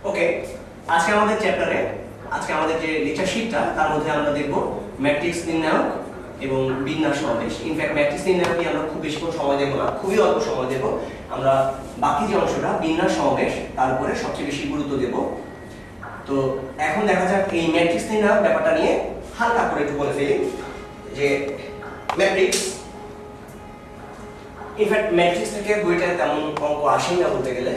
ওকে, আজকে আমাদের চ্যাপ্টারে আজকে আমাদের যে লেকচার শিটটা তার মধ্যে আমরা দেখব ম্যাট্রিক্স নির্ণায়ক এবং বিন্যাস সমাবেশ। ইনফ্যাক্ট ম্যাট্রিক্স নির্ণায়ক নিয়ে আমরা খুব বেশি কোনো সময় দেব না, খুবই অল্প সময় দেব। আমরা বাকি যে অংশটা বিন্যাস সমাবেশ তার উপরে সবচেয়ে বেশি গুরুত্ব দেব। তো এখন দেখা যাক এই ম্যাট্রিক্স নির্ণায়ক ব্যাপারটা নিয়ে হালকা করে একটু বলে ফেলি যে ম্যাট্রিক্স, ইনফ্যাক্ট ম্যাট্রিক্স থেকে বইটা তেমন অঙ্ক আসেই না বলতে গেলে।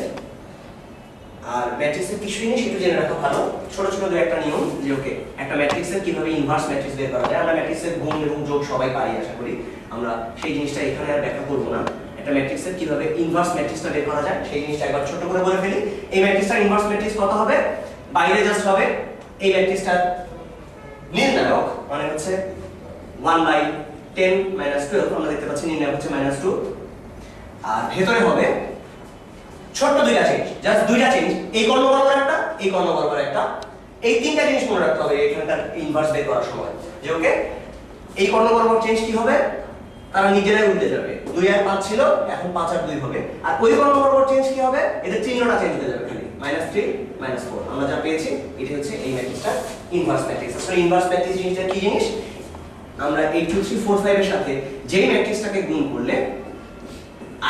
আর ম্যাট্রিক্সের কিছুই নেই সেটা জেনে রাখা ভালো। ছোট ছোট দু একটা নিয়ম যে ওকে একটা ম্যাট্রিক্সের কিভাবে ইনভার্স ম্যাট্রিক্স বের করা যায়। আমরা ম্যাট্রিক্সের গুণ এবং যোগ সবাই পারি আশা করি, আমরা সেই জিনিসটা এখানে আর ব্যাখ্যা করব না। একটা ম্যাট্রিক্সের কিভাবে ইনভার্স ম্যাট্রিক্সটা বের করা যায় সেই জিনিসটা একবার ছোট করে বলে ফেলি। এই ম্যাট্রিক্সটার ইনভার্স ম্যাট্রিক্স কত হবে? বাইরে জাস্ট হবে এই ম্যাট্রিক্সটার নির্ণায়ক মানে হচ্ছে 1/10 - 12, আমরা দেখতে পাচ্ছি নির্ণায়ক হচ্ছে -2, আর ভেতরে হবে ছোট্ট দুইটা চেঞ্জ, জাস্ট দুইটা চেঞ্জ, এই কর্ণ বরাবর একটা, এই কর্ণ বরাবর একটা। এই তিনটা জিনিস মনে রাখতে হবে এখানকার ইনভার্স বের করার সময় যে ওকে এই কর্ণ বরাবর চেঞ্জ কি হবে, তারা নিজেরাই উল্টে যাবে। 2 আর 5 ছিল, এখন 5 আর 2 হবে। আর ওই কর্ণ বরাবর চেঞ্জ কি হবে, এদের চিহ্নটা চেঞ্জ হয়ে যাবে খালি, -3 - 4। আমরা যা পেয়েছি এটা হচ্ছে এই ম্যাট্রিক্সটা ইনভার্স ম্যাট্রিক্স। আসলে ইনভার্স ম্যাট্রিক্স জিনিসটা কি জিনিস, আমরা 8 2 3 4 5 এর সাথে যেই ম্যাট্রিক্সটাকে গুণ করলে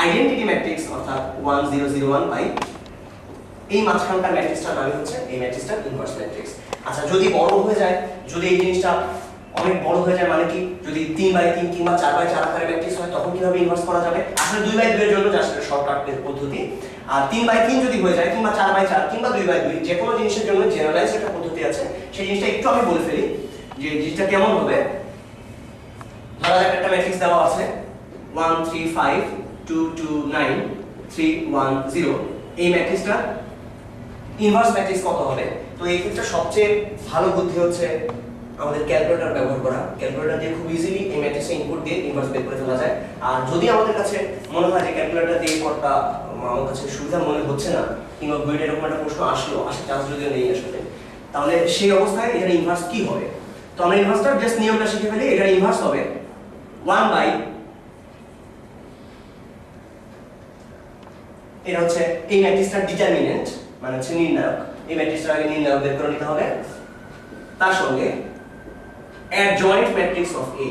আইডেন্টিটি ম্যাট্রিক্স অর্থাৎ 1 0 0 1 পাই, এই মাঝখানকার ম্যাট্রিক্সটার নাম হচ্ছে এই ম্যাট্রিক্সটার ইনভার্স ম্যাট্রিক্স। আচ্ছা, যদি বড় হয়ে যায়, যদি এই জিনিসটা অনেক বড় হয়ে যায়, মানে কি যদি 3/3 কিংবা 4/4 আকারের ম্যাট্রিক্স হয় তখন কিভাবে ইনভার্স করা যাবে? আসলে 2/2 এর জন্য জাস্ট শর্টকাট পদ্ধতি। আর 3/3 যদি হয়ে যায় কিংবা 4/4 কিংবা 2/2 যে কোনো জিনিসের জন্য জেনারেলাইজড একটা পদ্ধতি আছে, সেই জিনিসটা একটু আমি বলে ফেলি যে জিনিসটা কেমন হবে। ধরা যাক একটা ম্যাট্রিক্স দেওয়া আছে 1 3 5 2 2 9 3 1 0। এই ম্যাট্রিক্সটা ইনভার্স ম্যাট্রিক্স কত হবে? তো এই ক্ষেত্রে সবচেয়ে ভালো বুদ্ধি হচ্ছে আমাদের ক্যালকুলেটর ব্যবহার করা। ক্যালকুলেটর দিয়ে খুব ইজিলি এই ম্যাট্রিক্সে ইনপুট দিয়ে ইনভার্স বের করে ফেলা যায়। আর যদি আমাদের কাছে মনে হয় যে ক্যালকুলেটর দিয়ে করতে আমার কাছে সুবিধা মনে হচ্ছে না, কিংবা বইটা এরকম একটা প্রশ্ন আসার চান্স যদিও নেই আসলে, তাহলে সেই অবস্থায় এটার ইনভার্স কি হবে? তো আমরা ইনভার্সটার জাস্ট নিয়মটা শিখে ফেলি। এটার ইনভার্স হবে 1/, এটা হচ্ছে এই ম্যাট্রিক্সটার ডিটারমিনেন্ট মানে হচ্ছে নির্ণায়ক। এই ম্যাট্রিক্সটার আগে নির্ণায়ক বের করে নিতে হবে, তার সঙ্গে অ্যাডজয়েন্ট ম্যাট্রিক্স অফ এ।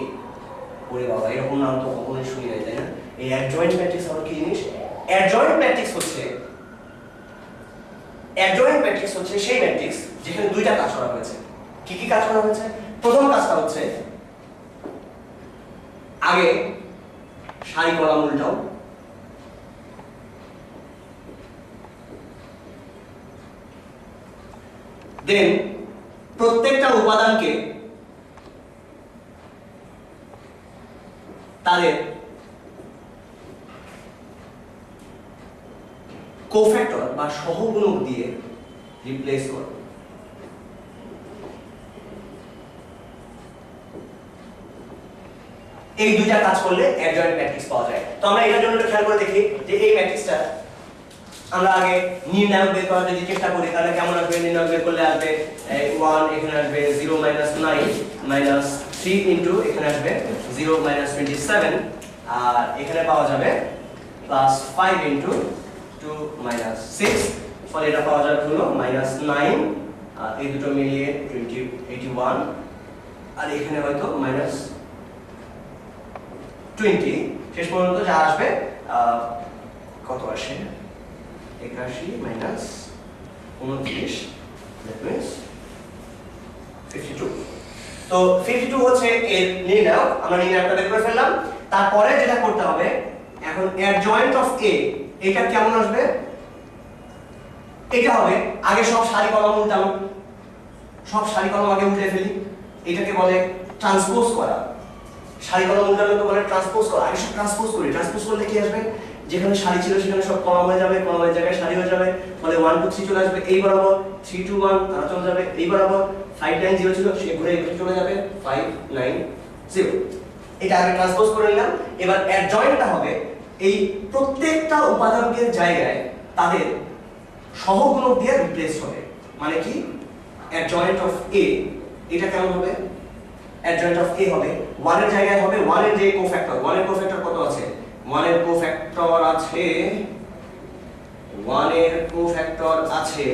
ওরে বাবা, এরকম নাম তো কখনোই শুনি নাই, তাই না? এই অ্যাডজয়েন্ট ম্যাট্রিক্স হলো কি জিনিস? অ্যাডজয়েন্ট ম্যাট্রিক্স হচ্ছে সেই ম্যাট্রিক্স যেখানে দুইটা কাজ করা হয়েছে। কি কি কাজ করা হয়েছে? প্রথম কাজটা হচ্ছে আগে সারি কলাম উল্টাও, দেন প্রত্যেকটা উপাদানকে তাদের কোফ্যাক্টর বা সহগুণক দিয়ে রিপ্লেস করো। এই দুইটা কাজ করলে অ্যাডজয়েন্ট ম্যাট্রিক্স পাওয়া যায়। তো আমরা এটার জন্য একটু খেয়াল করে দেখি যে এই ম্যাট্রিক্সটা আমরা আগে নির্ণায়ক বের করার যদি চেষ্টা করি তাহলে কেমন আসবে? নির্ণায়ক বের করলে আসবে 1, এখানে আসবে 0 - 9 - 3 ইনটু এখানে আসবে 0 - 27, আর এখানে পাওয়া যাবে +5 ইনটু 2 - 6, ফলে এটা পাওয়া যাবে হলো -9, আর এই দুটো মিলিয়ে 81, আর এখানে হয়তো -20। শেষ পর্যন্ত যা আসবে কত আসে? 81 - 29, that means 52। তো 52 হচ্ছে এর নির্ণায়ক। আমরা নির্ণায়কটা বের করে ফেললাম। তারপরে যেটা করতে হবে, এখন অ্যাডজয়েন্ট অফ এ, এটা কেমন আসবে? এটা হবে আগে সব সারি কলাম উল্টানো, সব সারি কলাম আগে উল্টে ফেলি। এটাকে বলে ট্রান্সপোজ করা। সারি কলাম উল্টানোকে বলে ট্রান্সপোজ করা। আগে সব ট্রান্সপোজ করি। ট্রান্সপোজ করলে কি আসবে? যেখানে সারি ছিল সেখানে সব কলাম হয়ে যাবে, কলামের জায়গায় সারি হয়ে যাবে, ফলে 1 2 3 চলে আসবে এই বরাবর, 3 2 1 তারা চলে যাবে এই বরাবর, 5 9 0 ছিল সে ঘুরে এই চলে যাবে 5 9 0। এটা আগে ট্রান্সপোজ করে নিলাম। এবার অ্যাডজয়েন্টটা হবে এই প্রত্যেকটা উপাদানের জায়গায় তাদের সহগুণক দিয়ে রিপ্লেস হবে। মানে কি? অ্যাডজয়েন্ট অফ এ, এটা কেমন হবে? অ্যাডজয়েন্ট অফ এ হবে 1 এর জায়গায় হবে 1 এর যে কোফ্যাক্টর, 1 এর কোফ্যাক্টর কত আছে? 1 এর কোফ্যাক্টর আছে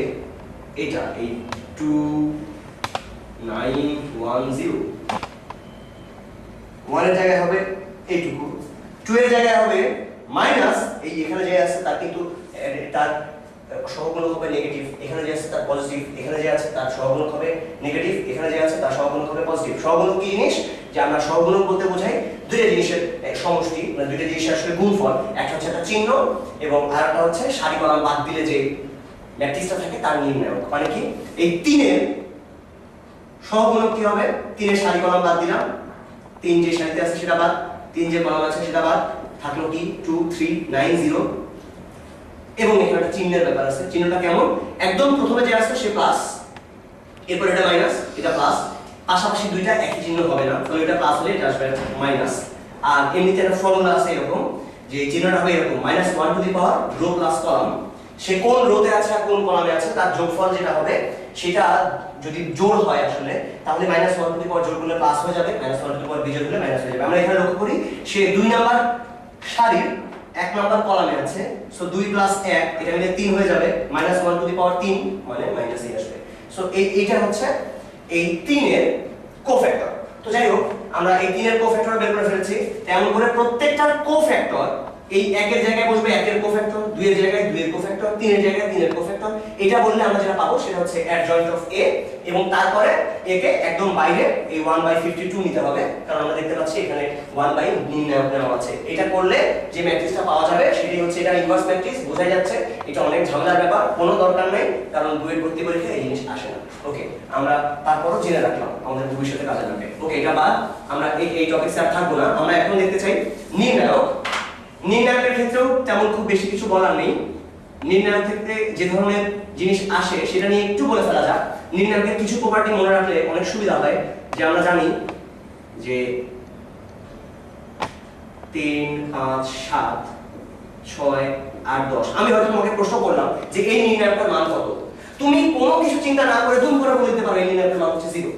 এটা এই 2910 1 এর জায়গায় হবে এইটুকু, 2 এর জায়গায় হবে মাইনাস এই এখানে যে আছে তার কিন্তু তার সহগুণক হবে নেগেটিভ, এখানে যে আছে তার পজিটিভ, এখানে যে আছে তার সহগুণক হবে নেগেটিভ, এখানে যে আছে তার সহগুণক হবে পজিটিভ। সহগুণক কি জিনিস? যে আমরা সহগুণক বলতে বোঝাই দুইটা জিনিসের সমষ্টি, মানে দুইটা জিনিসের আসলে গুণফল। একটা হচ্ছে একটা চিহ্ন এবং আরেকটা হচ্ছে সারি কলাম বাদ দিলে যে ম্যাট্রিক্সটা থাকে তার নির্ণায়ক। মানে কি এই 3 এর সহগুণক কি হবে? 3 এর সারি কলাম বাদ দিলাম, 3 যে সারিতে আছে সেটা বাদ, 3 যে কলাম আছে সেটা বাদ, থাকলো কি 2 3 9 0। এবং এখানে একটা চিহ্নের ব্যাপার আছে। চিহ্নটা কেমন? একদম প্রথমে যে আছে সে প্লাস, এরপর এটা মাইনাস, এটা প্লাস, পাশাপাশি দুইটা একই চিহ্ন হবে না, তাহলে এটা প্লাস হলে এটা আসবে মাইনাস। আর এমনিতে একটা ফর্মুলা আছে এরকম যে চিহ্নটা হবে এরকম -1 to the power row plus column, সে কোন রোতে আছে আর কোন কলামে আছে তার যোগফল যেটা হবে সেটা যদি জোড় হয় আসলে তাহলে -1 টু দি পাওয়ার জোড় করলে প্লাস হয়ে যাবে, -1 টু দি পাওয়ার বিজোড় করলে মাইনাস হয়ে যাবে। আমরা এখানে লক্ষ্য করি সে 2 নাম্বার সারির 1 নাম্বার কলামে আছে, সো 2 + 1 এটা মিলে 3 হয়ে যাবে, -1 টু দি পাওয়ার 3 মানে মাইনাস এই আসবে। সো এইটা হচ্ছে এই 3 এর কোফ্যাক্টর। তো যাই হোক আমরা এই 3 এর কোফ্যাক্টর বের করে ফেলেছি। তেমন করে প্রত্যেকটার কোফ্যাক্টর এই 1 এর জায়গায় বসবে 1 এর কোফ্যাক্টর, 2 এর জায়গায় 2 এর কোফ্যাক্টর, 3 এর জায়গায় 3 এর কোফ্যাক্টর। এটা বললে আমরা যেটা পাবো সেটা হচ্ছে অ্যাডজয়েন্ট অফ a, এবং তারপরে a কে একদম বাইরে এই 1/52 নিতে হবে, কারণ আমরা দেখতে পাচ্ছি এখানে 1 নির্ণায়ক নেওয়া আছে। এটা করলে যে ম্যাট্রিক্সটা পাওয়া যাবে সেটাই হচ্ছে এটা ইনভার্স ম্যাট্রিক্স। বোঝা যাচ্ছে এটা অনেক ঝামেলার ব্যাপার, কোনো দরকার নাই, কারণ 2 এর ভর্তি পরীক্ষায় এই জিনিস আসে না। ওকে, আমরা তারপরও জেনে রাখলাম আমাদের ভবিষ্যতে কাজে লাগবে। ওকে, এটা বাদ আমরা এই টপিকসে আর থাকবো না। আমরা এখন দেখতে চাই নির্ণায়ক। নির্ণায়কের ক্ষেত্রেও তেমন খুব বেশি কিছু বলার নেই। নির্ণায়ক ক্ষেত্রে যে ধরনের জিনিস আসে সেটা নিয়ে একটু বলে ফেলা যাক। নির্ণায়কের কিছু প্রপার্টি মনে রাখলে অনেক সুবিধা হয়। যে আমরা জানি যে 3 5 7 6 8 10, আমি হয়তো তোমাকে প্রশ্ন করলাম যে এই নির্ণায়কের মান কত, তুমি কোনো কিছু চিন্তা না করে দুম করে বলে দিতে পারো এই নির্ণায়কের মান হচ্ছে 0।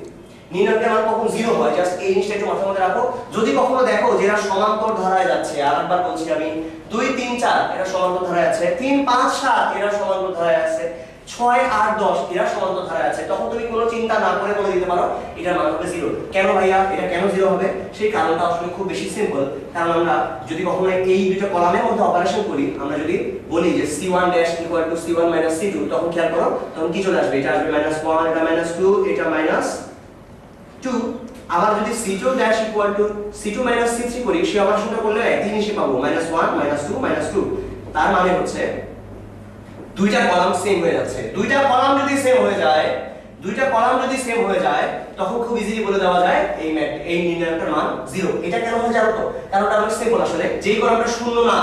নির্ণায়কের মান কখন 0 হয় জাস্ট এই জিনিসটা একটু মাথার মধ্যে রাখো। যদি কখনো দেখো যে এরা সমান্তর ধারায় যাচ্ছে, আরেকবার বলছি আমি, 2 3 4 এরা সমান্তর ধারায় আছে, 3 5 7 এরা সমান্তর ধারায় আছে, 6 8 10 এরা সমান্তর ধারায় আছে, তখন তুমি কোনো চিন্তা না করে বলে দিতে পারো এটার মান হবে 0। কেন ভাইয়া এটা কেন 0 হবে? সেই কারণটা আসলে খুব বেশি সিম্পল। কারণ আমরা যদি কখনো এই দুটো কলামের মধ্যে অপারেশন করি, আমরা যদি বলি যে c1 dash equal to c1 - c2, তখন খেয়াল করো তখন কি চলে আসবে? এটা আসবে -1, এটা -2, এটা -2। আবার যদি c2 dash equal to c2 - c3 করি, সেই অপারেশনটা করলে একই জিনিসই পাবো, -1 -2 -2। তার মানে হচ্ছে দুইটা কলাম সেম হয়ে যাচ্ছে। দুইটা কলাম যদি সেম হয়ে যায় তখন খুব ইজিলি বলে দেওয়া যায় এই নির্ণায়কের মান 0। এটা কেন হয় জানো তো? কারণটা অনেক সিম্পল আসলে। যেই কলামটা শূন্য না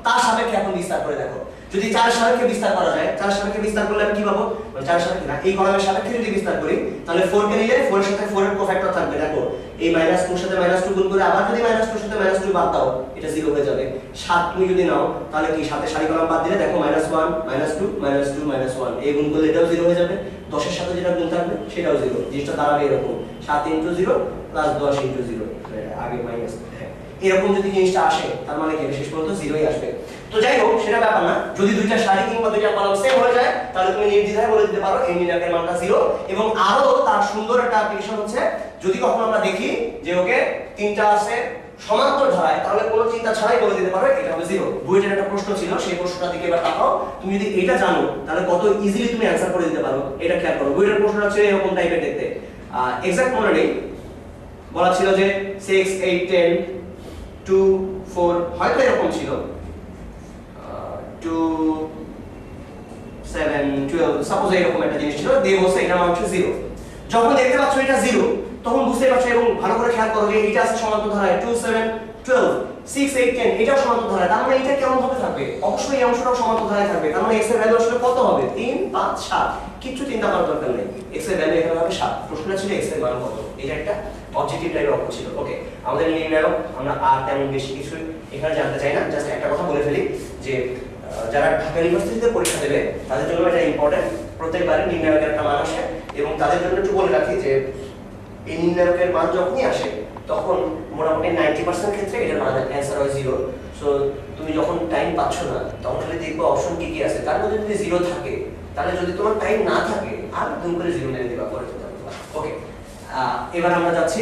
তার সাপেক্ষে এখন বিস্তার করে দেখো। যদি 4 এর সাপেক্ষে বিস্তার করা যায়, 4 এর সাপেক্ষে বিস্তার করলে আমি কি পাবো? 4 এর সাপেক্ষে না, এই কলামের সাপেক্ষে যদি বিস্তার করি তাহলে 4 কে নিলে 4 এর সাথে 4 এর কোফ্যাক্টর থাকবে। দেখো এই -2 এর সাথে -2 গুণ করে আবার যদি -2 এর সাথে -2 বাদ দাও এটা 0 হয়ে যাবে। 7 তুমি যদি নাও তাহলে কি 7 এর সারি কলাম বাদ দিলে দেখো -1 -2 -2 -1 এই গুণ করলে এটাও 0 হয়ে যাবে। 10 এর সাথে যেটা গুণ থাকবে সেটাও 0। জিনিসটা দাঁড়াবে এরকম 7 * 0 + 10 * 0, আগে মাইনাস এরকম যদি জিনিসটা আসে তার মানে কি শেষ পর্যন্ত 0ই আসবে। তো যাই হোক সেটা ব্যাপার না। যদি দুইটা সারি কিংবা দুইটা কলাম সেম হয়ে যায় তাহলে তুমি নির্দ্বিধায় বলে দিতে পারো এই নির্ণায়কের মানটা 0। এবং আরো তার সুন্দর একটা অ্যাপ্লিকেশন হচ্ছে, যদি কখনো আমরা দেখি যে ওকে তিনটা আছে সমান্তর ধারায়, তাহলে কোনো চিন্তা ছাড়াই বলে দিতে পারো এটা হবে 0। বুয়েটের একটা প্রশ্ন ছিল, সেই প্রশ্নটা দিকে এবার তাকাও। তুমি যদি এটা জানো তাহলে কত ইজিলি তুমি অ্যানসার করে দিতে পারো এটা খেয়াল করো। বুয়েটের প্রশ্নটা ছিল এরকম টাইপের দেখতে, এক্সাক্ট মনে নেই, বলা ছিল যে 6 8 10 2 4 হয়তো এরকম ছিল, 2 7 12 সাপোজ এরকম একটা জিনিস ছিল, দিয়ে বলছে এটা মান হচ্ছে 0। যখন দেখতে পাচ্ছ এটা 0 তখন বুঝতে পারছো এবং ভালো করে খেয়াল করো যে এটা আছে সমান্তর ধারায় 2 7 12 6 8 10 এটাও সমান্তর ধারায়। তার মানে এটা কেমন ভাবে থাকবে? অবশ্যই এই অংশটাও সমান্তর ধারায় থাকবে। তার মানে x এর ভ্যালু আসলে কত হবে? 3 5 7। কিছু চিন্তা করার দরকার নেই, x এর ভ্যালু এখানে হবে 7। প্রশ্নটা ছিল x এর মান কত, এটা একটা অবজেক্টিভ টাইপের অঙ্ক ছিল। ওকে, আমাদের নির্ণায়ক আমরা আর তেমন বেশি কিছু এখানে জানতে চাই না, জাস্ট একটা কথা বলে ফেলি যে যারা ঢাকা ইউনিভার্সিটিতে পরীক্ষা দেবে তাদের জন্য এটা ইম্পর্টেন্ট। প্রত্যেকবারে নির্ণায়কের একটা মান আসে এবং তাদের জন্য একটু বলে রাখি যে এই নির্ণায়কের মান যখনই আসে তখন মোটামুটি 90% ক্ষেত্রে এটার মান অ্যানসার হয় 0। সো তুমি যখন টাইম পাচ্ছ না তখন খালি দেখবে অপশন কি কি আছে, তার মধ্যে যদি 0 থাকে তাহলে যদি তোমার টাইম না থাকে আর দুম করে জিরো মেরে দিবা পরে চলে যাবে। ওকে, এবার আমরা যাচ্ছি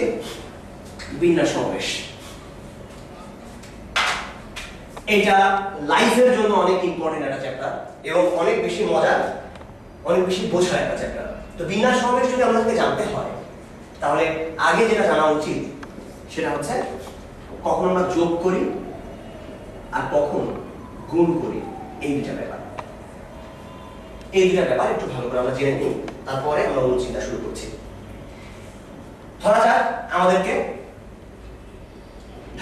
বিন্যাস সমাবেশ। এটা লাইফের জন্য অনেক ইম্পর্টেন্ট একটা চ্যাপ্টার এবং অনেক বেশি মজার, অনেক বেশি বোঝার একটা চ্যাপ্টার। তো বিন্যাস সমাবেশ যদি আমাদেরকে জানতে হয় তাহলে আগে যেটা জানা উচিত সেটা হচ্ছে কখন আমরা যোগ করি আর কখন গুণ করি, এই দুটা ব্যাপার। এই দুটা ব্যাপার একটু ভালো করে আমরা জেনে নিই, তারপরে আমরা মূল চিন্তা শুরু করছি। ধরা যাক আমাদেরকে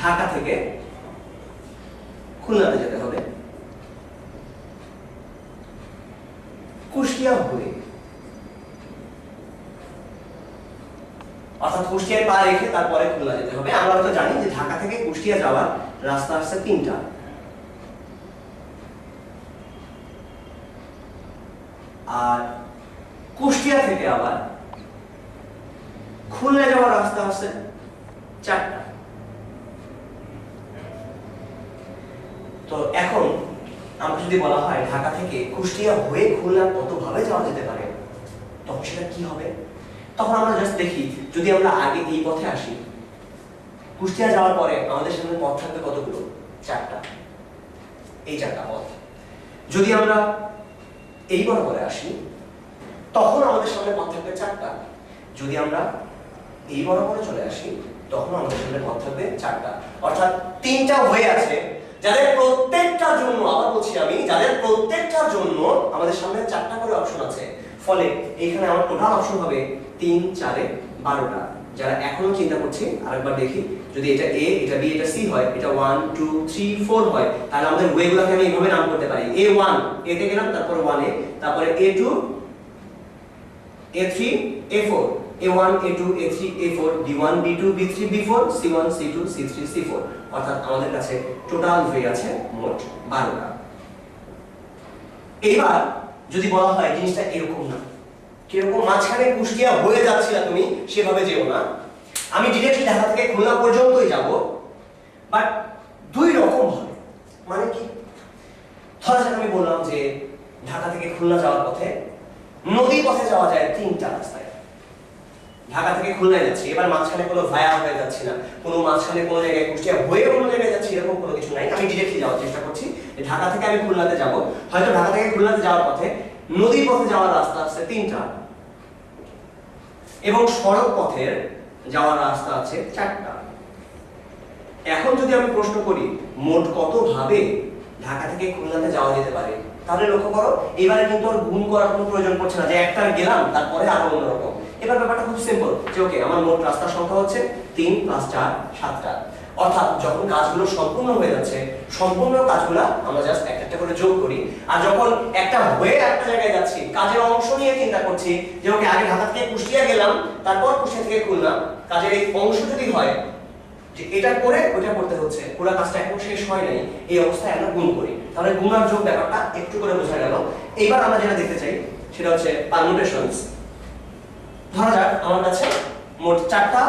ঢাকা থেকে খুলনাতে যেতে হবে কুষ্টিয়া হয়ে, অর্থাৎ কুষ্টিয়ায় পা রেখে তারপরে খুলনা যেতে হবে। আমরা হয়তো জানি যে ঢাকা থেকে কুষ্টিয়া যাওয়ার রাস্তা আছে 3টা। আর কুষ্টিয়া থেকে আবার খুলনা যাওয়ার রাস্তা আছে 4টা। তো এখন আমরা যদি বলা হয় ঢাকা থেকে কুষ্টিয়া হয়ে খুলনা কতভাবে যাওয়া যেতে পারে, তখন সেটা কি হবে? তখন আমরা জাস্ট দেখি, যদি আমরা আগে এই পথে আসি, কুষ্টিয়া যাওয়ার পরে আমাদের সামনে পথ থাকবে কতগুলো? 4টা। এই 4টা পথ। যদি আমরা এই বরাবরে আসি তখন আমাদের সামনে পথ থাকবে 4টা। যদি আমরা এই বরাবরে চলে আসি তখন আমাদের সামনে পথ থাকবে 4টা। অর্থাৎ 3টা হয়ে আছে, যাদের প্রত্যেকটার জন্য, আবার বলছি আমি, যাদের প্রত্যেকটার জন্য আমাদের সামনে 4টা করে অপশন আছে। ফলে এখানে আমার টোটাল অপশন হবে 3 4 12টা। যারা এখনো চিন্তা করছে আরেকবার দেখি, যদি এটা এ, এটা বি, এটা সি হয়, এটা 1 2 3 4 হয়, তাহলে আমাদের ওয়েগুলোকে আমি এইভাবে নাম করতে পারি। A1 এ তে গেলাম, তারপর 1 এ, তারপরে A2 A3 A4, A1 A2 A3 A4, B1 B2 B3 B4, C1 C2 C3 C4। অর্থাৎ আমাদের কাছে টোটাল ওয়ে আছে মোট 12টা। এইবার যদি বলা হয় জিনিসটা এরকম না, কিরকম মাঝখানে কুষ্টিয়া হয়ে যাচ্ছিল তুমি সেভাবে যেও না, আমি ডিরেক্টলি ঢাকা থেকে খুলনা পর্যন্তই যাব, বাট দুই রকম ভাবে। মানে কি? ধরা যাক আমি বললাম যে ঢাকা থেকে খুলনা যাওয়ার পথে নদী পথে যাওয়া যায় 3টা রাস্তায়। ঢাকা থেকে খুলনায় যাচ্ছি, এবার মাঝখানে কোনো ভায়া হয়ে যাচ্ছি না, কোনো মাঝখানে কোনো জায়গায় কুষ্টিয়া হয়ে কোনো জায়গায় যাচ্ছি, এরকম কোনো কিছু নাই। আমি ডিরেক্টলি যাওয়ার চেষ্টা করছি। ঢাকা থেকে আমি খুলনাতে যাব, হয়তো ঢাকা থেকে খুলনাতে যাওয়ার পথে নদী পথে যাওয়ার রাস্তা আছে 3টা এবং সড়ক পথের যাওয়ার রাস্তা আছে 4টা। এখন যদি আমি প্রশ্ন করি মোট কত ভাবে ঢাকা থেকে খুলনাতে যাওয়া যেতে পারে, তাহলে লক্ষ্য করো এবারে কিন্তু আর গুণ করার কোনো প্রয়োজন পড়ছে না যে একটা গেলাম তারপরে আরো অন্যরকম। এবার ব্যাপারটা খুব সিম্পল যে ওকে আমার মোট রাস্তার সংখ্যা হচ্ছে 3 + 4 7টা। অর্থাৎ যখন কাজগুলো সম্পূর্ণ হয়ে যাচ্ছে, সম্পূর্ণ কাজগুলো আমরা জাস্ট একটা একটা করে যোগ করি। আর যখন একটা হয়ে একটা জায়গায় যাচ্ছি, কাজের অংশ নিয়ে চিন্তা করছি যে ওকে আগে ঢাকা থেকে কুষ্টিয়া গেলাম, তারপর কুষ্টিয়া থেকে খুলনা, কাজের এই অংশ যদি হয় যে এটা করে ওটা করতে হচ্ছে, পুরো কাজটা এখন শেষ হয় নাই, এই অবস্থায় আমরা গুণ করি। তাহলে গুণ আর যোগ ব্যাপারটা একটু করে বোঝা গেল। এইবার আমরা যেটা দেখতে চাই সেটা হচ্ছে পারমুটেশনস। ধরা যাক আমার কাছে মোট 4টা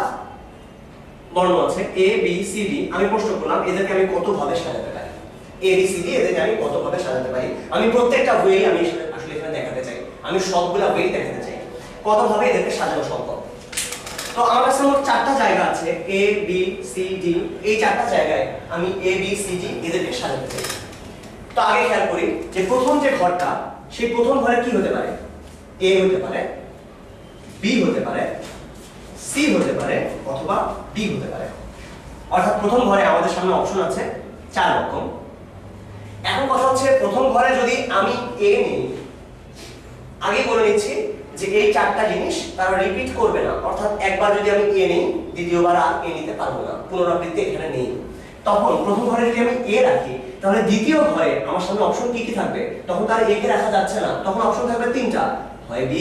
বর্ণ আছে A B C D। আমি প্রশ্ন করলাম এদেরকে আমি কত ভাবে সাজাতে পারি, A B C D এদেরকে আমি কত ভাবে সাজাতে পারি। আমি প্রত্যেকটা ওয়ে আমি আসলে এখানে দেখাতে চাই, আমি সবগুলা ওয়ে দেখাতে চাই কত ভাবে এদেরকে সাজানো সম্ভব। তো আমার কাছে মোট 4টা জায়গা আছে A B C D। এই 4টা জায়গায় আমি A B C D এদেরকে সাজাতে চাই। তো আগে খেয়াল করি যে প্রথম যে ঘরটা, সেই প্রথম ঘরে কি হতে পারে? A হতে পারে, B হতে পারে, C হতে পারে, অথবা D হতে পারে। অর্থাৎ প্রথম ঘরে আমাদের সামনে অপশন আছে 4 রকম। এখন কথা হচ্ছে প্রথম ঘরে যদি আমি A নিই, আগে বলে নিচ্ছি যে এই 4টা জিনিস তারা রিপিট করবে না। অর্থাৎ একবার যদি আমি A নিই, দ্বিতীয়বার আর A নিতে পারবো না, পুনরাবৃত্তি এখানে নেই। তখন প্রথম ঘরে যদি আমি A রাখি, তাহলে দ্বিতীয় ঘরে আমার সামনে অপশন কি কি থাকবে? তখন তার A কে রাখা যাচ্ছে না, তখন অপশন থাকবে 3টা, হয় B,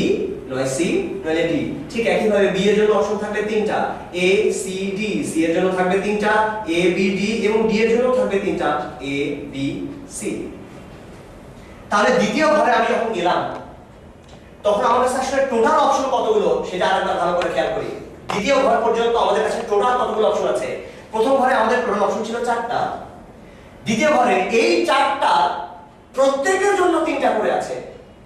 নয় C, নয় D। ঠিক একই ভাবে B এর জন্য অপশন থাকবে 3টা, A C D। C এর জন্য থাকবে 3টা, A B D, এবং D এর জন্য থাকবে 3টা, A B C। তাহলে দ্বিতীয় ঘরে আমি যখন গেলাম তখন আমার কাছে আসলে টোটাল অপশন কতগুলো সেটা আরেকবার ভালো করে খেয়াল করি। দ্বিতীয় ঘর পর্যন্ত আমাদের কাছে টোটাল কতগুলো অপশন আছে? প্রথম ঘরে আমাদের টোটাল অপশন ছিল 4টা, দ্বিতীয় ঘরে এই 4টা প্রত্যেকের জন্য 3টা করে আছে।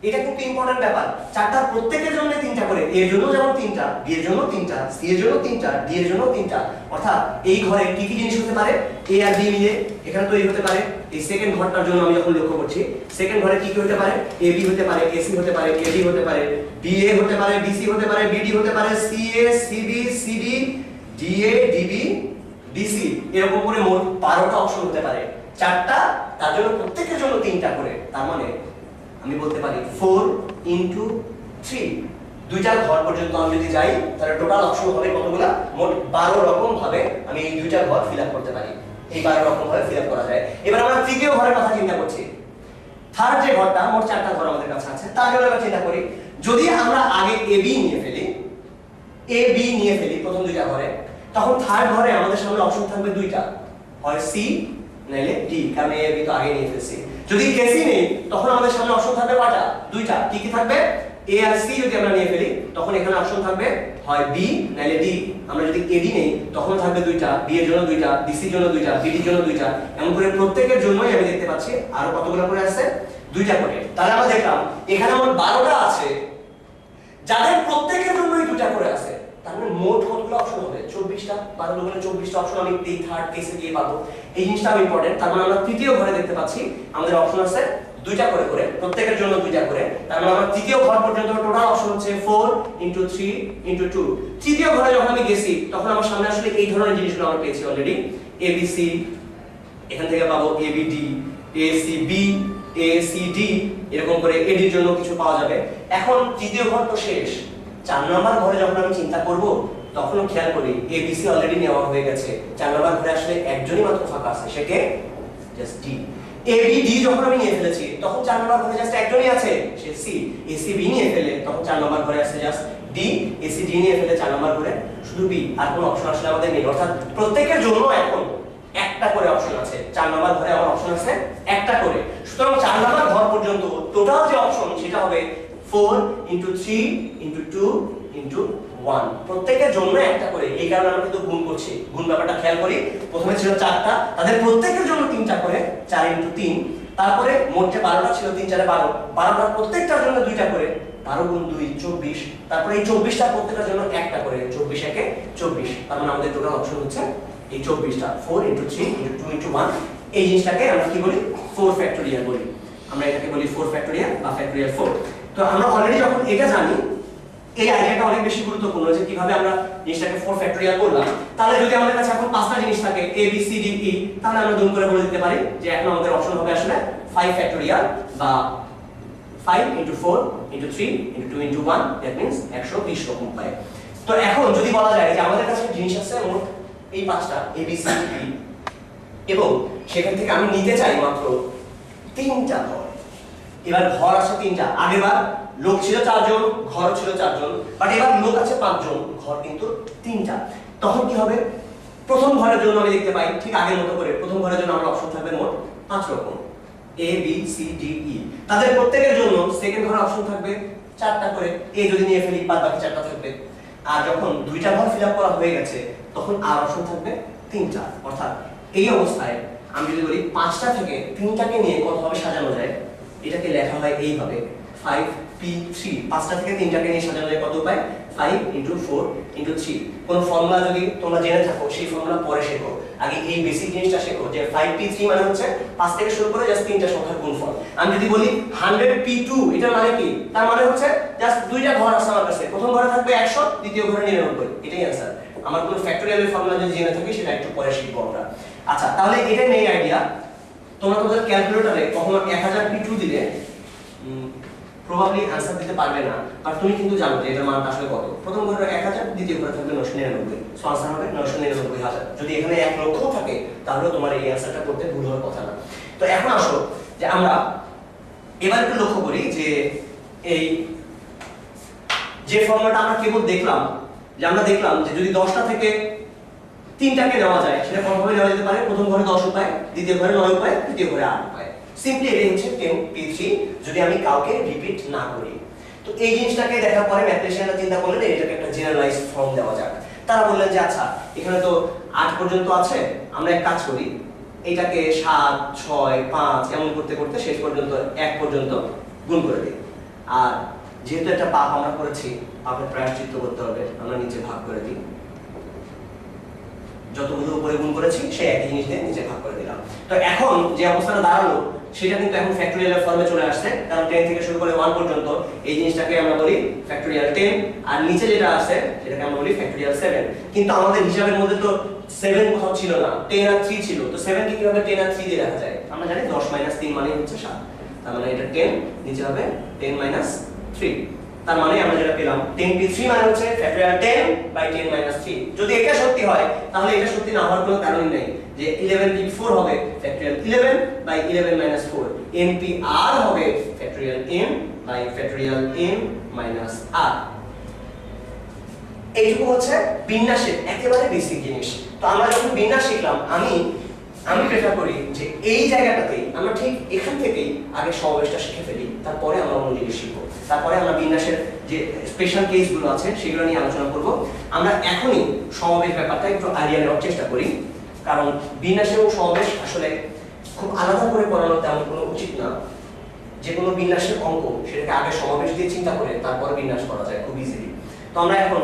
এটা কিন্তু ইম্পর্টেন্ট ব্যাপার। চারটার প্রত্যেকের জন্য তিনটা করে, এর জন্য যেমন তিনটা, বি এর জন্য তিনটা, সি এর জন্য তিনটা, ডি এর জন্য তিনটা। অর্থাৎ এই ঘরে কি কি জিনিস হতে পারে, এ আর বি মিলে এখানে তৈরি হতে পারে। এই সেকেন্ড ঘরটার জন্য আমি যখন লক্ষ্য করছি, সেকেন্ড ঘরে কি কি হতে পারে, এ বি হতে পারে, এ সি হতে পারে, এ ডি হতে পারে, বি এ হতে পারে, বি সি হতে পারে, বি ডি হতে পারে, C A, C B, C D, D A, D B, D C, এরকম করে মোট 12টা অপশন হতে পারে। চারটা, তার জন্য প্রত্যেকের জন্য তিনটা করে। তার মানে আমি বলতে পারি 4 ইনটু 3, দুইটা ঘর পর্যন্ত আমি যদি যাই তাহলে টোটাল অপশন হবে কতগুলা, মোট 12 রকম ভাবে আমি এই দুইটা ঘর ফিল আপ করতে পারি। এই 12 রকম ভাবে ফিল আপ করা যায়। এবার আমরা তৃতীয় ঘরের কথা চিন্তা করছি। থার্ড যে ঘরটা, মোট 4টা ঘর আমাদের কাছে আছে, তার জন্য আমরা চিন্তা করি যদি আমরা আগে এ বি নিয়ে ফেলি, এ বি নিয়ে ফেলি প্রথম দুইটা ঘরে, তখন থার্ড ঘরে আমাদের সামনে অপশন থাকবে দুইটা, হয় সি নাইলে ডি, কারণ এ বি তো আগে নিয়ে ফেলছি। যদি এসি নেই তখন আমাদের সামনে অপশন থাকবে কয়টা, দুইটা। কি কি থাকবে, এ আর সি যদি আমরা নিয়ে ফেলি তখন এখানে অপশন থাকবে হয় বি নাইলে ডি। আমরা যদি এডি নেই তখন থাকবে দুইটা, বি এর জন্য দুইটা, ডিসি এর জন্য দুইটা, বিডি এর জন্য দুইটা। এমন করে প্রত্যেকের জন্যই আমি দেখতে পাচ্ছি আর কতগুলো করে আছে, দুইটা করে। তাহলে আমরা দেখলাম এখানে মোট 12টা আছে, যাদের প্রত্যেকের জন্যই দুইটা করে আছে। তার মানে মোট কতগুলো অপশন হবে, 24টা। 12 গুণে 24টা অপশন আমি এই থার্ড কেসে গিয়ে পাবো। এই জিনিসটা ইম্পর্টেন্ট। তার মানে আমরা তৃতীয় ঘরে দেখতে পাচ্ছি আমাদের অপশন আছে দুইটা করে করে, প্রত্যেকের জন্য দুইটা করে। তার মানে আমরা তৃতীয় ঘর পর্যন্ত টোটাল অপশন হচ্ছে 4 ইনটু 3 ইনটু 2। তৃতীয় ঘরে যখন আমি গেছি তখন আমার সামনে আসলে এই ধরনের জিনিসগুলো আমরা পেয়েছি অলরেডি। এ বি সি, এখান থেকে পাবো A B D, A C B, A C D, এরকম করে এডি এর জন্য কিছু পাওয়া যাবে। এখন তৃতীয় ঘর তো শেষ, 4 নম্বর ঘরে যখন আমি চিন্তা করব তখনও খেয়াল করি এ বি সি অলরেডি নেওয়া হয়ে গেছে। 4 নম্বর ঘরে আসলে একজনই মাত্র ফাঁকা আছে, সে কে, just D. A B D যখন আমি নিয়ে ফেলেছি তখন 4 নম্বর ঘরে জাস্ট একজনই আছে, সে সি। এ সি বি নিয়ে ফেলে তখন 4 নম্বর ঘরে আছে just D. A C D নিয়ে ফেলে 4 নম্বর ঘরে শুধু বি, আর কোনো অপশন আসলে আমাদের নেই। অর্থাৎ প্রত্যেকের জন্য এখন একটা করে অপশন আছে। 4 নম্বর ঘরে আমার অপশন আছে একটা করে। সুতরাং 4 নম্বর ঘর পর্যন্ত টোটাল যে অপশন সেটা হবে 4 ইনটু 3 ইনটু 2 ইনটু 1, প্রত্যেকের জন্য একটা করে। এই কারণে আমরা কিন্তু গুণ করছি। গুণ ব্যাপারটা খেয়াল করি। প্রথমে ছিল 4টা, তাদের প্রত্যেকের জন্য তিনটা করে, 4 ইনটু 3। তারপরে মোট যে 12টা ছিল, 3 4 12, 12টার প্রত্যেকটার জন্য দুইটা করে, 12 গুণ 2 24। তারপরে এই 24টা প্রত্যেকটার জন্য একটা করে, 24 একে 24। তার মানে আমাদের টোটাল অপশন হচ্ছে এই 24টা, 4 ইনটু 3 ইনটু 2 ইনটু 1। এই জিনিসটাকে আমরা কি বলি, 4 ফ্যাক্টোরিয়াল বলি। আমরা এটাকে বলি 4 ফ্যাক্টোরিয়াল বা ফ্যাক্টোরিয়াল 4। তো আমরা অলরেডি যখন এটা জানি, এই আইডিয়াটা অনেক বেশি গুরুত্বপূর্ণ যে কিভাবে আমরা জিনিসটাকে 4 ফ্যাক্টোরিয়াল করলাম। তাহলে যদি আমাদের কাছে এখন 5টা জিনিস থাকে a b c d e, তাহলে আমরা দুম করে বলে দিতে পারি যে এখন আমাদের অপশন হবে আসলে 5 ফ্যাক্টোরিয়াল বা 5 into 4 into 3 into 2 into 1, that means 120 রকম পায়। তো এখন যদি বলা যায় যে আমাদের কাছে জিনিস আছে মোট এই 5টা a b c d e, এবং সেখান থেকে আমি নিতে চাই মাত্র 3টা ঘর। এবার ঘর আছে 3টা। আগেরবার লোক ছিল 4 জন, ঘর ছিল 4 জন, বাট এবার লোক আছে 5 জন, ঘর কিন্তু 3টা। তখন কি হবে, প্রথম ঘরের জন্য আমি দেখতে পাই ঠিক আগের মতো করে প্রথম ঘরের জন্য আমার অপশন থাকবে মোট 5 রকম, a b c d e। তাদের প্রত্যেকের জন্য সেকেন্ড ঘরে অপশন থাকবে 4টা করে, a যদি নিয়ে ফেলি বাদ বাকি 4টা থাকবে। আর যখন দুইটা ঘর ফিল আপ করা হয়ে গেছে তখন আর অপশন থাকবে 3টা। অর্থাৎ এই অবস্থায় আমি যদি বলি 5টা থেকে 3টাকে নিয়ে কতভাবে সাজানো যায়, এটাকে লেখা হয় এইভাবে 5p3। 5টা থেকে 3টাকে নিয়ে সাজানো যায় কত উপায়, 5 into 4 into 3। কোন ফর্মুলা যদি তোমরা জেনে থাকো সেই ফর্মুলা পরে শেখো, আগে এই বেসিক জিনিসটা শেখো যে 5p3 মানে হচ্ছে 5 থেকে শুরু করে জাস্ট 3টা সংখ্যার গুণফল। আমি যদি বলি 100p2, এটা মানে কি, তার মানে হচ্ছে জাস্ট দুইটা ঘর আছে আমার কাছে, প্রথম ঘরে থাকবে 100, দ্বিতীয় ঘরে 99, এটাই आंसर। আমার কোন ফ্যাক্টোরিয়ালের ফর্মুলা যদি জেনে থাকি সেটা একটু পরে শিখবো আমরা। আচ্ছা, তাহলে এটাই মেইন আইডিয়া। তোমরা তোমাদের ক্যালকুলেটরে কখনো 1000p2 দিলে প্রবাবলি आंसर দিতে পারবে না, বাট তুমি কিন্তু জানো যে এটার মানটা আসলে কত। প্রথম ঘরে 1000, দ্বিতীয় ঘরে থাকবে 999, সো आंसर হবে 999000। যদি এখানে 1 লক্ষ থাকে তাহলে তোমার এই आंसरটা করতে ভুল হওয়ার কথা না। তো এখন আসো যে আমরা এবার একটু লক্ষ্য করি যে এই যে ফর্মুলাটা আমরা কেবল দেখলাম, যে আমরা দেখলাম যে যদি 10টা থেকে 3টাকে নেওয়া যায় সেটা কোনভাবে নেওয়া যেতে পারে। প্রথম ঘরে 10 উপায়, দ্বিতীয় ঘরে 9 উপায়, তৃতীয় ঘরে 8 উপায়। সিম্পলি এটাই হচ্ছে 10p3 যদি আমি কাউকে রিপিট না করি। তো এই জিনিসটাকে দেখার পরে ম্যাথমেটিশিয়ানরা চিন্তা করলেন এটাকে একটা জেনারেলাইজড ফর্ম দেওয়া যাক। তারা বললেন যে আচ্ছা এখানে তো 8 পর্যন্ত আছে, আমরা এক কাজ করি, এটাকে 7 6 5 এমন করতে করতে শেষ পর্যন্ত 1 পর্যন্ত গুণ করে দিই। আর যেহেতু একটা পাপ আমরা করেছি, পাপের প্রায়শ্চিত্ত করতে হবে, আমরা নিচে ভাগ করে দিই, যতগুলো উপরে গুণ করেছি সেই একই জিনিস দিয়ে নিচে ভাগ করে দিলাম। তো এখন যে অবস্থাটা দাঁড়ালো সেটা কিন্তু এখন ফ্যাক্টোরিয়ালের ফর্মে চলে আসছে, কারণ 10 থেকে শুরু করে 1 পর্যন্ত এই জিনিসটাকে আমরা বলি ফ্যাক্টোরিয়াল 10, আর নিচে যেটা আছে সেটাকে আমরা বলি ফ্যাক্টোরিয়াল 7। কিন্তু আমাদের হিসাবের মধ্যে তো 7 কোথাও ছিল না, 10 আর 3 ছিল। তো 7 কে কিভাবে 10 আর 3 দিয়ে রাখা যায়? আমরা জানি 10 - 3 মানে হচ্ছে 7, তার মানে এটা 10, নিচে হবে 10 - 3। তার মানে আমরা যেটা পেলাম 10p3 মানে হচ্ছে ফ্যাক্টোরিয়াল 10/10 - 3। যদি এটা সত্যি হয় তাহলে এটা সত্যি না হওয়ার কোনো কারণ নেই, যে 11p4 হবে ফ্যাক্টোরিয়াল 11/11 - 4, npr হবে ফ্যাক্টোরিয়াল n/ফ্যাক্টোরিয়াল n - r। এইটুকু হচ্ছে বিন্যাসের একেবারে বেসিক জিনিস। তো আমরা যখন বিন্যাস শিখলাম, আমি প্রেফার করি যে এই জায়গাটাতে আমরা ঠিক এখান থেকেই আগে সমাবেশটা শিখে ফেলি, তারপরে আমরা অন্য জিনিস শিখবো, তারপরে আমরা বিন্যাসের যে স্পেশাল কেসগুলো আছে সেগুলো নিয়ে আলোচনা করব। আমরা এখনই সমাবেশ ব্যাপারটা একটু আইডিয়া নেওয়ার চেষ্টা করি, কারণ বিন্যাস এবং সমাবেশ আসলে খুব আলাদা করে পড়ানো তেমন কোনো উচিত না। যে কোনো বিন্যাসের অঙ্ক সেটাকে আগে সমাবেশ দিয়ে চিন্তা করে তারপর বিন্যাস করা যায় খুব ইজিলি। তো আমরা এখন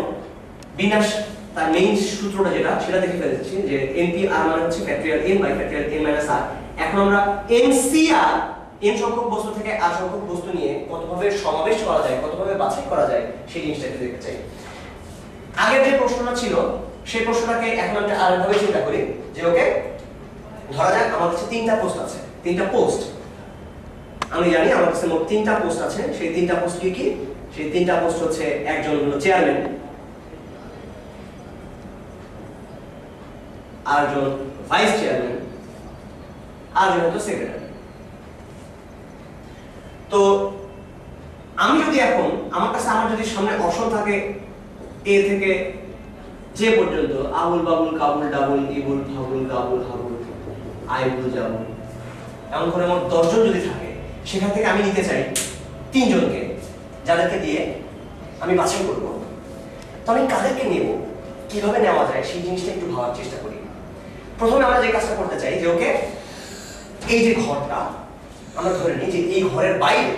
বিন্যাস তার মেইন সূত্রটা যেটা সেটা দেখে ফেলেছি, যে npr মানে হচ্ছে ফ্যাক্টোরিয়াল n/ফ্যাক্টোরিয়াল n - r। এখন আমরা ncr, n সংখ্যক বস্তু থেকে r সংখ্যক বস্তু নিয়ে কতভাবে সমাবেশ করা যায়, কতভাবে বাছাই করা যায় সেই জিনিসটাকে দেখতে চাই। আগের যে প্রশ্নটা ছিল সেই প্রশ্নটাকে এখন আমরা আলাদাভাবে চিন্তা করি, যে ওকে ধরা যাক আমার কাছে 3টা পোস্ট আছে, 3টা পোস্ট আমি জানি আমার কাছে মোট 3টা পোস্ট আছে। সেই 3টা পোস্ট কি কি? সেই 3টা পোস্ট হচ্ছে, একজন হলো চেয়ারম্যান, আরেকজন ভাইস চেয়ারম্যান, আরেকজন হলো সেক্রেটারি। তো আমি যদি এখন আমার যদি সামনে অপশন থাকে এ থেকে যে পর্যন্ত, আবুল বাবুল কাবুল ডাবুল ইবুল ফাবুল গাবুল হাবুল আইবুল জাবুল, এমন করে মোট 10 জন যদি থাকে, সেখান থেকে আমি নিতে চাই 3 জনকে, যাদেরকে দিয়ে আমি বাছাই করব। তো আমি কাদেরকে নেব, কিভাবে নেওয়া যায় সেই জিনিসটা একটু ভাবার চেষ্টা করি। প্রথমে আমরা যে কাজটা করতে চাই, যে ওকে এই যে ঘরটা আমরা ধরে নিই যে এই ঘরের বাইরে,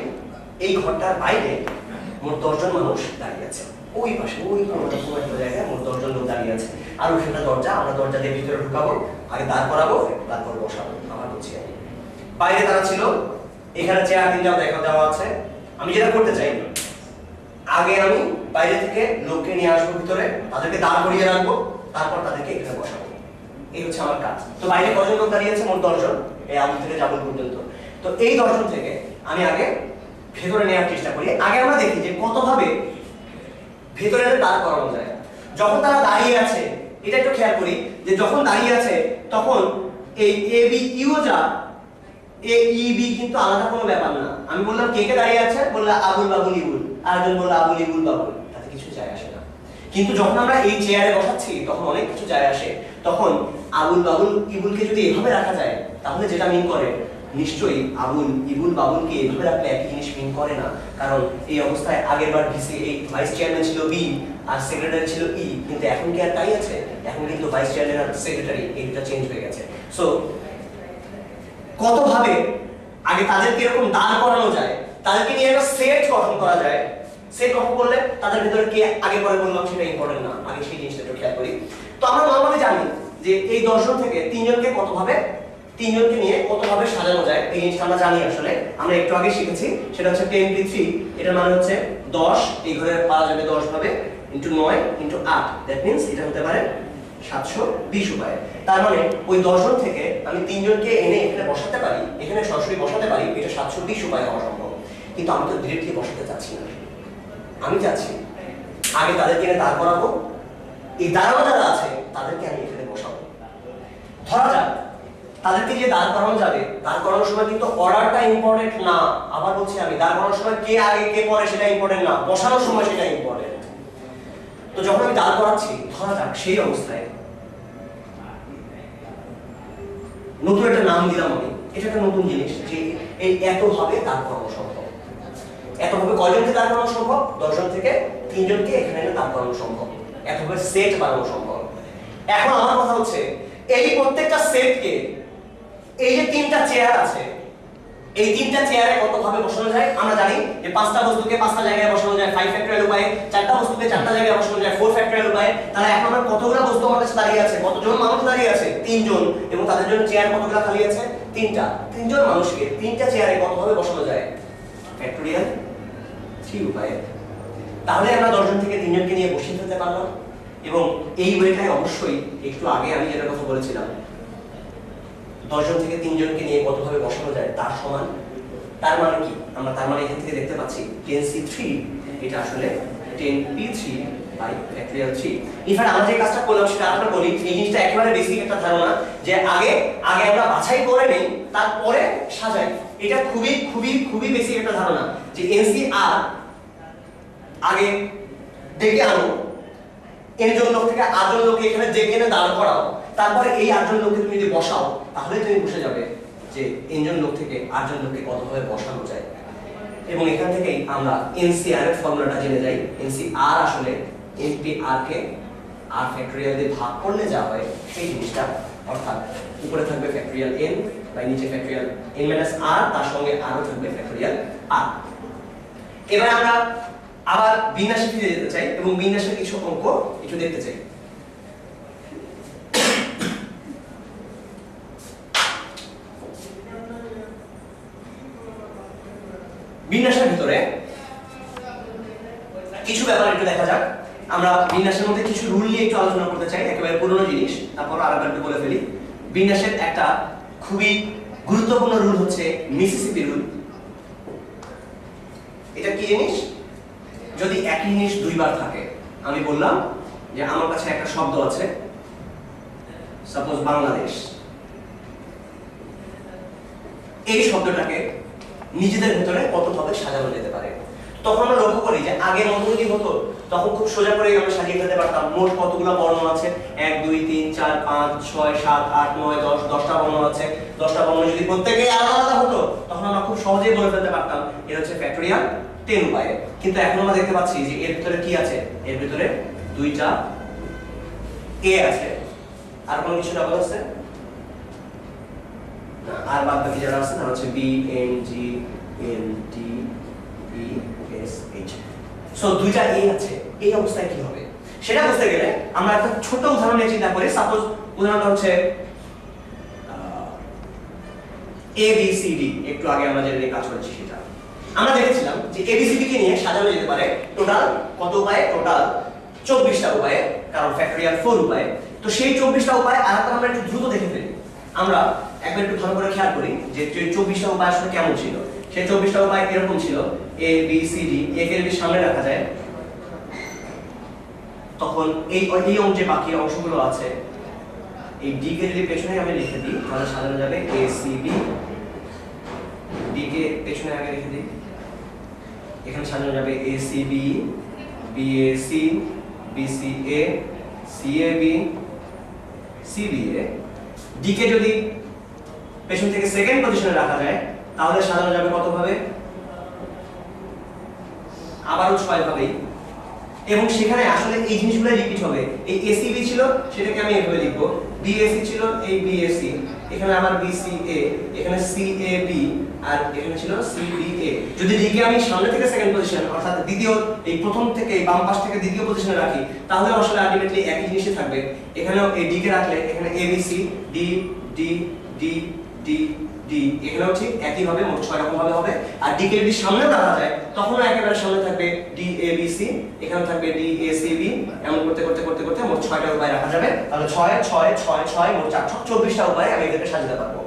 এই ঘরটার বাইরে মোট 10 জন মানুষ দাঁড়িয়ে আছে। ওই পাশে ওই কোনো একটা জায়গায় মোট 10 জন লোক দাঁড়িয়ে আছে, আর ওখানটা দরজা, আমরা দরজা দিয়ে ভিতরে ঢুকাবো, আগে দাঁড় করাবো, তারপর বসাবো। আমার বলছি আমি বাইরে তারা ছিল, এখানে চেয়ার 3টা দেখা দেওয়া আছে। আমি যেটা করতে চাই, আগে আমি বাইরে থেকে লোককে নিয়ে আসবো ভিতরে, তাদেরকে দাঁড় করিয়ে রাখবো, তারপর তাদেরকে এখানে বসাবো। এই হচ্ছে আমার কাজ। তো বাইরে কজন লোক দাঁড়িয়ে আছে? মোট 10 জন, এই আবুল থেকে জাবুল পর্যন্ত। তো এই 10 জন থেকে আমি আগে ভেতরে নেওয়ার চেষ্টা করি। আগে আমরা দেখি যে কতভাবে ভেতরে দাঁড় করানো যায়। যখন তারা দাঁড়িয়ে আছে, এটা একটু খেয়াল করি, যে যখন দাঁড়িয়ে আছে তখন এই এ বি ইউ যা এ ই বি কিন্তু আলাদা কোনো ব্যাপার না। আমি বললাম কে কে দাঁড়িয়ে আছে, বললাম আবুল বাবুল ইবুল, আরেকজন বলল আবুল ইবুল বাবুল, তাতে কিছু যায় আসে না। কিন্তু যখন আমরা এই চেয়ারে বসাচ্ছি তখন অনেক কিছু যায় আসে। তখন আবুল বাবুল ইবুলকে যদি এভাবে রাখা যায়, তাহলে যেটা মিন করে, নিশ্চয়ই আবুল ইবুল বাবুলকে এভাবে রাখলে একই জিনিস মিন করে না। কারণ এই অবস্থায় আগের বার ভিসি এই ভাইস চেয়ারম্যান ছিল বি আর সেক্রেটারি ছিল ই, কিন্তু এখন কি আর তাই আছে? এখন কিন্তু ভাইস চেয়ারম্যান আর সেক্রেটারি এই দুটো চেঞ্জ হয়ে গেছে। সো কতভাবে আগে তাদেরকে এরকম দাঁড় করানো যায়, তাদেরকে নিয়ে একটা সেট গঠন করা যায়। সেট গঠন করলে তাদের ভিতরে কে আগে পরে বললাম সেটা ইম্পর্টেন্ট না, আগে সেই জিনিসটা একটু খেয়াল করি। তো আমরা নরমালি জানি যে এই 10 জন থেকে 3 জনকে কতভাবে, 3 জনকে নিয়ে কতভাবে সাজানো যায়, এই জিনিসটা আমরা জানি। আসলে আমরা একটু আগে শিখেছি, সেটা হচ্ছে 10p3, এটার মানে হচ্ছে 10, এই ঘরে পাওয়া যাবে 10 ভাবে, ইনটু 9 ইনটু 8, দ্যাট মিন্স এটা হতে পারে 720 উপায়। তার মানে ওই 10 জন থেকে আমি 3 জনকে এনে এখানে বসাতে পারি, এখানে সরাসরি বসাতে পারি, এটা 720 উপায় হওয়া সম্ভব। কিন্তু আমি তো ডিরেক্টলি বসাতে চাচ্ছি না, আমি চাচ্ছি আগে তাদেরকে এনে দাঁড় করাবো, এই দাঁড়ানো যারা আছে তাদেরকে আমি এখানে বসাবো। ধরা যাক তাদেরকে যে দাঁড় করানো যাবে, দাঁড় করানোর সময় কিন্তু অর্ডারটা ইম্পর্টেন্ট না। আবার বলছি আমি, দাঁড় করানোর সময় কে আগে কে পরে সেটা ইম্পর্টেন্ট না, বসানোর সময় সেটা ইম্পর্টেন্ট। তো যখন আমি দাঁড় করাচ্ছি, ধরা যাক সেই অবস্থায় নতুন একটা নাম দিলাম আমি, এটা একটা নতুন জিনিস, যে এই এত ভাবে দাঁড় করানো সম্ভব। এত ভাবে কয়জনকে দাঁড় করানো সম্ভব? 10 জন থেকে 3 জনকে এখানে এনে দাঁড় করানো সম্ভব, এত ভাবে সেট বানানো সম্ভব। এখন আমার কথা হচ্ছে, এই প্রত্যেকটা সেটকে, এই যে 3টা চেয়ার আছে, এই তিনটা চেয়ারে কত ভাবে বসানো যায় আমরা জানি যে পাঁচটা বস্তুকে পাঁচটা জায়গায় বসানো যায় 5 ফ্যাক্টরিয়াল উপায়ে, চারটা বস্তুকে চারটা জায়গায় বসানো যায় 4 ফ্যাক্টরিয়াল উপায়ে। তাহলে এখন আমরা কতগুলো বস্তু আমাদের কাছে দাঁড়িয়ে আছে, কতজন মানুষ দাঁড়িয়ে আছে? তিনজন, এবং তাদের জন্য চেয়ার কতগুলো খালি আছে? তিনটা। তিনজন মানুষকে তিনটা চেয়ারে কত ভাবে বসানো যায়? ফ্যাক্টরিয়াল 3 উপায়ে। তাহলে আমরা 10 জন থেকে 3 জনকে নিয়ে বসিয়ে ফেলতে পারলাম। এবং এই ওয়েটাই অবশ্যই একটু আগে আমি যেটা কথা বলেছিলাম 10 জন থেকে 3 জনকে নিয়ে কত ভাবে বসানো যায় তার সমান। তার মানে কি? আমরা তার মানে এখান থেকে দেখতে পাচ্ছি 10c3 এটা আসলে 10p3 বাই ফ্যাক্টরিয়াল 3। ইনফ্যাক্ট আমরা যে কাজটা করলাম সেটা আমরা বলি, এই জিনিসটা একেবারে বেসিক একটা ধারণা যে আগে আমরা বাছাই করে নেই তারপরে সাজাই। এটা খুবই খুবই খুবই বেসিক একটা ধারণা যে এনসিআর আগে ডেকে আনো, এর জন লোক থেকে 8 জন লোককে এখানে ডেকে এনে দাঁড় করাও, তারপরে এই 8 জন লোককে তুমি যদি বসাও তাহলে তুমি বুঝে যাবে যে n জন লোক থেকে 8 জন লোককে কতভাবে বসানো যায়। এবং এখান থেকেই আমরা এনসিআর এর ফর্মুলাটা জেনে যাই। এনসিআর আসলে এনপিআর কে আর ফ্যাক্টরিয়াল দিয়ে ভাগ করলে যা হয় সেই জিনিসটা, অর্থাৎ উপরে থাকবে ফ্যাক্টরিয়াল n বাই নিচে ফ্যাক্টরিয়াল n মাইনাস r, তার সঙ্গে আরো থাকবে ফ্যাক্টরিয়াল r। এবার আমরা আবার বিন্যাসে ফিরে যেতে চাই এবং বিন্যাসের কিছু অঙ্ক একটু দেখতে চাই। বিন্যাসের ভিতরে কিছু ব্যাপার একটু দেখা যাক। আমরা বিন্যাসের মধ্যে কিছু রুল নিয়ে একটু আলোচনা করতে চাই, একেবারে পুরনো জিনিস, তারপর আরেকবার একটু বলে ফেলি। বিন্যাসের একটা খুবই গুরুত্বপূর্ণ রুল হচ্ছে মিসিসিপি রুল। এটা কি জিনিস? যদি একই জিনিস দুইবার থাকে, আমি বললাম যে আমার কাছে একটা শব্দ আছে, সাপোজ বাংলাদেশ, এই শব্দটাকে নিজেদের ভিতরে কতভাবে সাজানো যেতে পারে। তখন আমরা লক্ষ্য করি যে আগের মতো যদি হতো তখন খুব সোজা করে আমরা সাজিয়ে ফেলতে পারতাম। মোট কতগুলো বর্ণ আছে? 1 2 3 4 5 6 7 8 9 10, 10টা বর্ণ আছে। 10টা বর্ণ যদি প্রত্যেককে আলাদা আলাদা হতো তখন আমরা খুব সহজেই বলে ফেলতে পারতাম এর হচ্ছে ফ্যাক্টরিয়াল 10 উপায়ে। কিন্তু এখন আমরা দেখতে পাচ্ছি যে এর ভিতরে কি আছে? এর ভিতরে দুইটা এ আছে, আর কোনো কিছু ডাবল আছে না, আর বাদ বাকি যারা আছে না হচ্ছে B N G N T E S H. So দুইটা এ আছে। এই অবস্থায় কি হবে সেটা বুঝতে গেলে আমরা একটা ছোট উদাহরণ নিয়ে চিন্তা করি। সাপোজ উদাহরণটা হচ্ছে এ বি সি ডি। একটু আগে আমরা যেটা নিয়ে কাজ করেছি সেটা আমরা দেখেছিলাম যে এ বি সি ডি কে নিয়ে সাজানো যেতে পারে টোটাল কত উপায়ে? টোটাল 24টা উপায়ে, কারণ ফ্যাক্টরিয়াল 4 উপায়ে। তো সেই 24টা উপায় আর আমরা একটু দ্রুত দেখে ফেলি। আমরা একবার একটু ভালো করে খেয়াল করি যে 24টা উপায় আসলে কেমন ছিল। সেই 24টা উপায় এরকম ছিল, এ বি সি ডি। এ কে যদি সামনে রাখা যায় তখন এই অংশে বাকি অংশগুলো আছে, এই ডি কে যদি পেছনে আমি লিখে দিই তাহলে সাজানো যাবে এ সি বি। ডি কে পেছনে আগে লিখে দিই, এখানে সাজানো যাবে A C B, B A C, B C A, C A B, C B A. D কে যদি পেছন থেকে সেকেন্ড পজিশনে রাখা যায় তাহলে সাজানো যাবে কত ভাবে? আবারও 6 ভাবেই। এবং সেখানে আসলে এই জিনিসগুলো রিপিট হবে। এই এসিবি ছিল সেটাকে আমি এভাবে লিখব, বিএসি ছিল এই বিএসি, এখানে আবার বিসিএ, এখানে সিএবি, আর এখানে ছিল সিবিএ। যদি ডি কে আমি সামনে থেকে সেকেন্ড পজিশন অর্থাৎ দ্বিতীয়, এই প্রথম থেকে বাম পাশ থেকে দ্বিতীয় পজিশনে রাখি তাহলে আসলে আলটিমেটলি একই জিনিসই থাকবে। এখানেও এই ডি কে রাখলে এখানে ABC, D D D D D, এখানেও ঠিক একই ভাবে মোট 6 রকম ভাবে হবে। আর ডি কে যদি সামনে রাখা যায় তখন একেবারে সামনে থাকবে ডি এ বি সি, এখানে থাকবে ডি এ সি বি। এমন করতে করতে করতে করতে মোট 6টা উপায় রাখা যাবে। তাহলে 6 6 6 6 মোট 24টা উপায় আমি এদেরকে সাজাতে পারবো।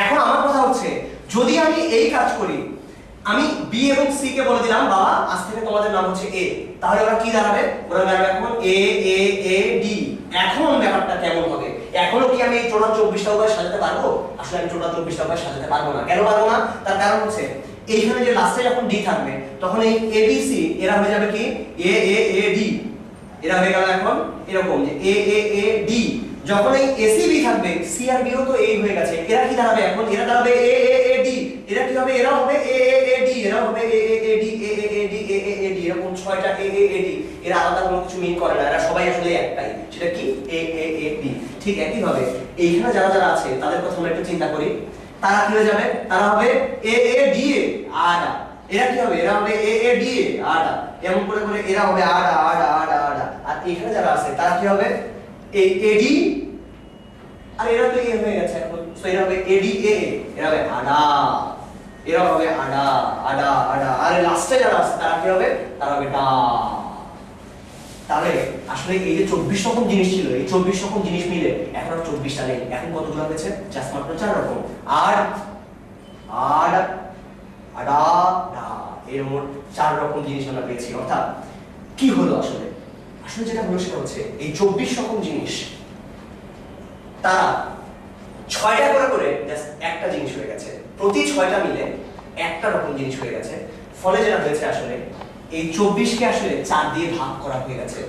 এখন আমার কথা হচ্ছে যদি আমি এই কাজ করি, আমি বি এবং সি কে বলে দিলাম বাবা আজ থেকে তোমাদের নাম হচ্ছে এ, তাহলে ওরা কি দাঁড়াবে? ওরা দাঁড়াবে এখন এ এ এ ডি। এখন ব্যাপারটা কেমন হবে? এখনো কি আমি এই টোটাল 24টা উপায় সাজাতে পারবো? আসলে আমি টোটাল 24টা উপায় সাজাতে পারবো না। কেন পারবো না? তার কারণ হচ্ছে এইখানে যে লাস্টে যখন ডি থাকবে তখন এই এ বি সি এরা হয়ে যাবে কি এ এ এ ডি। এরা হয়ে গেল এখন এরকম যে এ এ এ ডি। যখন এই এসিবি থাকবে সি আর বিও তো এই হয়ে গেছে, এরা কি দাঁড়াবে এখন? এরা দাঁড়াবে এ এ এ ডি। এরা কি হবে? এরা হবে এ এ এ ডি। এরা হবে A A A D, A A A D, A A A D. এরকম 6টা এ এ এ ডি। এরা আলাদা কোনো কিছু মিন করে না, এরা সবাই আসলে একটাই, সেটা কি এ এ এ ডি। ঠিক একই ভাবে এইখানে যারা যারা আছে তাদের কথা আমরা একটু চিন্তা করি তারা কি হয়ে যাবে, তারা হবে এ এ ডি এ আডা, এরা কি হবে, এরা হবে এ এ ডি এ আডা, এমন করে করে এরা হবে আডা আডা আডা আডা। আর এখানে যারা আছে তারা কি হবে এ এডি, আর এরা তো এ হয়ে গেছে এখন, সো এরা হবে এডি এ, এরা হবে আডা, এরা হবে আডা আডা আডা। আর লাস্টে যারা আছে তারা কি হবে, তারা হবে ডা। তাহলে আসলে এই যে 24 রকম জিনিস ছিল, এই 24 রকম জিনিস মিলে এখন আর 24টা নেই, এখন কতগুলো হয়েছে, জাস্ট মাত্র 4 রকম। আর আড আডা ডা, এর মোট 4 রকম জিনিস আমরা পেয়েছি। অর্থাৎ কি হলো আসলে, আসলে যেটা হলো সেটা হচ্ছে এই 24 রকম জিনিস তারা 6টা করে করে জাস্ট একটা জিনিস হয়ে গেছে, প্রতি 6টা মিলে একটা রকম জিনিস হয়ে গেছে। ফলে যেটা হয়েছে আসলে এই 24 কে আসলে 4 দিয়ে ভাগ করা হয়ে গেছে,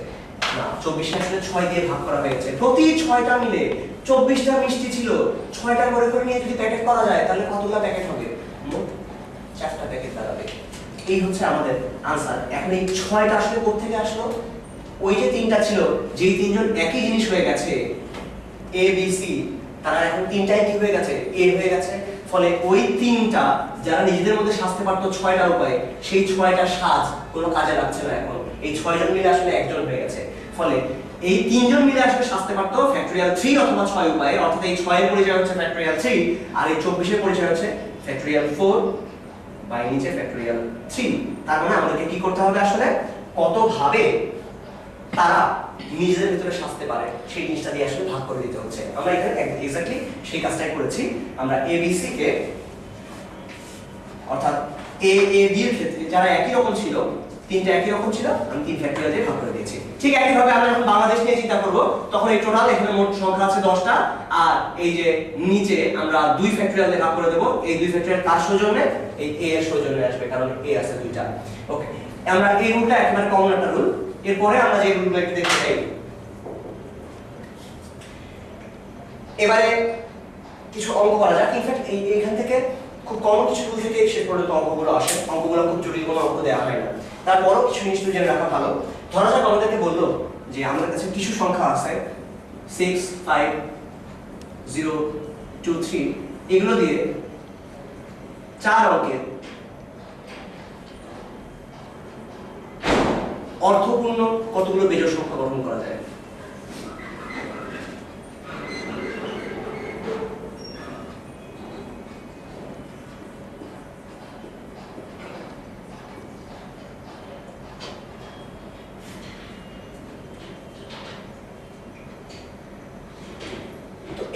না 24 কে আসলে 6 দিয়ে ভাগ করা হয়ে গেছে। প্রতি 6টা মিলে 24টা মিষ্টি ছিল, 6টা করে করে নিয়ে যদি প্যাকেট করা যায় তাহলে কতগুলো প্যাকেট হবে, মোট 4টা প্যাকেট দাঁড়াবে। এই হচ্ছে আমাদের আনসার। এখন এই 6টা আসলে কোথা থেকে আসলো, ওই যে 3টা ছিল, যেই তিনজন একই জিনিস হয়ে গেছে এ বি সি, তারা এখন 3টাই কি হয়ে গেছে, এ হয়ে গেছে। ফলে ওই 3টা যারা নিজেদের মধ্যে সাজতে পারতো 6টার উপায়ে, সেই 6টা সাজ কোনো কাজে লাগছে না এখন, এই 6 জন মিলে আসলে একজন হয়ে গেছে। ফলে এই 3 জন মিলে আসলে সাজতে পারতো ফ্যাক্টরিয়াল 3 অথবা 6 উপায়ে, অর্থাৎ এই 6 এর পরিচয় হচ্ছে ফ্যাক্টরিয়াল 3 আর এই 24 এর পরিচয় হচ্ছে ফ্যাক্টরিয়াল 4 বাই নিচে ফ্যাক্টরিয়াল 3। তার মানে আমাদেরকে কি করতে হবে আসলে, কত ভাবে তারা নিজেদের ভিতরে সাজতে পারে সেই জিনিসটা দিয়ে আসলে ভাগ করে দিতে হচ্ছে। আমরা এখানে এক্স্যাক্টলি সেই কাজটাই করেছি। আমরা এবিসি কে অর্থাৎ এ এ বি এর ক্ষেত্রে যারা একই রকম ছিল, 3টা একই রকম ছিল, আমি 3 ফ্যাক্টরিয়াল দিয়ে ভাগ করে দিয়েছি। ঠিক একই ভাবে আমরা যখন বাংলাদেশ নিয়ে চিন্তা করব তখন এই টোটাল এখানে মোট সংখ্যা আছে 10টা, আর এই যে নিচে আমরা 2 ফ্যাক্টরিয়াল দিয়ে ভাগ করে দেব। এই 2 ফ্যাক্টরিয়াল কার সৌজন্যে, এই এ এর সৌজন্যে আসবে, কারণ এ আছে 2টা। ওকে, আমরা এই রুলটা একেবারে কমন একটা রুল। এরপরে আমরা যে রুলগুলো একটু দেখতে চাই, এবারে কিছু অঙ্ক করা যাক। ইনফ্যাক্ট এইখান থেকে খুব কমন কিছু রুল থেকে শেষ পর্যন্ত অঙ্কগুলো আসে, অঙ্কগুলো খুব জটিল কোনো অঙ্ক দেওয়া হয় না। তারপরও কিছু জিনিস জেনে রাখা ভালো। ধরা যাক আমাদেরকে বললো যে আমাদের কাছে কিছু সংখ্যা আছে 6 5 0 2 3, এগুলো দিয়ে 4 অঙ্কের অর্থপূর্ণ কতগুলো বেজোড় সংখ্যা গঠন করা যায়।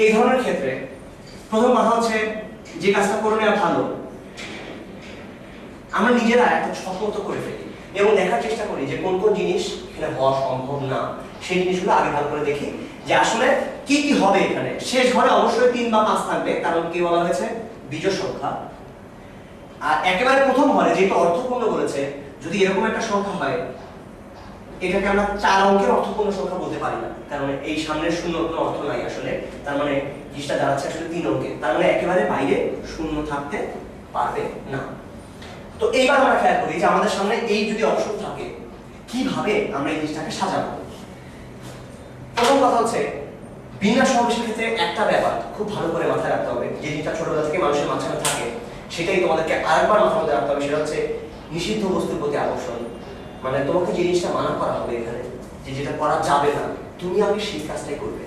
এই ধরনের ক্ষেত্রে প্রথম কথা হচ্ছে যে কাজটা করে নেওয়া ভালো, আমরা নিজেরা একটা ছক মতো করে ফেলি এবং দেখার চেষ্টা করি যে কোন কোন জিনিস এখানে হওয়া সম্ভব না, সেই জিনিসগুলো আগে ভালো করে দেখি যে আসলে কি কি হবে। এখানে শেষ ঘরে অবশ্যই 3 বা 5 থাকবে, কারণ কি বলা হয়েছে, বিজোড় সংখ্যা। আর একেবারে প্রথম ঘরে যেটা অর্থপূর্ণ বলেছে, যদি এরকম একটা সংখ্যা হয় এটাকে আমরা 4 অঙ্কের অর্থপূর্ণ সংখ্যা বলতে পারি না, কারণ এই সামনের শূন্য কোনো অর্থ নাই আসলে। তার মানে জিনিসটা দাঁড়াচ্ছে আসলে 3 অঙ্কের, তার মানে একেবারে বাইরে শূন্য থাকতে পারবে না। তো এইবার আমরা খেয়াল করি যে আমাদের সামনে এই যদি অপশন থাকে কিভাবে আমরা এই জিনিসটাকে সাজাবো। প্রথম কথা হচ্ছে বিন্যাস সমাবেশের ক্ষেত্রে একটা ব্যাপার খুব ভালো করে মাথায় রাখতে হবে, যে জিনিসটা ছোটবেলা থেকে মানুষের মাঝখানে থাকে সেটাই তোমাদেরকে আরেকবার মাথার মধ্যে রাখতে হবে, সেটা হচ্ছে নিষিদ্ধ বস্তুর প্রতি আকর্ষণ। মানে তোমাকে যে জিনিসটা মানা করা হবে এখানে, যে যেটা করা যাবে না, তুমি আগে সেই কাজটাই করবে,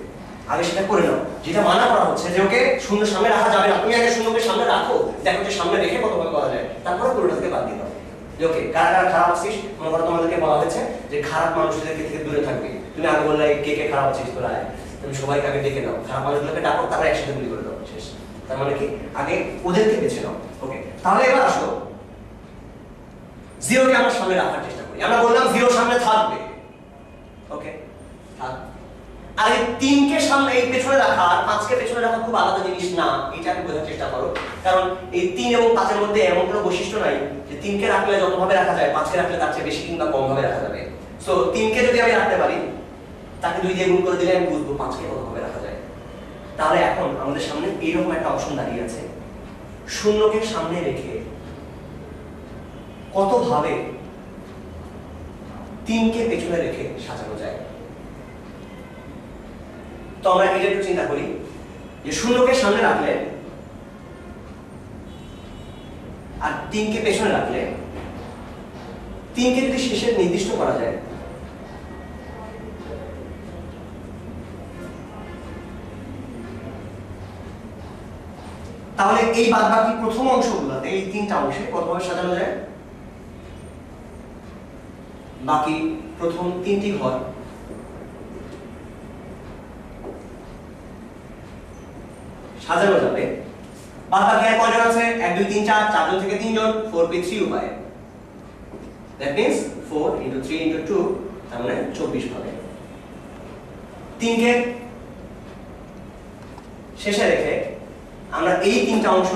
আগে সেটা করে নাও। যেটা মানা করা হচ্ছে যে ওকে শূন্য সামনে রাখা যাবে না, তুমি আগে শূন্যকে সামনে রাখো, দেখো যে সামনে রেখে কতভাবে করা যায়, তারপরে পুরোটা থেকে বাদ দিয়ে দাও। যে ওকে কারা কারা খারাপ আছিস, মনে করো তোমাদেরকে বলা হয়েছে যে খারাপ মানুষদের থেকে দূরে থাকবে, তুমি আগে বললে কে কে খারাপ আছিস তোরা, তুমি সবাইকে আগে ডেকে নাও, খারাপ মানুষগুলোকে ডাকো, তারপরে একসাথে গুলি করে দাও, শেষ। তার মানে কি আগে ওদেরকে বেছে নাও। ওকে, তাহলে এবার আসো 0 কে আমরা সামনে রাখার চেষ্টা করি। আমরা বললাম 0 সামনে থাকবে, ওকে থাক। আর এই 3 কে সামনে এই পেছনে রাখা আর 5 কে পেছনে রাখা খুব আলাদা জিনিস না, এটাকে বোঝার চেষ্টা করো। কারণ এই 3 এবং 5 এর মধ্যে এমন কোনো বৈশিষ্ট্য নাই যে 3 কে রাখলে যতভাবে রাখা যায় 5 কে রাখলে তার চেয়ে বেশি কিংবা কম ভাবে রাখা যাবে। সো 3 কে যদি আমি রাখতে পারি, তাকে 2 দিয়ে গুণ করে দিলে আমি বুঝবো 5 কে কতভাবে রাখা যায়। তাহলে এখন আমাদের সামনে এইরকম একটা অপশন দাঁড়িয়ে আছে, শূন্যকে সামনে রেখে কতভাবে 3 কে পেছনে রেখে সাজানো যায়। তো আমরা এটা একটু চিন্তা করি যে শূন্যকে সামনে রাখলে 3কে পেছনে রাখলে 3কে যদি শেষে নির্দিষ্ট করা যায়, তাহলে এই বাদবাকি প্রথম অংশগুলোতে এই 3টা অংশে কতভাবে সাজানো যায়? বাকি প্রথম 3টি ঘর সাজানো যাবে। বাদবাকি আর কয়জন আছে? 1 2 3 4, 4 জন থেকে 3 জন, 4p3 উপায়ে। দ্যাট মিন্স 4 × 3 × 2, তার মানে 24 ভাবে। 3কে শেষে রেখে আমরা এই 3টা অংশ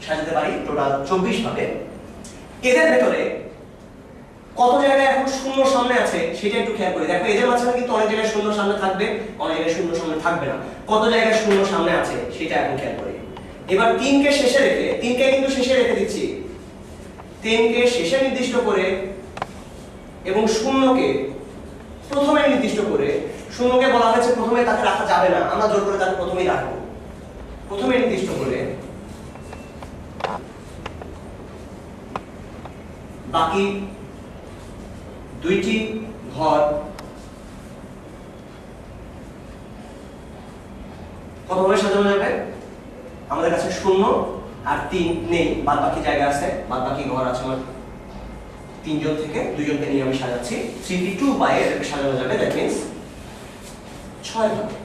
সাজাতে পারি টোটাল 24 ভাবে। এদের ভেতরে কত জায়গায় এখন শূন্য সামনে আছে সেটা একটু খেয়াল করি। দেখো এদের মাঝখানে কিন্তু অনেক জায়গায় শূন্য সামনে থাকবে, অনেক জায়গায় শূন্য সামনে থাকবে না। কত জায়গায় শূন্য সামনে আছে সেটা এখন খেয়াল করি। এবার 3কে শেষে রেখে, 3কে কিন্তু শেষে রেখে দিচ্ছি, 3কে শেষে নির্দিষ্ট করে এবং শূন্যকে প্রথমে নির্দিষ্ট করে, শূন্যকে বলা হয়েছে প্রথমে তাকে রাখা যাবে না, আমরা জোর করে তাকে প্রথমেই রাখবো। প্রথমে নির্দিষ্ট করে বাকি 2টি ঘর কতভাবে সাজানো যাবে? আমাদের কাছে 0 আর 3 নেই, বাদ বাকি জায়গা আছে, বাদ বাকি ঘর আছে আমার 3 জন থেকে 2 জনকে নিয়ে আমি সাজাচ্ছি। 3p2 উপায়ে এটাকে সাজানো যাবে। দ্যাট মিন্স 6 ভাবে।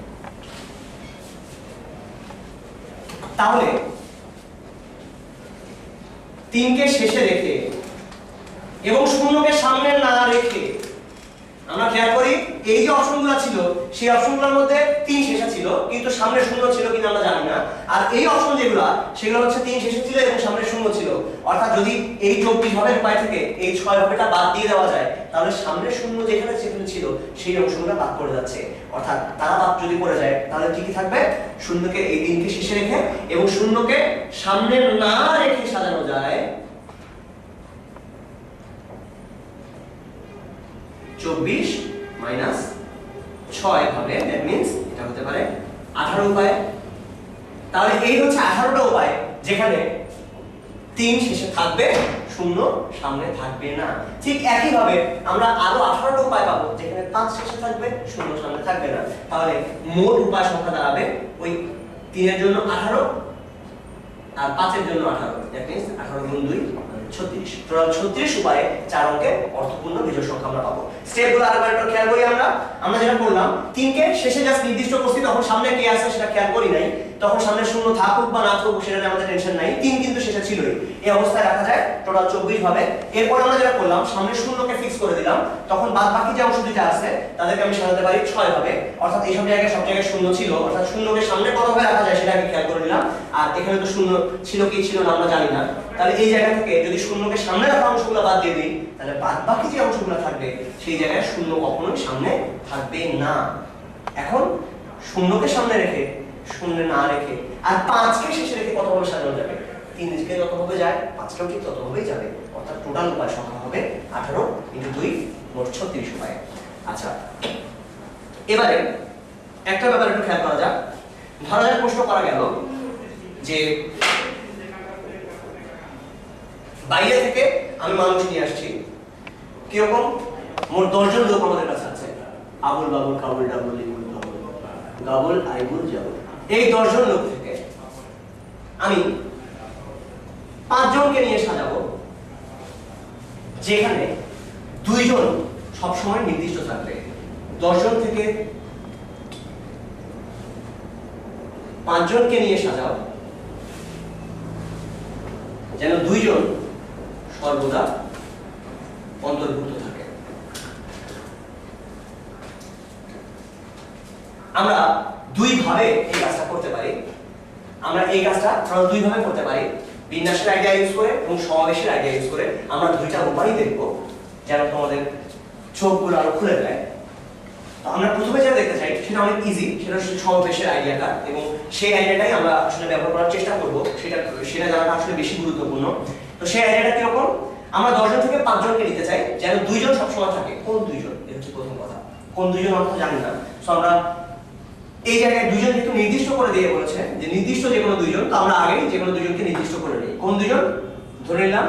তাহলে 3কে শেষে রেখে এবং 0কে সামনে না রেখে আমরা খেয়াল করি এই যে অপশনগুলো ছিল সেই অপশনগুলোর মধ্যে 3 শেষে ছিল কিন্তু সামনে 0 ছিল কিনা আমরা জানি না। আর এই অপশন যেগুলো সেগুলো হচ্ছে 3 শেষে ছিল এবং সামনে 0 ছিল। অর্থাৎ যদি এই 24 ভাবের উপায় থেকে এই 6 ভাবেটা বাদ দিয়ে দেওয়া যায় তাহলে সামনে 0 যেখানে ছিল সেই অংশগুলো বাদ পড়ে যাচ্ছে। অর্থাৎ তারা বাদ যদি পড়ে যায় তাহলে কি থাকবে? 0কে এই 3কে শেষে রেখে এবং 0কে সামনে না রেখে সাজানো যায় 24 - 6 ভাবে। দ্যাট মিন্স এটা হতে পারে 18 উপায়। তাহলে এই হচ্ছে 18টা উপায় যেখানে 3 শেষে থাকবে, 0 সামনে থাকবে না। ঠিক একই ভাবে আমরা আরো 18টা উপায় পাবো যেখানে 5 শেষে থাকবে, 0 সামনে থাকবে না। তাহলে মোট উপায় সংখ্যা দাঁড়াবে ওই 3 এর জন্য 18 আর 5 এর জন্য 18। That means 18 × 2 36। টোটাল 36 উপায়ে 4 অঙ্কের অর্থপূর্ণ বিজোড় সংখ্যা আমরা পাবো। স্টেপগুলো আরেকবার একটু খেয়াল করি। আমরা যেটা করলাম 3কে শেষে জাস্ট নির্দিষ্ট করছি, তখন সামনে কে আছে সেটা খেয়াল করি নাই, তখন সামনে 0 থাকুক বা না থাকুক সেটা নিয়ে আমাদের টেনশন নাই। 3 কিন্তু শেষে ছিলই, এই অবস্থায় রাখা যায় টোটাল 24 ভাবে। এরপর আমরা যেটা করলাম সামনে 0কে ফিক্স করে দিলাম, তখন বাদ বাকি যে অংশ দুটো আছে তাদেরকে আমি সাজাতে পারি 6 ভাবে। অর্থাৎ এই সব জায়গায় 0 ছিল, অর্থাৎ 0কে সামনে কতভাবে রাখা যায় সেটাকে খেয়াল করে নিলাম। আর এখানে তো 0 ছিল কি ছিল না আমরা জানি না। তাহলে এই জায়গা থেকে যদি 0কে সামনে রাখা অংশগুলো বাদ দিয়ে দিই তাহলে বাদ বাকি যে অংশগুলো থাকবে সেই জায়গায় 0 কখনোই সামনে থাকবে না। এখন 0কে সামনে রেখে, 0 না রেখে আর 5কে শেষে রেখে কতভাবে সাজানো যাবে? 3 দিকে যতভাবে যায় 5কেও ঠিক ততভাবেই যাবে। অর্থাৎ টোটাল উপায় সংখ্যা হবে 18 × 2 মোট 36 উপায়। আচ্ছা, এবারে একটা ব্যাপার একটু খেয়াল করা যাক। ধরা যাক প্রশ্ন করা গেল যে বাইরে থেকে আমি মানুষ নিয়ে আসছি, কিরকম? মোট 10 জন লোক আমাদের কাছে আছে। আবুল, বাবুল, কাবুল, ডাবুল, ইবুল, কাবুল, গাবুল, আইবুল, জাবুল। এই 10 জন লোক থেকে আমি 5 জনকে নিয়ে সাজাবো, যেখানে 2 জন সবসময় নির্দিষ্ট থাকবে। 10 জন থেকে 5 জনকে নিয়ে সাজাও যেন 2 জন সর্বদা অন্তর্ভুক্ত থাকে। আমরা 2 ভাবে এই কাজটা করতে পারি। আমরা এই কাজটা 2 ভাবে করতে পারি, বিন্যাসের আইডিয়া ইউজ করে এবং সমাবেশের আইডিয়া ইউজ করে। আমরা 2টা উপায় দেখব যেন তোমাদের চোখগুলো আরো খুলে দেয়। তো আমরা প্রথমে যেটা দেখতে চাই সেটা অনেক ইজি, সেটা হচ্ছে সমাবেশের আইডিয়াটা, এবং সেই আইডিয়াটাই আমরা আসলে ব্যবহার করার চেষ্টা করব। সেটা জানাটা আসলে বেশি গুরুত্বপূর্ণ। তো সেই আইডিয়াটা কিরকম? আমরা 10 জন থেকে 5 জনকে নিতে চাই যেন 2 জন সবসময় থাকে। কোন 2 জন? এটা হচ্ছে প্রথম কথা। কোন 2 জন আমরা তো জানি না। সো আমরা এই জায়গায় 2 জন একটু নির্দিষ্ট করে দিয়ে বলেছে যে নির্দিষ্ট যে কোনো 2 জন, তো আমরা আগেই যে কোনো 2 জনকে নির্দিষ্ট করে নিই। কোন 2 জন? ধরে নিলাম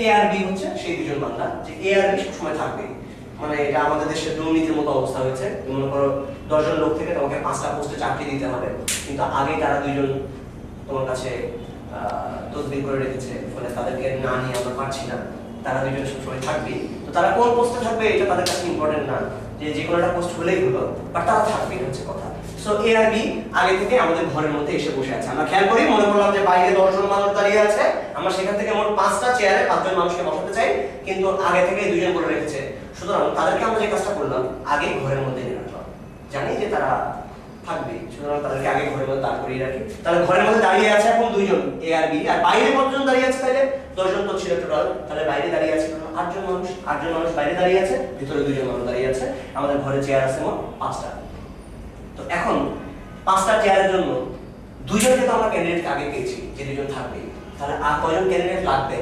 এ আর বি হচ্ছে সেই দুজন বান্দা, যে এ আর বি সবসময় থাকবে। মানে এটা আমাদের দেশের দুর্নীতির মতো অবস্থা হয়েছে। মনে করো 10 জন লোক থেকে তোমাকে 5টা পোস্টে চাকরি দিতে হবে, কিন্তু আগে তারা দুইজন তোমার কাছে তদবির করে রেখেছে, ফলে তাদেরকে না নিয়ে আমরা পারছি না। তারা দুইজন সবসময় থাকবে। তো তারা কোন পোস্টে থাকবে এটা তাদের কাছে ইম্পর্টেন্ট না, যে কোনো একটা পোস্ট হলেই হলো, বাট তারা থাকবে, এটা হচ্ছে কথা। সো এ আর বি আগে থেকে আমাদের ঘরের মধ্যে এসে বসে আছে। আমরা খেয়াল করি, মনে করলাম যে বাইরে 10 জন মানুষ দাঁড়িয়ে আছে, আমরা সেখান থেকে মোট 5টা চেয়ারে 5 জন মানুষকে বসাতে চাই, কিন্তু আগে থেকে দুজন বলে রেখেছে। সুতরাং তাদেরকে আমরা যে কাজটা করলাম, আগে ঘরের মধ্যে নিয়ে রাখলাম, জানি যে তারা থাকবে, সুতরাং তাদেরকে আগে ঘরের মধ্যে দাঁড় করিয়ে রাখি। তাহলে ঘরের মধ্যে দাঁড়িয়ে আছে এখন দুইজন এ আর বি, আর বাইরে কতজন দাঁড়িয়ে আছে? তাহলে 10 জন তো ছিল টোটাল, তাহলে বাইরে দাঁড়িয়ে আছে 8 জন মানুষ। 8 জন মানুষ বাইরে দাঁড়িয়ে আছে, ভিতরে 2 জন মানুষ দাঁড়িয়ে আছে। আমাদের ঘরে চেয়ার আছে মোট 5টা। তো এখন 5টা চেয়ারের জন্য দুইজনকে তো আমরা ক্যান্ডিডেট আগে পেয়েছি, যে দুজন থাকবে। তাহলে আর কয়জন ক্যান্ডিডেট লাগবে?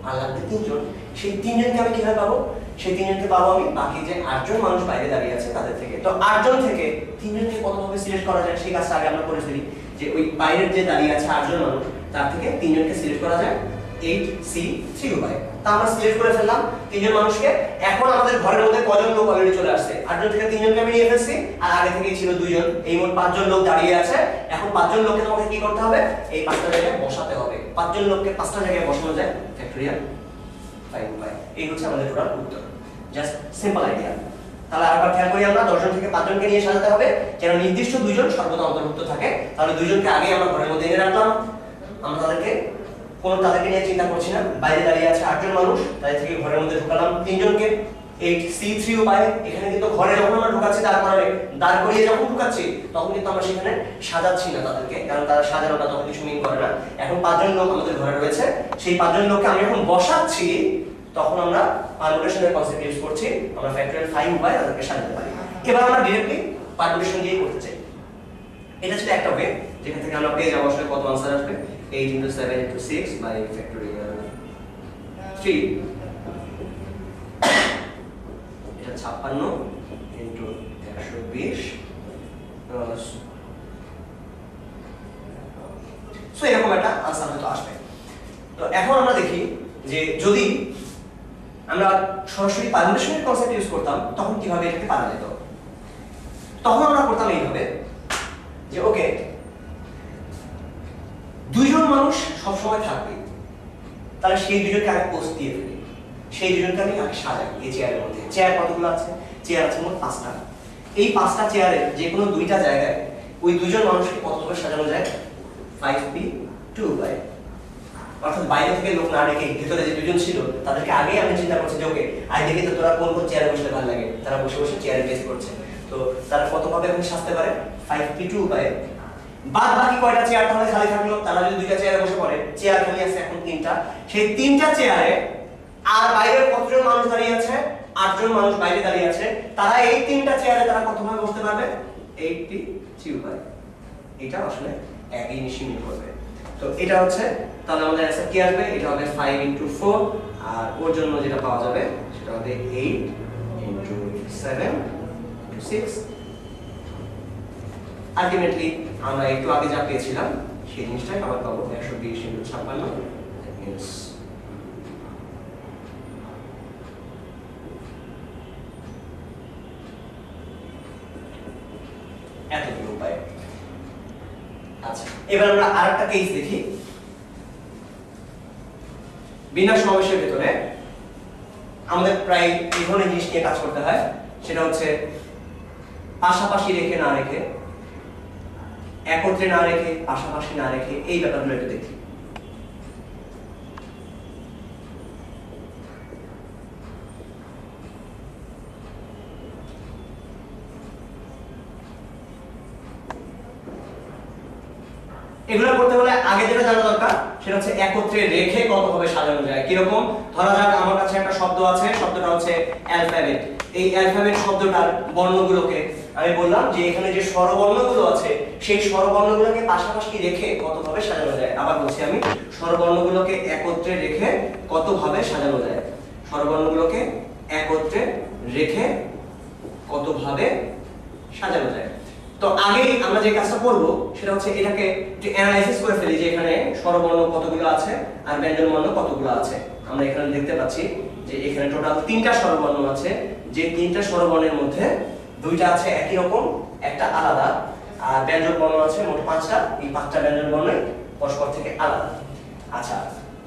আর লাগবে 3 জন। সেই 3 জনকে আমি কিভাবে পাবো? সেই 3 জনকে পাবো আমি বাকি যে 8 জন মানুষ বাইরে দাঁড়িয়ে আছে তাদের থেকে। তো 8 জন থেকে 3 জনকে কতভাবে সিলেক্ট করা যায় সেই কাজটা আগে আমরা করে ফেলি। যে ওই বাইরের যে দাঁড়িয়ে আছে 8 জন মানুষ, তার থেকে 3 জনকে সিলেক্ট করা যায় 8C3 উপায়। তা আমরা সিলেক্ট করে ফেললাম 3 জন মানুষকে। এখন আমাদের ঘরের মধ্যে কয়জন লোক অলরেডি চলে আসছে? 8 জন থেকে 3 জনকে আমি নিয়ে ফেলছি, আর আগে থেকেই ছিল 2 জন। এই মোট 5 জন লোক দাঁড়িয়ে আছে। এখন 5 জন লোককে তোমাকে কি করতে হবে? এই 5টা জায়গায় বসাতে হবে। 5 জন লোককে 5টা জায়গায় বসানো যায় ফ্যাক্টরিয়াল 5 উপায়। এই হচ্ছে আমাদের টোটাল উত্তর। Just simple idea. তাহলে আরেকবার খেয়াল করি, আমরা 10 জন থেকে 5 জনকে নিয়ে সাজাতে হবে, যেন নির্দিষ্ট 2 জন সর্বদা অন্তর্ভুক্ত থাকে। তাহলে 2 জনকে আগে আমরা ঘরের মধ্যে এনে রাখলাম। আমরা তাদেরকে নিয়ে চিন্তা করছি না। বাইরে দাঁড়িয়ে আছে 8 জন মানুষ, তাদের থেকে ঘরের মধ্যে ঢোকালাম 3 জনকে 8C3 উপায়ে। এখানে কিন্তু ঘরে যখন আমরা ঢোকাচ্ছি, দাঁড় করিয়ে যখন ঢোকাচ্ছি, তখন কিন্তু আমরা সেখানে সাজাচ্ছি না তাদেরকে, কারণ তারা সাজানোটা তখন কিছু মিন করে না। এখন 5 জন লোক আমাদের ঘরে রয়েছে, সেই 5 জন লোককে আমি যখন বসাচ্ছি, তখন আমরা পারমুটেশনের কনসেপ্ট ইউজ করছি। আমরা ফ্যাক্টরিয়াল 5 উপায়ে তাদেরকে সাজাতে পারি। এবার আমরা ডিরেক্টলি পারমুটেশন দিয়ে করতে চাই। এটা ছিল একটা ওয়ে, যেখান থেকে আমরা পেয়ে যাবো আসলে কত आंसर আসবে। 8 * 7 * 6 by factorial 3, এটা 56 * 120। সো এরকম একটা आंसर হয়তো আসবে। তো এখন আমরা দেখি যে যদি আমরা সরাসরি পারমুটেশনের কনসেপ্ট ইউজ করতাম, তখন কিভাবে এটাকে পারা যেত। তখন আমরা করতাম এইভাবে যে ওকে, 2 জন মানুষ সব সময় থাকবে, তাহলে সেই 2 জনকে আগে পোস্ট দিয়ে ফেলি। সেই 2 জনকে আমি আগে সাজাই এই চেয়ারের মধ্যে। চেয়ার কতগুলো আছে? চেয়ার আছে মোট 5টা। এই 5টা চেয়ারে যে কোনো 2টা জায়গায় ওই 2 জন মানুষকে কতভাবে সাজানো যায়? 5B2 উপায়। অর্থাৎ বাইরে থেকে লোক না ডেকে ভিতরে যে 2 জন ছিল তাদেরকে আগেই আমি চিন্তা করছি যে ওকে, আই দেখি তো তোরা কোন কোন চেয়ারে বসলে ভালো লাগে। তারা বসে বসে চেয়ারে বেস করছে। তো তারা কতভাবে এখন সাজতে পারে? 5B2 উপায়ে। বাদ বাকি কয়টা চেয়ার তাহলে খালি থাকলো? তারা যদি 2টা চেয়ারে বসে পড়ে, চেয়ার খালি আছে এখন 3টা। সেই 3টা চেয়ারে আর বাইরে কতজন মানুষ দাঁড়িয়ে আছে? 8 জন মানুষ বাইরে দাঁড়িয়ে আছে। তারা এই 3টা চেয়ারে তারা কতভাবে বসতে পারবে? 8B3 উপায়। এটা আসলে একই জিনিস নিয়ে করবে। তো এটা হচ্ছে, তাহলে আমাদের অ্যান্সার কি আসবে? এটা হবে 5 * 4, আর ওর জন্য যেটা পাওয়া যাবে সেটা হবে 8 * 7 * 6। আলটিমেটলি আমরা একটু আগে যা পেয়েছিলাম সেই জিনিসটাই আবার পাবো, 120 * 56। দ্যাট মিন্স এতগুলো উপায়। আচ্ছা, এবার আমরা আরেকটা কেস দেখি। বিন্যাস সমাবেশের ভিতরে আমাদের প্রায় এই ধরনের জিনিস নিয়ে কাজ করতে হয়। সেটা হচ্ছে পাশাপাশি রেখে না রেখে, একত্রে না রেখে, পাশাপাশি না রেখে, এই ব্যাপারগুলো একটু দেখি। এগুলো করতে হলে আগে যেটা জানা দরকার সেটা হচ্ছে একত্রে রেখে কতভাবে সাজানো যায়। কিরকম? ধরা যাক আমার কাছে একটা শব্দ আছে, শব্দটা হচ্ছে অ্যালফাবেট। এই অ্যালফাবেট শব্দটার বর্ণগুলোকে আমি বললাম যে এখানে যে স্বরবর্ণগুলো আছে সেই স্বরবর্ণগুলোকে পাশাপাশি রেখে কতভাবে সাজানো যায়। আবার বলছি আমি, স্বরবর্ণগুলোকে একত্রে রেখে কতভাবে সাজানো যায়। স্বরবর্ণগুলোকে একত্রে রেখে কতভাবে সাজানো যায়। তো আগে আমরা যে কাজটা করব সেটা হচ্ছে এটাকে একটু অ্যানালাইসিস করে ফেলি যে এখানে স্বরবর্ণ কতগুলো আছে আর ব্যঞ্জনবর্ণ কতগুলো আছে। আমরা এখানে দেখতে পাচ্ছি যে এখানে টোটাল 3টা স্বরবর্ণ আছে, যে 3টা স্বরবর্ণের মধ্যে 2টা আছে একই রকম, একটা আলাদা, আর ব্যঞ্জনবর্ণ আছে মোট 5টা। এই 5টা ব্যঞ্জনবর্ণ পরস্পর থেকে আলাদা। আচ্ছা,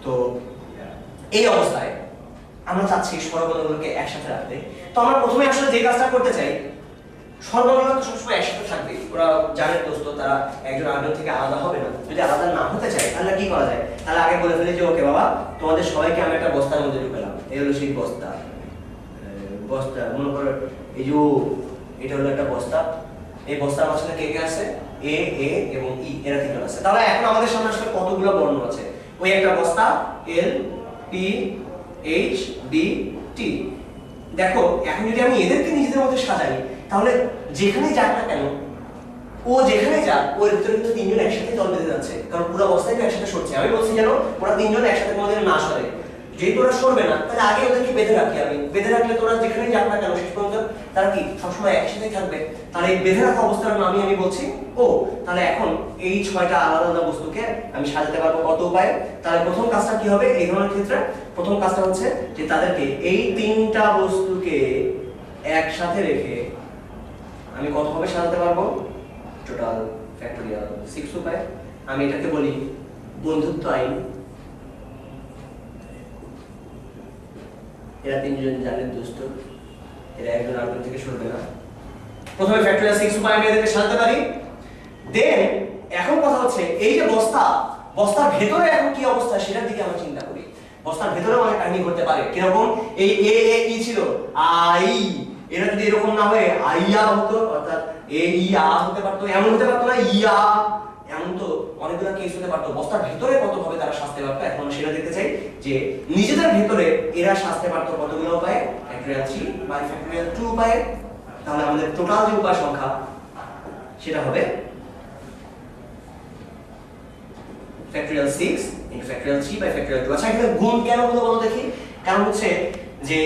তো এই অবস্থায় আমরা চাচ্ছি স্বরবর্ণগুলোকে একসাথে রাখতে। তো আমরা প্রথমে আসলে যে কাজটা করতে চাই, স্বরবর্ণগুলো তো সবসময় একসাথে থাকবে, ওরা জানে দোস্ত তারা একজন আরেকজন থেকে আলাদা হবে না। যদি আলাদা না হতে চায় তাহলে কি করা যায়? তাহলে আগে বলে ফেলি যে ওকে বাবা, তোমাদের সবাইকে আমি একটা বস্তার মধ্যে ঢুকালাম, এই হলো সেই বস্তা। বস্তা মনে করো এই যে এটা হলো একটা বস্তা, এই বস্তার মাঝখানে কে কে আছে? এ, এ এবং ই, এরা তিনজন আছে। তাহলে এখন আমাদের সামনে আসলে কতগুলো বর্ণ আছে? ওই একটা বস্তা, এল, পি, এইচ, বি, টি। দেখো এখন যদি আমি এদেরকে নিজেদের মধ্যে সাজাই, তাহলে যেখানে যাক না কেন, ও যেখানে যাক ওর ভিতরে কিন্তু 3জন একসাথে দল বেঁধে যাচ্ছে, কারণ পুরো অবস্থায় তো একসাথে সরছে। আমি বলছি যেন ওরা 3জন একসাথে কোনোদিন না সরে। যেহেতু ওরা সরবে না, তাহলে আগে ওদেরকে বেঁধে রাখি। আমি বেঁধে রাখলে তোরা যেখানে যাক না কেন শেষ পর্যন্ত তারা কি সবসময় একসাথেই থাকবে। তাহলে এই বেঁধে রাখা অবস্থার নামই আমি বলছি ও। তাহলে এখন এই 6টা আলাদা আলাদা বস্তুকে আমি সাজাতে পারবো কত উপায়ে? তাহলে প্রথম কাজটা কি হবে এই ধরনের ক্ষেত্রে? প্রথম কাজটা হচ্ছে যে তাদেরকে এই 3টা বস্তুকে একসাথে রেখে আমি কতভাবে সাজাতে পারবো? টোটাল ফ্যাক্টোরিয়াল 6 উপায়। আমি এটাকে বলি বন্ধুত্ব আইন। এরা 3জন জানেন দোস্ত, এরা একজন আরেকজন থেকে সরবে না। প্রথমে ফ্যাক্টোরিয়াল 6 উপায় আমি এদেরকে সাজাতে পারি। দেন এখন কথা হচ্ছে এই যে বস্তা, বস্তার ভেতরে এখন কি অবস্থা সেটার দিকে আমরা চিন্তা করি। বস্তার ভেতরে অনেক কাহিনী ঘটতে পারে। কিরকম? এই এ এ ই ছিল আই, এরা যদি এরকম না হয়ে আইয়া হতো, অর্থাৎ এ ই আ হতে পারতো, এমন হতে পারতো না ইয়া, এমন তো অনেকগুলো কেস হতে পারতো। বস্তার ভেতরে কতভাবে তারা সাজতে পারতো এখন সেটা দেখতে চাই যে নিজেদের ভেতরে এরা সাজতে পারতো কতগুলো উপায়ে? ফ্যাক্টোরিয়াল 3 বাই ফ্যাক্টোরিয়াল 2 উপায়ে। তাহলে আমাদের টোটাল যে উপায় সংখ্যা সেটা হবে factorial 6 into factorial 3 by factorial 2। আচ্ছা এখানে গুণ কেন হলো বলো দেখি? কারণ হচ্ছে যে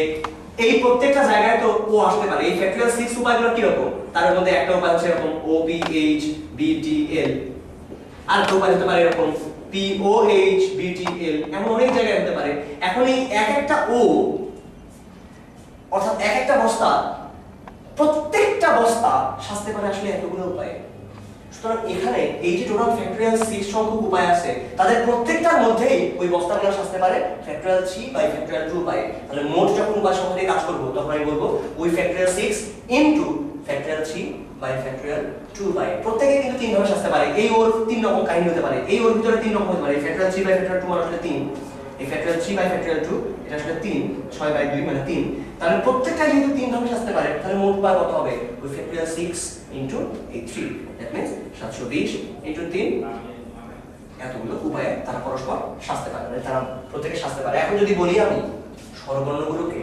এই প্রত্যেকটা জায়গায় তো ও আসতে পারে। এই ফ্যাক্টোরিয়াল 6 উপায়গুলো কি রকম? তার মধ্যে একটা উপায় হচ্ছে এরকম O B H B T L, আর একটা উপায় হতে পারে এরকম P O H B T L, এমন অনেক জায়গায় হতে পারে। এখন এই এক একটা ও, অর্থাৎ এক একটা বস্তা, প্রত্যেকটা বস্তা সাজতে পারে আসলে এতগুলো উপায়ে। সুতরাং এখানে এই যে টোটাল ফ্যাক্টোরিয়াল 6 সংখ্যক উপায় আছে, তাদের প্রত্যেকটার মধ্যেই ওই বস্তাগুলো সাজতে পারে ফ্যাক্টোরিয়াল 3 বাই ফ্যাক্টোরিয়াল 2 উপায়ে। তাহলে মোট যখন উপায় সংখ্যা দিয়ে কাজ করব তখন আমি বলবো ওই factorial 6 into factorial 3 by factorial 2 উপায়ে। প্রত্যেককে কিন্তু 3 ভাবে সাজতে পারে। এই ওর 3 রকম কাহিনী হতে পারে, এই ওর ভিতরে 3 রকম হতে পারে। ফ্যাক্টোরিয়াল 3 বাই ফ্যাক্টোরিয়াল 2 মানে আসলে 3, এই ফ্যাক্টোরিয়াল 3 বাই ফ্যাক্টোরিয়াল 2 এটা আসলে 3, 6 বাই 2 মানে 3। তাহলে প্রত্যেকটা যেহেতু 3 ভাবে সাজতে পারে, তাহলে মোট উপায় কত হবে? ওই ফ্যাক্টোরিয়াল 6 ইনটু এই 3, দ্যাট মিন্স 720 ইনটু 3, এতগুলো উপায়ে তারা পরস্পর সাজতে পারে, মানে তারা প্রত্যেকে সাজতে পারে। এখন যদি বলি আমি স্বরবর্ণগুলোকে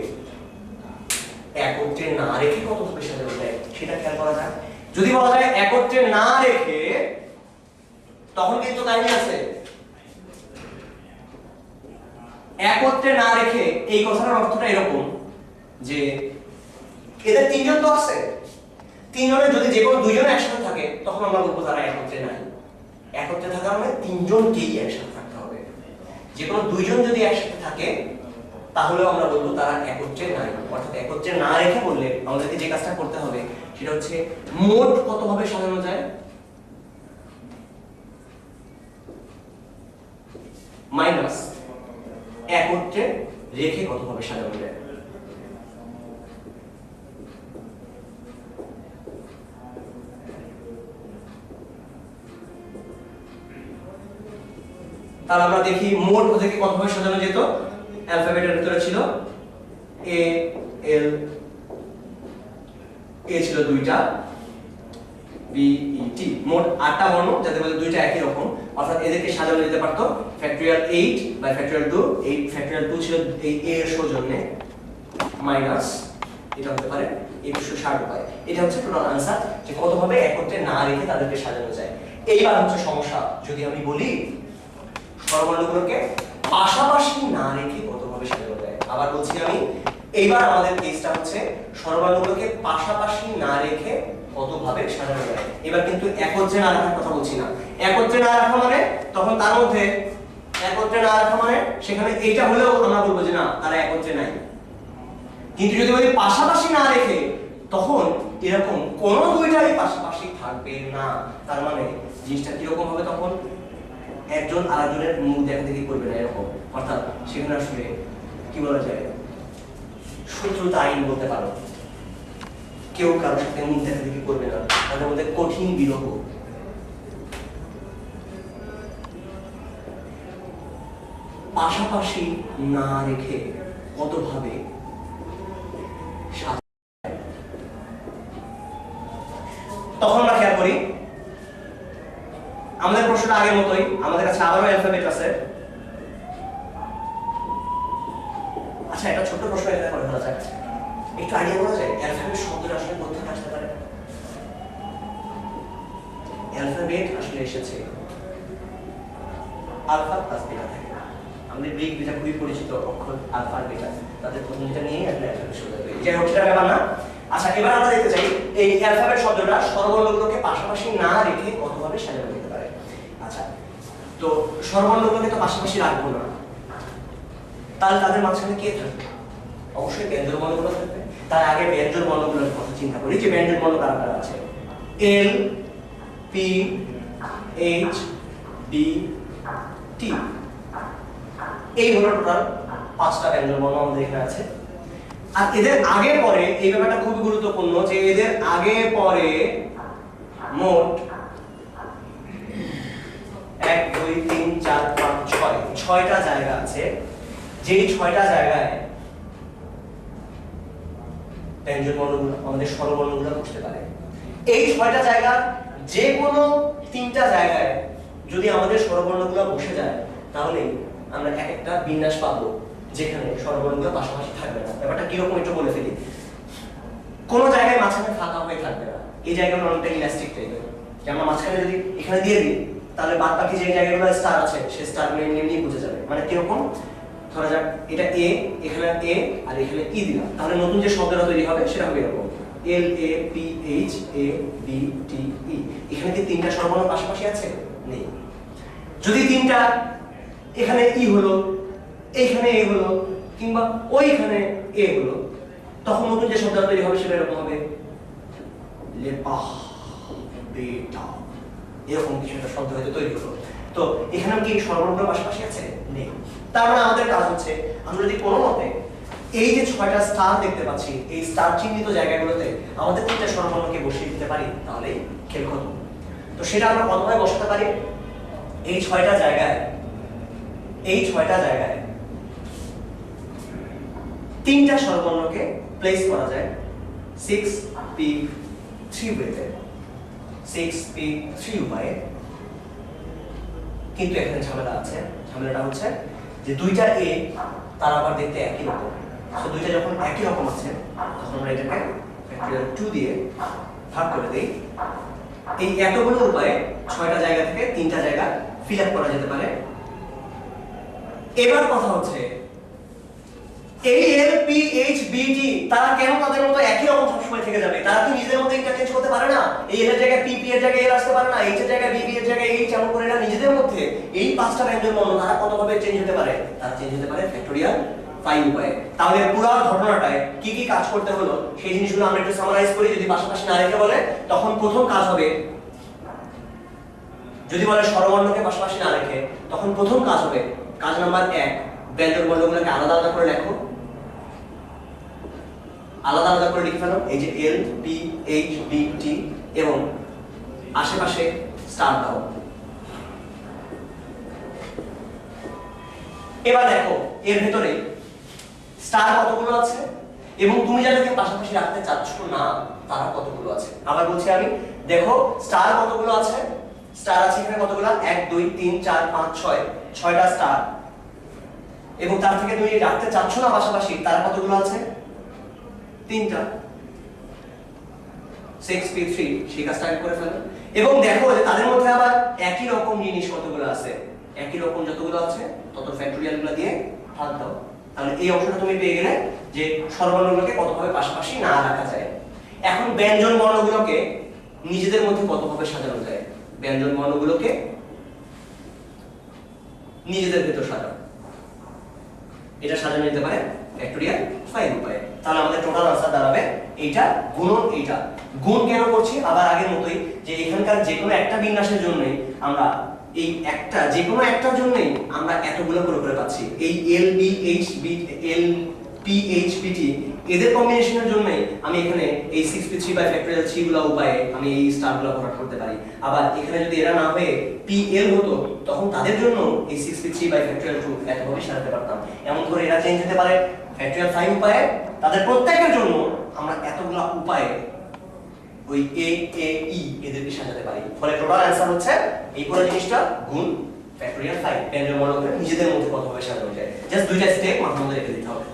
একত্রে না রেখে কতভাবে সাজানো যায় সেটা খেয়াল করা যায়। যদি বলা যায় একত্রে না রেখে, তখন কিন্তু কাহিনী আছে। একত্রে না রেখে এই কথাটার অর্থটা এরকম যে এদের 3জন তো আছে, 3 জনের যদি যে কোনো 2 জন একসাথে থাকে তখন আমরা বলবো তারা একত্রে নাই। একত্রে থাকা মানে 3 জনকেই একসাথে থাকতে হবে। যে কোনো 2 জন যদি একসাথে থাকে তাহলেও আমরা বলবো তারা একত্রে নাই। অর্থাৎ একত্রে না রেখে বললে আমাদেরকে যে কাজটা করতে হবে সেটা হচ্ছে মোট কতভাবে সাজানো যায় মাইনাস একত্রে রেখে কতভাবে সাজানো যায়। তাহলে আমরা দেখি মোট ওদেরকে কতভাবে সাজানো যেত। অ্যালফাবেটের ভিতরে ছিল এ এল, এ ছিল 2টা, বি ই টি, মোট 8টা বর্ণ, যাদের মধ্যে 2টা একই রকম। অর্থাৎ এদেরকে সাজানো যেতে পারতো ফ্যাক্টোরিয়াল 8 বাই ফ্যাক্টোরিয়াল 2। এই ফ্যাক্টোরিয়াল 2 ছিল এই এ এর সৌজন্যে, মাইনাস এটা হতে পারে 2160 উপায়। এটা হচ্ছে টোটাল आंसर যে কতভাবে একত্রে না রেখে তাদেরকে সাজানো যায়। এইবার হচ্ছে সমস্যা, যদি আমি বলি স্বরবর্ণগুলোকে পাশাপাশি না রেখে কতভাবে সাজানো যায়। আবার বলছি আমি এইবার আমাদের কেসটা হচ্ছে স্বরবর্ণগুলোকে পাশাপাশি না রেখে কতভাবে সাজানো যায়। এবার কিন্তু একত্রে না রাখার কথা বলছি না। একত্রে না রাখা মানে তখন তার মধ্যে একত্রে না রাখা মানে সেখানে এইটা হলেও আমরা বলবো যে না তারা একত্রে নাই। কিন্তু যদি বলি পাশাপাশি না রেখে, তখন এরকম কোন দুইটাই পাশাপাশি থাকবে না। তার মানে জিনিসটা কিরকম হবে, তখন একজন আরেকজনের মুখ দেখা দেখি করবে না এরকম। অর্থাৎ সেখানে আসলে কি বলা যায়, শত্রুতা আইন বলতে পারো। কেউ কারোর সাথে মুখ দেখা দেখি করবে না, তাদের মধ্যে কঠিন বিরহ। পাশাপাশি না রেখে কতভাবে তখন আমরা খেয়াল করি আমাদের প্রশ্নটা আগের মতোই, আমাদের কাছে আবারও অ্যালফাবেট আছে। আচ্ছা, এটা ছোট প্রশ্ন, এটা করে ফেলা যাক। একটু আইডিয়া করা যায় অ্যালফাবেট শব্দটা আসলে কোথা থেকে আসতে পারে? অ্যালফাবেট আসলে এসেছে আলফা প্লাস বিটা থেকে। আমাদের গ্রিক যেটা খুবই পরিচিত অক্ষর আলফা আর বিটা, তাদের প্রথম যেটা নিয়ে আসলে অ্যালফাবেট শব্দ তৈরি। যাই হোক, সেটা ব্যাপার না। আচ্ছা, এবার আমরা দেখতে চাই এই অ্যালফাবেট শব্দটা স্বরবর্ণগুলোকে পাশাপাশি না রেখে কতভাবে সাজানো যেতে পারে। আচ্ছা, তো স্বরবর্ণগুলোকে তো পাশাপাশি রাখবো না, তাহলে তাদের মাঝখানে কে থাকবে? অবশ্যই ব্যঞ্জন বর্ণগুলো থাকবে। তার আগে ব্যঞ্জন বর্ণগুলোর কথা চিন্তা করি যে ব্যঞ্জন বর্ণ কারা কারা আছে। এল, পি, এইচ, ডি, টি, এই হলো টোটাল 5টা ব্যঞ্জন বর্ণ আমাদের এখানে আছে। আর এদের আগে পরে এই ব্যাপারটা খুব গুরুত্বপূর্ণ যে এদের আগে পরে মোট 1 2 3 4 5 6 6টা জায়গা আছে, যেই 6টা জায়গায় ব্যঞ্জন বর্ণগুলো আমাদের স্বরবর্ণগুলো বসতে পারে। এই 6টা জায়গা যে কোনো 3টা জায়গায় যদি আমাদের স্বরবর্ণগুলো বসে যায়, তাহলে আমরা এক একটা বিন্যাস পাবো যেখানে স্বরবর্ণগুলো পাশাপাশি থাকবে না। ব্যাপারটা কিরকম একটু বলে ফেলি। কোনো জায়গায় মাঝখানে ফাঁকা হয়ে থাকবে না, এই জায়গাগুলো অনেকটা ইলাস্টিক টাইপের। যে আমরা মাঝখানে যদি এখানে দিয়ে দিই, তাহলে বাদ বাকি যে জায়গাগুলো স্টার আছে সে স্টারগুলো এমনি বুঝে যাবে। মানে কিরকম, ধরা যাক এটা এ, এখানে এ আর এখানে ই দিলাম, তাহলে নতুন যে শব্দটা তৈরি হবে সেটা হবে এরকম L A P H A B T E. এখানে কি 3টা স্বরবর্ণ পাশাপাশি আছে? নেই। যদি 3টা এখানে ই হলো, এইখানে এ হলো, কিংবা ওইখানে এ হলো, তখন নতুন যে শব্দটা তৈরি হবে সেটা এরকম হবে লেপা বেটা, এরকম কিছু একটা শব্দ হয়তো তৈরি হলো। তো এখানে কি স্বরবর্ণগুলো পাশাপাশি আছে? নেই। তার মানে আমাদের কাজ হচ্ছে আমরা যদি কোনো মতে এই যে 6টা স্টার দেখতে পাচ্ছি, এই স্টার চিহ্নিত জায়গাগুলোতে আমাদের 3টা স্বরবর্ণকে বসিয়ে দিতে পারি, তাহলেই খেল খতম। তো সেটা আমরা কতভাবে বসাতে পারি? এই 6টা জায়গায় 3টা স্বরবর্ণকে প্লেস করা যায় 6p3 ওয়েতে, 6p3 উপায়ে। কিন্তু এখানে ঝামেলা আছে। ঝামেলাটা হচ্ছে যে 2টা এ তার আবার দেখতে একই রকম। সো 2টা যখন একই রকম আছে, তখন আমরা এটাকে ফ্যাক্টরিয়াল 2 দিয়ে ভাগ করে দেই। এই এতগুলো উপায়ে 6টা জায়গা থেকে 3টা জায়গা ফিল আপ করা যেতে পারে। এবার কথা হচ্ছে এই L P H B T তারা কেন তাদের মতো একই রকম সবসময় থেকে যাবে? তারা কি নিজেদের মধ্যে ইন্টারচেঞ্জ করতে পারে না? এই এল এর জায়গায় পি, পি এর জায়গায় এল আসতে পারে না? এইচ এর জায়গায় বি, বি এর জায়গায় এইচ, এমন করে না নিজেদের মধ্যে এই 5টা ব্যঞ্জন বর্ণ তারা কতভাবে চেঞ্জ হতে পারে? তারা চেঞ্জ হতে পারে ফ্যাক্টরিয়াল 5 উপায়ে। তাহলে পুরো ঘটনাটায় কি কি কাজ করতে হলো সেই জিনিসগুলো আমরা একটু সামারাইজ করি। যদি পাশাপাশি না রেখে বলে, তখন প্রথম কাজ হবে, যদি বলে স্বরবর্ণকে পাশাপাশি না রেখে, তখন প্রথম কাজ হবে কাজ নাম্বার 1, ব্যঞ্জন বর্ণগুলোকে আলাদা আলাদা করে লেখো। আলাদা আলাদা করে লিখে ফেলো, এই যে L P H B T, এবং আশেপাশে স্টার দাও। এবার দেখো এর ভেতরে স্টার কতগুলো আছে এবং তুমি যাদেরকে পাশাপাশি রাখতে চাচ্ছ না তারা কতগুলো আছে। আবার বলছি আমি, দেখো স্টার কতগুলো আছে। স্টার আছে এখানে কতগুলো? 1 2 3 4 5 6, 6টা স্টার। এবং তার থেকে তুমি রাখতে চাচ্ছ না পাশাপাশি, তারা কতগুলো আছে? 3টা। 6p3 সেই কাজটা করে ফেলো। এবং দেখো যে তাদের মধ্যে আবার একই রকম জিনিস কতগুলো আছে। একই রকম যতগুলো আছে তত ফ্যাক্টরিয়াল গুলো দিয়ে ভাগ দাও। তাহলে এই অংশটা তুমি পেয়ে গেলে যে স্বরবর্ণগুলোকে কতভাবে পাশাপাশি না রাখা যায়। এখন ব্যঞ্জন বর্ণগুলোকে নিজেদের মধ্যে কতভাবে সাজানো যায়, ব্যঞ্জন বর্ণগুলোকে নিজেদের ভেতর সাজানো, এটা সাজানো যেতে পারে ফ্যাক্টোরিয়াল 5 উপায়ে। তাহলে আমাদের টোটাল আনসার দাঁড়াবে এইটা গুণন এইটা। গুণ কেন করছি? আবার আগের মতোই, যে এখানকার যে কোনো একটা বিন্যাসের জন্যই আমরা এই একটা যে কোনো একটার জন্যই আমরা এতগুলো করে পাচ্ছি। এই L B H B L P H B T এদের কম্বিনেশনের জন্যই আমি এখানে এই 6p3 বাই ফ্যাক্টোরিয়াল 3 গুলো উপায়ে আমি এই স্টারগুলো ভরাট করতে পারি। আবার এখানে যদি এরা না হয়ে pl হতো তখন তাদের জন্য এই 6p3 বাই ফ্যাক্টোরিয়াল 2 এতভাবে সাজাতে পারতাম। এমন করে এরা চেঞ্জ হতে পারে ফ্যাক্টোরিয়াল 5 উপায়ে, তাদের প্রত্যেকের জন্য আমরা এতগুলো উপায়ে ওই a a e এদেরকে সাজাতে পারি। ফলে টোটাল অ্যানসার হচ্ছে এই পুরো জিনিসটা গুণ ফ্যাক্টোরিয়াল 5 ব্যঞ্জন বর্ণগুলো নিজেদের মধ্যে কতভাবে সাজানো যায়। জাস্ট দুইটা স্টেপ মাথার মধ্যে রেখে দিতে হবে।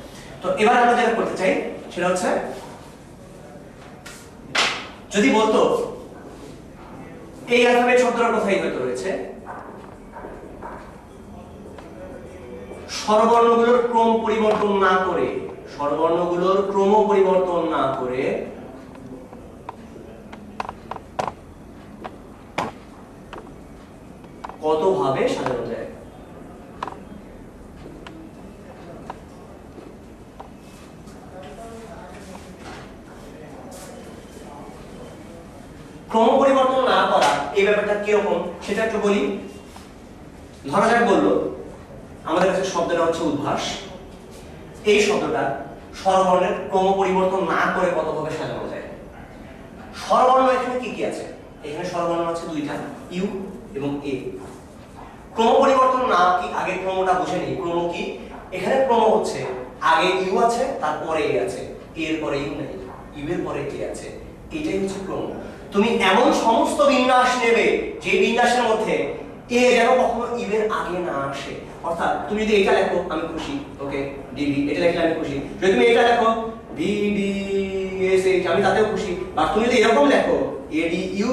তো এবার আমরা যেটা করতে চাই সেটা হচ্ছে, যদি বলতো এই অ্যালফাবেট শব্দটার কথাই হয়তো রয়েছে, স্বরবর্ণগুলোর ক্রম পরিবর্তন না করে, স্বরবর্ণগুলোর ক্রম পরিবর্তন না করে কতভাবে সাজানো যায়। ক্রম পরিবর্তন না করা এই ব্যাপারটা কিরকম সেটা একটু বলি। ধরা যাক বললো আমাদের কাছে শব্দটা হচ্ছে উদ্ভাস, এই শব্দটা স্বরবর্ণের ক্রম পরিবর্তন না করে কতভাবে সাজানো যায়। স্বরবর্ণ এখানে কি কি আছে? এখানে স্বরবর্ণ আছে দুইটা, ইউ এবং এ। ক্রম পরিবর্তন না কি, আগে ক্রমটা বুঝে নিই। ক্রম কি? এখানে ক্রম হচ্ছে আগে ইউ আছে, তারপরে এ আছে, এর পরে ইউ নেই, ইউ এর পরে এ আছে, এটাই হচ্ছে ক্রম। তুমি এমন সমস্ত বিন্যাস নেবে যে বিন্যাসের মধ্যে এ যেন কখনো ইউ এর আগে না আসে। অর্থাৎ তুমি যদি এটা লেখো আমি খুশি, ওকে ডিবি এটা লিখলে আমি খুশি। যদি তুমি এটা লেখো ভি ডি এস এইচ আমি তাতেও খুশি। বা তুমি যদি এরকম লেখো A D U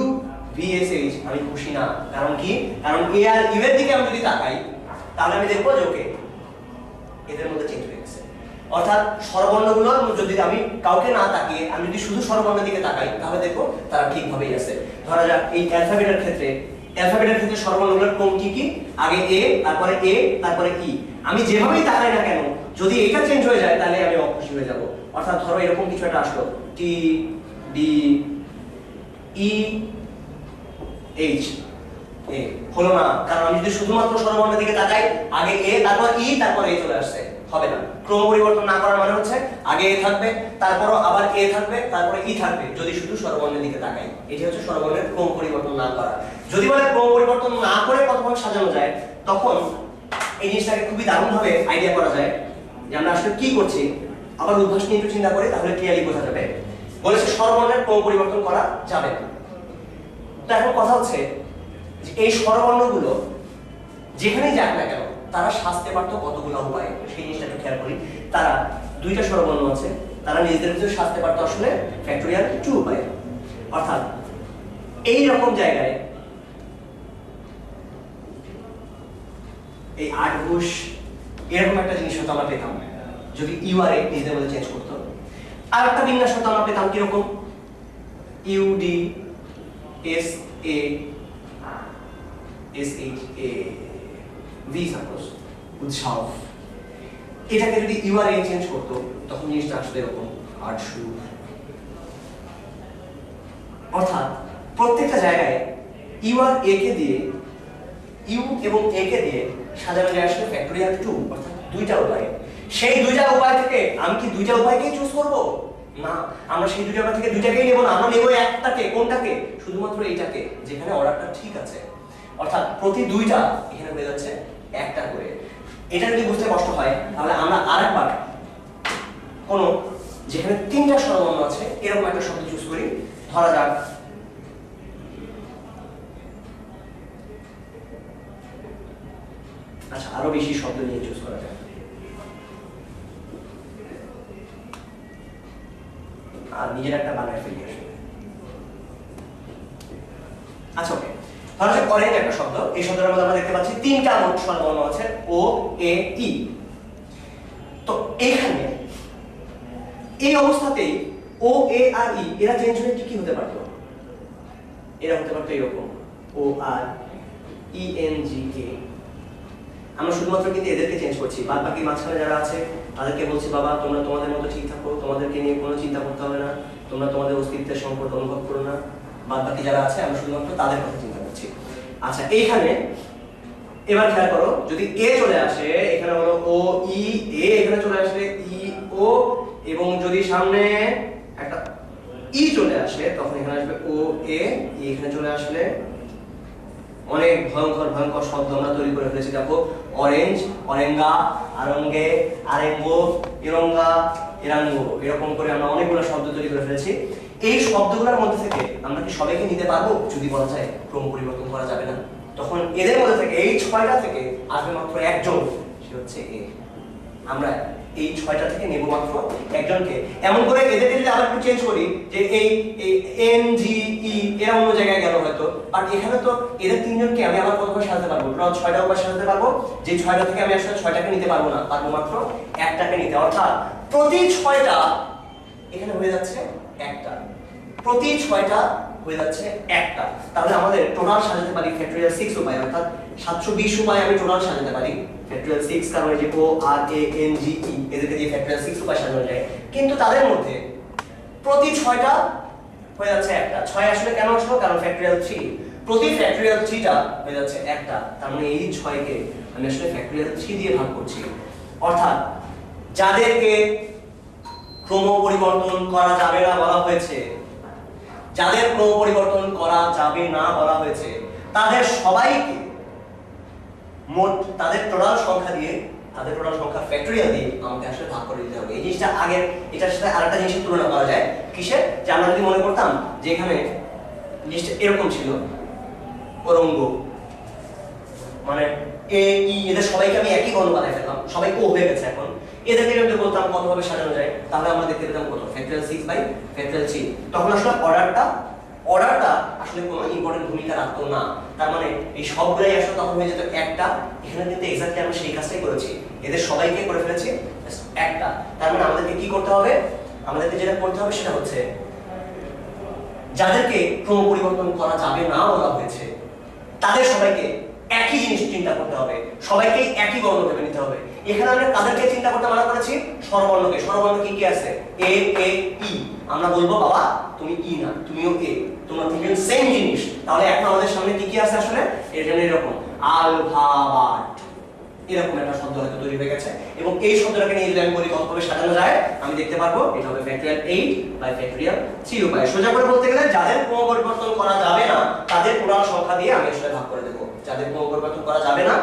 V S H আমি খুশি না। কারণ কি? কারণ এ আর ইউ এর দিকে আমি যদি তাকাই তাহলে আমি দেখবো যে ওকে এদের মধ্যে চেঞ্জ হয়ে গেছে। অর্থাৎ স্বরবর্ণগুলো যদি আমি কাউকে না তাকিয়ে আমি যদি শুধু স্বরবর্ণের দিকে তাকাই তাহলে দেখবো তারা ঠিকভাবেই আছে। ধরা যাক এই অ্যালফাবেটের ক্ষেত্রে স্বরবর্ণগুলোর ক্রম কি কি? আগে এ, তারপরে এ, তারপরে ই। আমি যেভাবেই তাকাই না কেন যদি এটা চেঞ্জ হয়ে যায় তাহলে আমি অখুশি হয়ে যাব। অর্থাৎ ধরো এরকম কিছু একটা আসলো T D E H A, হলো না। কারণ আমি যদি শুধুমাত্র স্বরবর্ণের দিকে তাকাই আগে এ তারপর ই তারপর এ চলে আসছে, হবে না। ক্রম পরিবর্তন না করার মানে হচ্ছে আগে এ থাকবে, তারপরও আবার এ থাকবে, তারপরে ই থাকবে যদি শুধু স্বরবর্ণের দিকে তাকাই। এটি হচ্ছে স্বরবর্ণের ক্রম পরিবর্তন না করা। যদি বলে ক্রম পরিবর্তন না করে কতভাবে সাজানো যায়, তখন এই জিনিসটাকে খুবই দারুণভাবে আইডিয়া করা যায় যে আমরা আসলে কি করছি। আবার উদ্ভাস নিয়ে একটু চিন্তা করে তাহলে ক্লিয়ারলি বোঝা যাবে। বলেছে স্বরবর্ণের ক্রম পরিবর্তন করা যাবে না। তো এখন কথা হচ্ছে যে এই স্বরবর্ণগুলো যেখানেই যাক না কেন তারা সাজতে পারতো কতগুলো উপায়ে, সেই জিনিসটা একটু খেয়াল করি। তারা দুইটা স্বরবর্ণ আছে, তারা নিজেদের ভিতরে সাজতে পারতো আসলে ফ্যাক্টোরিয়াল 2 উপায়ে। অর্থাৎ এই রকম জায়গায় এই আটঘোষ এরকম একটা জিনিস হয়তো আমরা পেতাম যদি ইউ আর এ নিজেদের মধ্যে চেঞ্জ করতো। আর একটা বিন্যাস হয়তো আমরা পেতাম কিরকম U D S A S H A V suppose উৎসাহ। এটাকে যদি ইউ আর এ চেঞ্জ করতো তখন জিনিসটা আসলে এরকম আটশু। অর্থাৎ প্রত্যেকটা জায়গায় ইউ আর এ কে দিয়ে ইউ এবং এ কে দিয়ে সাজানো যায় আসলে ফ্যাক্টোরিয়াল 2, অর্থাৎ দুইটা উপায়। সেই দুইটা উপায় থেকে আমি কি দুইটা উপায়কেই চুজ করব? না, আমরা সেই দুইটা উপায় থেকে দুইটাকেই নেব না। আমরা নেব একটাকে। কোনটাকে? শুধুমাত্র এইটাকে, যেখানে অর্ডারটা ঠিক আছে। অর্থাৎ প্রতি দুইটা এখানে হয়ে যাচ্ছে একটা করে। এটা যদি বুঝতে কষ্ট হয় তাহলে আমরা আরেকবার কোন যেখানে তিনটা স্বরবর্ণ আছে এরকম একটা শব্দ চুজ করি। ধরা যাক আচ্ছা আরো বেশি শব্দ নিয়ে চুজ করা যায়। আর নিজের একটা বানায় ফেলি আসলে। আচ্ছা ওকে, ধরা যাক অরেঞ্জ একটা শব্দ। এই শব্দের মধ্যে আমরা দেখতে পাচ্ছি তিনটা মোট স্বরবর্ণ আছে ও এ ই। তো এখানে এই অবস্থাতেই ও এ আর ই এরা চেঞ্জ হয়ে কি হতে পারতো? এরা হতে পারতো এরকম ও আর ই এন জি এ। আমরা শুধুমাত্র কিন্তু এদেরকে চেঞ্জ করছি, বাদ বাকি মাঝখানে যারা আছে তাদেরকে বলছি বাবা তোমরা তোমাদের মতো ঠিক থাকো, তোমাদেরকে নিয়ে কোনো চিন্তা করতে হবে না, তোমরা তোমাদের অস্তিত্বের সংকট অনুভব করো না। বাদ বাকি যারা আছে আমরা শুধুমাত্র তাদের কথা চিন্তা করছি। আচ্ছা এইখানে এবার খেয়াল করো, যদি এ চলে আসে এখানে হলো ও ই এ, এখানে চলে আসলে ই ও, এবং যদি সামনে একটা ই চলে আসে তখন এখানে আসবে ও এ, এখানে চলে আসলে অনেক ভয়ঙ্কর ভয়ঙ্কর শব্দ আমরা তৈরি করে ফেলেছি। দেখো অরেঞ্জ, অরেঙ্গা, আরঙ্গে, আরেঙ্গো, ইরঙ্গা, ইরাঙ্গো, এরকম করে আমরা অনেকগুলো শব্দ তৈরি করে ফেলেছি। এই শব্দগুলোর মধ্যে থেকে আমরা কি সবাইকে নিতে পারবো? যদি বলা যায় ক্রম পরিবর্তন করা যাবে না, তখন এদের মধ্যে থেকে এই 6টা থেকে আসবে মাত্র একজন, সে হচ্ছে এ। আমরা এই 6টা থেকে নেব মাত্র একজনকে। এমন করে এদেরকে যদি আবার একটু চেঞ্জ করি যে এই এন জি ই এরা অন্য জায়গায় গেল হয়তো, বাট এখানে তো এদের তিনজনকে আমি আবার কতবার সাজাতে পারবো? টোটাল 6টা উপায় সাজাতে পারবো, যে 6টা থেকে আমি আসলে 6টাকে নিতে পারবো না, পারবো মাত্র একটাকে নিতে। অর্থাৎ প্রতি 6টা এখানে হয়ে যাচ্ছে একটা, প্রতি 6টা হয়ে যাচ্ছে একটা। তাহলে আমাদের টোটাল সাজাতে পারি ফ্যাক্টরিয়াল 6 উপায়, অর্থাৎ 720 উপায় আমি টোটাল সাজাতে পারি ফ্যাক্টরিয়াল 6, কারণ এই যে ও আর এ এন জি ই এদেরকে দিয়ে ফ্যাক্টরিয়াল 6 উপায় সাজানো যায়। কিন্তু তাদের মধ্যে প্রতি 6টা হয়ে যাচ্ছে একটা। 6 আসলে কেন আসলো? কারণ ফ্যাক্টরিয়াল 3, প্রতি ফ্যাক্টরিয়াল 3টা হয়ে যাচ্ছে একটা। তার মানে এই 6কে আমি আসলে ফ্যাক্টরিয়াল 3 দিয়ে ভাগ করছি। অর্থাৎ যাদেরকে ক্রম পরিবর্তন করা যাবে না বলা হয়েছে, যাদের ক্রম পরিবর্তন করা যাবে না বলা হয়েছে, তাদের সবাইকে মোট তাদের টোটাল সংখ্যা দিয়ে, তাদের টোটাল সংখ্যা ফ্যাক্টরিয়াল দিয়ে আমাকে আসলে ভাগ করে দিতে হবে। এই জিনিসটা আগের এটার সাথে আরেকটা জিনিসের তুলনা করা যায়। কিসের? যে আমরা যদি মনে করতাম যে এখানে জিনিসটা এরকম ছিল, অরঙ্গ মানে এ ই এদের সবাইকে আমি একই বর্ণ বানাই ফেললাম, সবাই ও হয়ে গেছে। এখন এদেরকে যদি বলতাম কতভাবে সাজানো যায়, তাহলে আমরা দেখতে পেতাম কত ফ্যাক্টরিয়াল 6 বাই ফ্যাক্টরিয়াল 3। তখন আসলে অর্ডারটা আসলে কোনো ইম্পর্টেন্ট ভূমিকা রাখতো না। তার মানে এই সবগুলাই আসলে তখন হয়ে যেত একটা। এখানে কিন্তু এক্স্যাক্টলি আমরা সেই কাজটাই করেছি, এদের সবাইকে করে ফেলেছি একটা। তার মানে আমাদেরকে কি করতে হবে? আমাদেরকে যেটা করতে হবে সেটা হচ্ছে যাদেরকে ক্রম পরিবর্তন করা যাবে না বলা হয়েছে তাদের সবাইকে একই জিনিস চিন্তা করতে হবে, সবাইকে একই বর্ণ ভেবে নিতে হবে। এখানে আমরা কাদেরকে চিন্তা করতে মানা করেছি? স্বরবর্ণকে। স্বরবর্ণ কি কি আছে? এ এ ই। আমরা বলবো বাবা তুমি ই না, তুমিও এ, তোমরা তিনজন সেম জিনিস। তাহলে এখন আমাদের সামনে কি কি আছে আসলে? এর জন্য এরকম আলফাবাট, এরকম একটা শব্দ হয়তো তৈরি হয়ে গেছে। এবং এই শব্দটাকে নিয়ে যদি আমি বলি কতভাবে সাজানো যায়, আমি দেখতে পারবো এটা হবে ফ্যাক্টরিয়াল 8 বাই ফ্যাক্টরিয়াল 3 উপায়। সোজা করে বলতে গেলে যাদের ক্রম পরিবর্তন করা যাবে না তাদের টোটাল সংখ্যা দিয়ে আমি আসলে ভাগ করে দেব। যাদের ক্রম পরিবর্তন করা যাবে না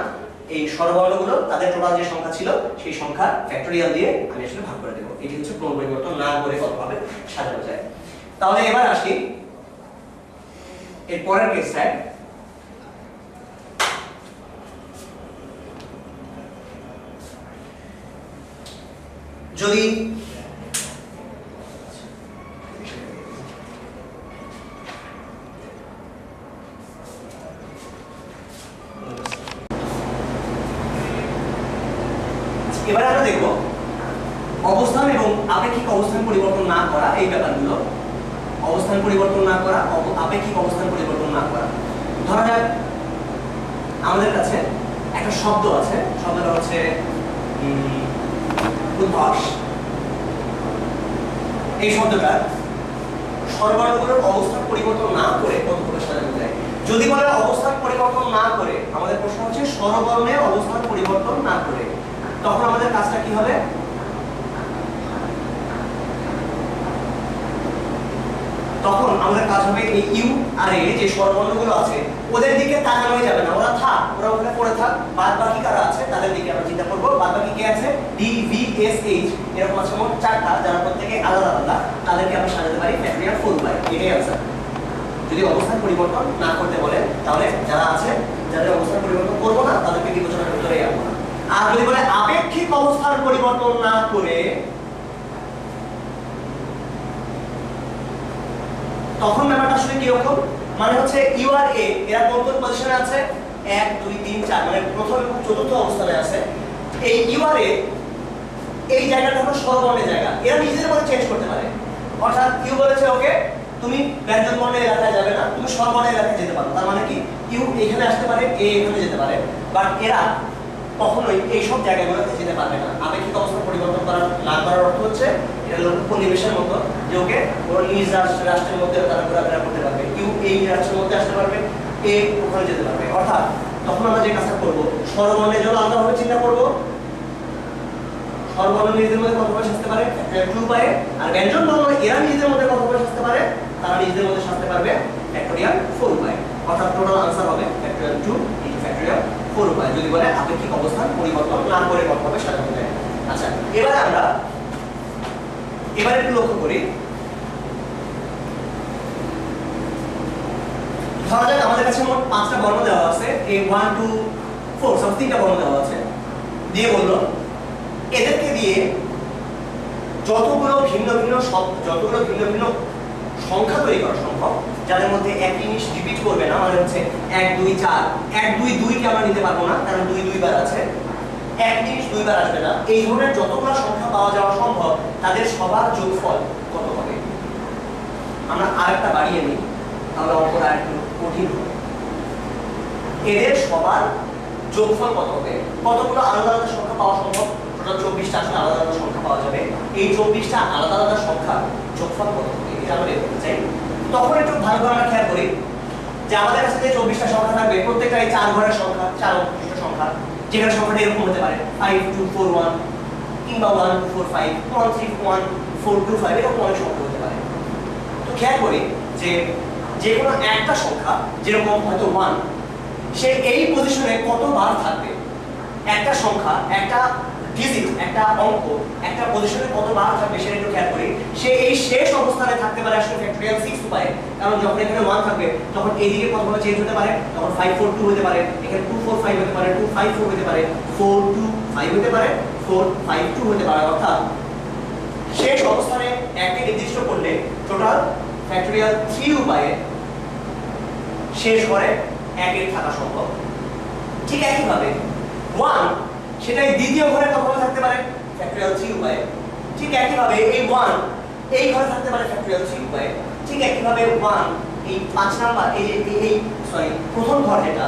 এই স্বরবর্ণগুলো, তাদের টোটাল যে সংখ্যা ছিল সেই সংখ্যা ফ্যাক্টরিয়াল দিয়ে আমি আসলে ভাগ করে দেব। এটি হচ্ছে ক্রম পরিবর্তন না করে কতভাবে সাজানো যায়। তাহলে এবার আসি এর পরের কেসটায়। যদি এবারে আমরা দেখব অবস্থান এবং আপেক্ষিক অবস্থান পরিবর্তন না করা, এই ব্যাপারগুলো। অবস্থান পরিবর্তন না করা, আপেক্ষিক অবস্থান পরিবর্তন না করা। ধরা যাক আমাদের কাছে একটা শব্দ আছে, শব্দটা হচ্ছে উদ্ভাস। এই শব্দটা স্বরবর্ণগুলোর অবস্থান পরিবর্তন না করে কতভাবে সাজানো যায়? যদি বলে অবস্থান পরিবর্তন না করে, আমাদের প্রশ্ন হচ্ছে স্বরবর্ণের অবস্থান পরিবর্তন না করে, তখন আমাদের কাজটা কি হবে? তখন আমাদের কাজ হবে এই ইউ আর এ যে স্বরবর্ণগুলো আছে ওদের দিকে তাকানোই যাবে না, ওরা থাক, ওরা ওখানে পড়ে থাক। বাদ বাকি কারা আছে তাদের দিকে আমরা চিন্তা করব। বাদ বাকি কে আছে? ডি ভি এস এইচ, এরকম আছে মোট 4টা, যারা প্রত্যেকে আলাদা আলাদা, তাদেরকে আমরা সাজাতে পারি ফ্যাক্টরিয়াল 4 বাই। এটাই आंसर। যদি অবস্থান পরিবর্তন না করতে বলে তাহলে যারা আছে, যাদের অবস্থান পরিবর্তন করব না তাদেরকে বিবেচনার ভিতরে আনবো না। আর যদি বলে আপেক্ষিক অবস্থান পরিবর্তন না করে, তখন ব্যাপারটা আসলে কি রকম? মানে হচ্ছে ইউ আর এ এরা কোন কোন পজিশনে আছে? 1 2 3 4, মানে প্রথম এবং চতুর্থ অবস্থানে আছে। এই ইউ আর এ এই জায়গাটা হলো স্বরবর্ণের জায়গা, এরা নিজেদের মধ্যে চেঞ্জ করতে পারে। অর্থাৎ ইউ বলেছে ওকে তুমি ব্যঞ্জন বর্ণের এলাকায় যাবে না, তুমি স্বরবর্ণের এলাকায় যেতে পারো। তার মানে কি ইউ এখানে আসতে পারে, এ এখানে যেতে পারে, বাট এরা কখনোই এই সব জায়গাগুলোতে যেতে পারবে না। আপেক্ষিক অবস্থা পরিবর্তন করার না করার অর্থ হচ্ছে এটা হলো উপনিবেশের মতো, যে ওকে ওর নিজ রাষ্ট্রের মধ্যে তারা ঘোরাফেরা করতে পারবে, ইউ এই রাষ্ট্রের মধ্যে আসতে পারবে, এ ওখানে যেতে পারবে। অর্থাৎ তখন আমরা যে কাজটা করবো, স্বরবর্ণের জন্য আলাদাভাবে চিন্তা করবো, স্বরবর্ণ নিজেদের মধ্যে কত বয়স আসতে পারে টু পায়, আর ব্যঞ্জন বর্ণ এরা নিজেদের মধ্যে কত বয়স আসতে পারে, তারা নিজেদের মধ্যে আসতে পারবে ফ্যাক্টোরিয়াল 4 পায়। অর্থাৎ টোটাল आंसर হবে ফ্যাক্টোরিয়াল 2 ইনটু ফ্যাক্টোরিয়াল 4 পায়, যদি বলে আপেক্ষিক অবস্থান পরিবর্তন না করে কত হবে সাজানো যায়। আচ্ছা এবারে আমরা একটু লক্ষ্য করি, ধরা যাক আমাদের কাছে মোট 5টা বর্ণ দেওয়া আছে, এই 1 2 4 সব 3টা বর্ণ দেওয়া আছে, দিয়ে বললো এদেরকে দিয়ে যতগুলো ভিন্ন ভিন্ন সংখ্যা তৈরি করা সম্ভব, যাদের মধ্যে এক জিনিস রিপিট করবে না, মানে হচ্ছে 1 2 4 1 2 2 কে আমরা নিতে পারবো না, কারণ 2 2 বার আছে, এক জিনিস 2 বার আসবে না, এই ধরনের যতগুলো সংখ্যা পাওয়া যাওয়া সম্ভব তাদের সবার যোগফল কত হবে। আমরা আরেকটা বাড়িয়ে নিই, তাহলে অঙ্কটা একটু কঠিন হবে। এদের সবার যোগফল কত হবে, কতগুলো আলাদা আলাদা সংখ্যা পাওয়া সম্ভব, টোটাল 24টা আসলে আলাদা আলাদা সংখ্যা পাওয়া যাবে, এই 24টা আলাদা আলাদা সংখ্যা যোগফল কত হবে এটা আমরা বের করতে চাই। তখন একটু ভালো করে আমরা খেয়াল করি যে আমাদের কাছে যে 24টা সংখ্যা থাকবে প্রত্যেকটা এই 4 ঘরের সংখ্যা, 4 অঙ্কের সংখ্যা, যেখানে সংখ্যাটা এরকম হতে পারে 5 2 4 1 কিংবা 1 2 4 5 1 3 1 4 2 5 এরকম অনেক সংখ্যা হতে পারে। তো খেয়াল করি যে কোনো একটা সংখ্যা যেরকম হয়তো 1, সে এই পজিশনে কতবার থাকবে, একটা সংখ্যা একটা ডিজিট একটা অঙ্ক একটা পজিশনে কতবার থাকবে সেটা একটু খেয়াল করি। সে এই শেষ অবস্থানে থাকতে পারে আসলে ফ্যাক্টরিয়াল 6 উপায়ে, কারণ যখন এখানে 1 থাকবে তখন এইদিকে কতভাবে চেঞ্জ হতে পারে, তখন 5 4 2 হতে পারে, এখানে 2 4 5 হতে পারে, 2 5 4 হতে পারে, 4 2 5 হতে পারে, 4 5 2 হতে পারে। অর্থাৎ শেষ অবস্থানে এককে নির্দিষ্ট করলে টোটাল ফ্যাক্টরিয়াল 3 উপায়ে শেষ করে একের থাকা সম্ভব। ঠিক একইভাবে 1 সেটাই দ্বিতীয় ঘরে কতভাবে থাকতে পারে, ফ্যাক্টরিয়াল 3 উপায়ে। ঠিক একইভাবে এই 1 এই ঘরে থাকতে পারে ফ্যাক্টরিয়াল 3 উপায়ে। ঠিক একইভাবে 1 এই 5 নাম্বার এই প্রথম ঘর যেটা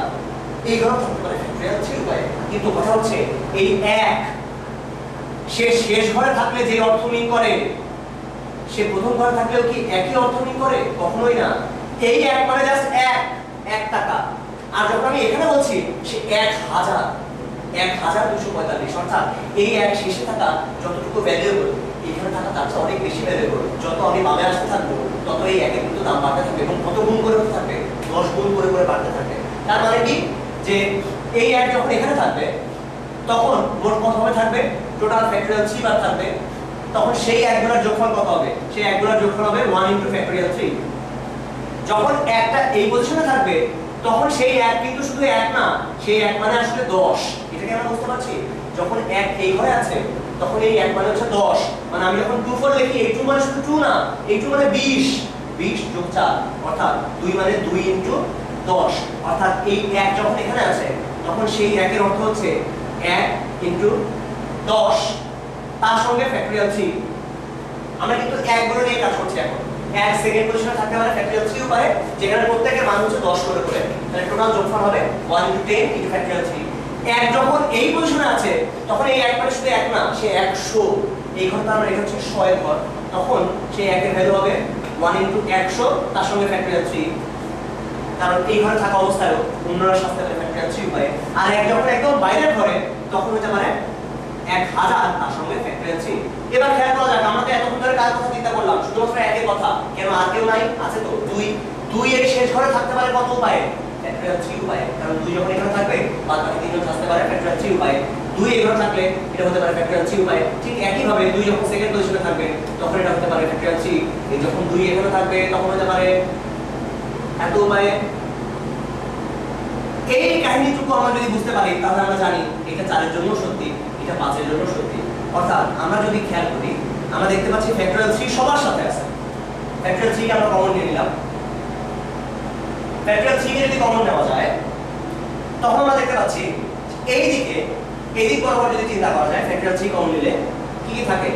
এই ঘরে থাকতে পারে ফ্যাক্টরিয়াল 3 উপায়ে। কিন্তু কথা হচ্ছে এই 1 সে শেষ ঘরে থাকলে যে অর্থ মিন করে সে প্রথম ঘরে থাকলেও কি একই অর্থ মিন করে? কখনোই না। এই 1 মানে জাস্ট 1 টাকা, আর যখন আমি এখানে বলছি সে 1000 1245, অর্থাৎ এই 1 শেষে থাকা যতটুকু ভ্যালুয়েবল এখানে থাকা তার চেয়ে অনেক বেশি ভ্যালুয়েবল। যত আমি বামে আসতে থাকবো তত এই 1 এর কিন্তু দাম বাড়তে থাকবে, এবং কত গুণ করে হতে থাকবে, 10 গুণ করে বাড়তে থাকবে। তার মানে কি যে এই 1 যখন এখানে থাকবে তখন মোট কত হবে থাকবে, টোটাল ফ্যাক্টরিয়াল 3 বার থাকবে, তখন সেই 1 গুণের যোগফল কত হবে, সেই 1 গুণের যোগফল হবে 1 * ফ্যাক্টরিয়াল 3। যখন একটা এই পজিশনে থাকবে তখন সেই 1 কিন্তু শুধু 1 না, সেই 1 মানে আসলে 10। এটাকে আমরা বুঝতে পারছি, যখন 1 এই ঘরে আছে তখন এই 1 মানে হচ্ছে 10, মানে আমি যখন 2 4 লিখি এই 2 মানে শুধু 2 না, এই 2 মানে 20 যোগ 4, অর্থাৎ 2 মানে 2 * 10, অর্থাৎ এই 1 যখন এখানে আছে তখন সেই 1 এর অর্থ হচ্ছে 1 * 10 তার সঙ্গে ফ্যাক্টরিয়াল 3। আমরা কিন্তু 1 গুণ নিয়ে কাজ করছি এখন। 1 সেকেন্ড পজিশনে থাকতে পারে ফ্যাক্টরিয়াল 3 উপায়ে, যেখানে প্রত্যেকের মান হচ্ছে 10 করে, তাহলে টোটাল যোগফল হবে 1 * 10 * ফ্যাক্টরিয়াল 3। 1 যখন এই পজিশনে আছে তখন এই 1 মানে শুধু 1 না, সে 100, এই ঘরটা আমরা এটা হচ্ছে 100 এর ঘর, তখন সেই 1 এর ভ্যালু হবে 1 * 100 তার সঙ্গে ফ্যাক্টরিয়াল 3, কারণ এই ঘরে থাকা অবস্থায় অন্যরা সাথে ফ্যাক্টরিয়াল 3 উপায়ে। আর 1 যখন একদম বাইরের ঘরে তখন হতে পারে 1000 তার সঙ্গে ফ্যাক্টরিয়াল 3। এবার খেয়াল করা যাক, আমরা তো এতক্ষণ ধরে কার কথা চিন্তা করলাম, শুধুমাত্র 1 এর কথা, কেন আর কেউ নাই? আছে তো 2 এর শেষ ঘরে থাকতে পারে কত উপায়ে, ফ্যাক্টরিয়াল 3 উপায়ে, কারণ 2 যখন এখানে থাকবে বাদ বাকি 3 জন থাকতে পারে ফ্যাক্টরিয়াল 3 উপায়ে। 2 এই ঘরে থাকলে এটা হতে পারে ফ্যাক্টরিয়াল 3 উপায়ে। ঠিক একই ভাবে 2 যখন সেকেন্ড পজিশনে থাকবে তখন এটা হতে পারে ফ্যাক্টরিয়াল 3, এই যখন 2 এখানে থাকবে তখন হতে পারে এত উপায়ে। এই কাহিনীটুকু আমরা যদি বুঝতে পারি তাহলে আমরা জানি এটা 4 এর জন্য সত্যি, এটা 5 এর জন্য সত্যি। অর্থাৎ আমরা যদি খেয়াল করি আমরা দেখতে পাচ্ছি ফ্যাক্টরিয়াল 3 সবার সাথে আছে। ফ্যাক্টরিয়াল 3 কে আমরা কমন নিয়ে নিলাম, ফ্যাক্টরিয়াল 3 কে যদি কমন নেওয়া যায় তখন আমরা দেখতে পাচ্ছি এই দিক বরাবর যদি চিন্তা করা যায় ফ্যাক্টরিয়াল 3 কমন নিলে কি কি থাকে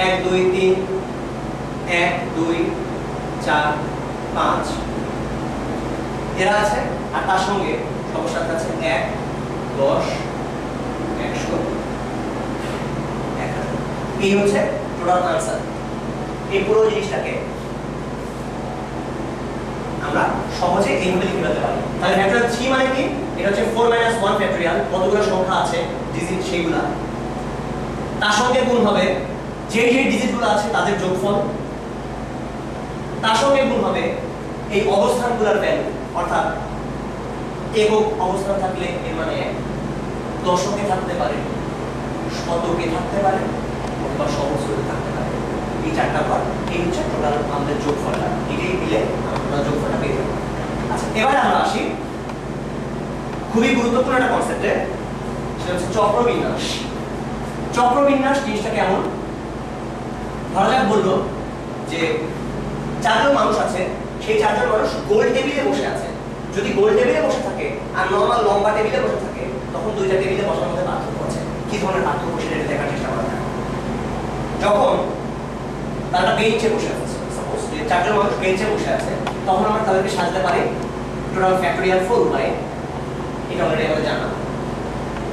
1 2 3 1 2 4 5 এরা আছে আর তার সঙ্গে সমস্যা আছে 1 10 100 1000 এই হচ্ছে টোটাল আনসার। এই পুরো জিনিসটাকে আমরা সহজে এইভাবে লিখে ফেলতে পারি। তাহলে ফ্যাক্টরিয়াল 3 মানে কি? এটা হচ্ছে 4 - 1 ফ্যাক্টরিয়াল, কতগুলো সংখ্যা আছে ডিজিট সেইগুলা, তার সঙ্গে গুণ হবে যে যে ডিজিটগুলো আছে তাদের যোগফল, তার সঙ্গে গুণ হবে এই অবস্থানগুলোর ভ্যালু, অর্থাৎ একক অবস্থান থাকলে এর মানে 1, দশকে থাকতে পারে, শতকে থাকতে পারে অথবা সহস্রে থাকতে পারে। এই চারটা পদ, এই হচ্ছে টোটাল আমাদের যোগফলটা। এটাই মিলে আমরা যোগফলটা পেয়ে যাবো। আচ্ছা, এবারে আমরা আসি খুবই গুরুত্বপূর্ণ একটা কনসেপ্টে, সেটা হচ্ছে চক্রবিন্যাস। চক্রবিন্যাস জিনিসটা কেমন? ধরা যাক বললো যে 4 জন মানুষ আছে, সেই 4 জন মানুষ গোল টেবিলে বসে আছে। যদি গোল টেবিলে বসে থাকে আর নরমাল লম্বা টেবিলে বসে থাকে, তখন দুইটা টেবিলে বসার মধ্যে পার্থক্য আছে। কি ধরনের পার্থক্য সেটা দেখার চেষ্টা করা যায়। যখন তারা বেঞ্চে বসে আছে, সাপোজ যে 4 জন মানুষ বেঞ্চে বসে আছে, তখন আমরা তাদেরকে সাজাতে পারি টোটাল ফ্যাক্টরিয়াল 4 উপায়ে। এটা অলরেডি আমাদের জানা।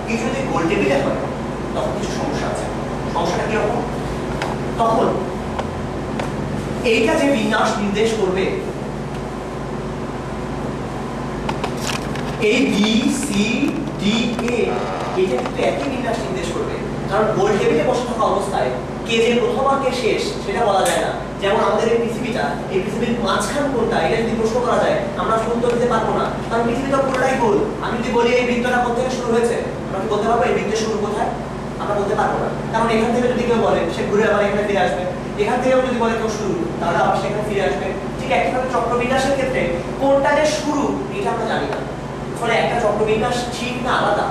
কিছু যদি গোল টেবিলে হয় তখন কিছু সমস্যা আছে। সমস্যাটা কিরকম? তখন এইটা যে বিন্যাস নির্দেশ করবে, এই বি সি ডি এ, এটা কিন্তু একই বিন্যাস নির্দেশ করবে। কারণ গোল টেবিলে বসে থাকা অবস্থায় কে যে প্রথম আর কে শেষ সেটা বলা যায় না। যেমন আমাদের এই পৃথিবীটা, এই পৃথিবীর মাঝখান কোনটা, এটা যদি প্রশ্ন করা যায় আমরা উত্তর দিতে পারবো না, কারণ পৃথিবীটা পুরোটাই গোল। আমি যদি বলি এই বৃত্তটা কোথা থেকে শুরু হয়েছে, আমরা কি বলতে পারবো এই বৃত্তের শুরু কোথায়? আমরা বলতে পারবো না, কারণ এখান থেকে যদি কেউ বলে সে ঘুরে আবার এখানে ফিরে আসবে, এখান থেকেও যদি বলে কেউ শুরু তাহলে আবার সেখানে ফিরে আসবে। ঠিক একইভাবে চক্রবিন্যাসের ক্ষেত্রে কোনটা যে শুরু এটা আমরা জানি না। ফলে একটা চক্রবিন্যাস ঠিক না আলাদা,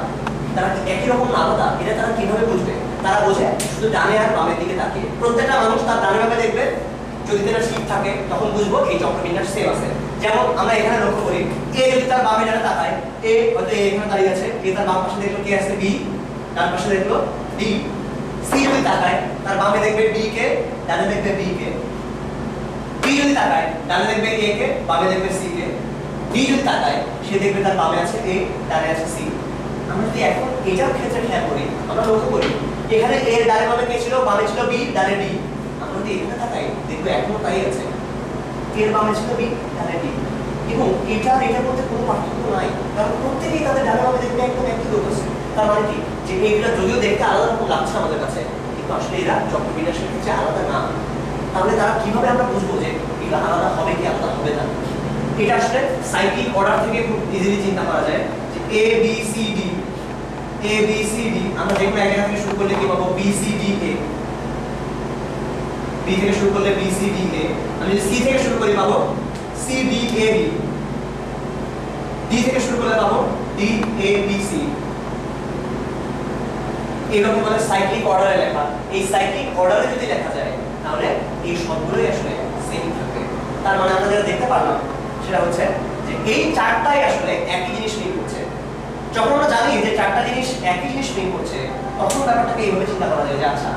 তারা একই রকম না আলাদা, এটা তারা কিভাবে বুঝবে? তারা বোঝে শুধু ডানে আর বামের দিকে তাকিয়ে। প্রত্যেকটা মানুষ তার ডানে বামে দেখবে, যদি তারা ঠিক থাকে তখন বুঝবো এই চক্রবিন্যাস সেম আছে। যেমন আমরা এখানে লক্ষ্য করি, এ যদি তার বামে ডানে তাকায়, এ হয়তো এখানে দাঁড়িয়ে আছে, এ তার বাম পাশে দেখলো কে আছে বি, ডান পাশে দেখলো ডি। সি যদি তাকায় তার বামে দেখবে বি কে, ডানে দেখবে বি কে। বি যদি তাকায় ডানে দেখবে এ কে, বামে দেখবে সি কে। ডি যদি তাকায় সে দেখবে তার বামে আছে এ, ডানে আছে সি। আমরা যদি এখন এটার ক্ষেত্রে খেয়াল করি, আমরা লক্ষ্য করি এখানে এর ডানে বামে কে ছিল? বামে ছিল বি, ডানে ডি। আমরা যদি এখানে তাকাই দেখবো এখনো তাই আছে, এর বামে ছিল বি, ডানে ডি। এবং এটার মধ্যে কোনো পার্থক্য নাই, কারণ প্রত্যেকেই তাদের ডানে বামে দেখবে একদম একই লোক আছে। তার মানে কি যে এইগুলা যদিও দেখতে আলাদা রকম লাগছে আমাদের কাছে, কিন্তু আসলে এরা চক্রবিন্যাসের ক্ষেত্রে আলাদা না। তাহলে তারা কিভাবে আমরা বুঝবো যে এগুলো আলাদা হবে কি আলাদা হবে না? এটা আসলে সাইক্লিক অর্ডার থেকে খুব ইজিলি চিন্তা করা যায় যে A B C D, A B C D আমরা দেখবো এক জায়গা থেকে শুরু করলে কি পাবো? B C D A. B থেকে শুরু করলে বি সি ডি এ। আমি যদি সি থেকে শুরু করি পাবো C D A B. D থেকে শুরু করলে পাবো ডি এ বি সি। এরকম বলে সাইক্লিক অর্ডারে লেখা। এই সাইক্লিক অর্ডারে যদি লেখা যায় তাহলে এই সবগুলোই আসলে সেম থাকবে। তার মানে আমরা যেটা দেখতে পারলাম সেটা হচ্ছে যে এই চারটাই আসলে একই জিনিস মিন করছে। যখন আমরা জানি যে চারটা জিনিস একই জিনিস মিন করছে, তখন ব্যাপারটাকে এইভাবে চিন্তা করা যায় যে আচ্ছা,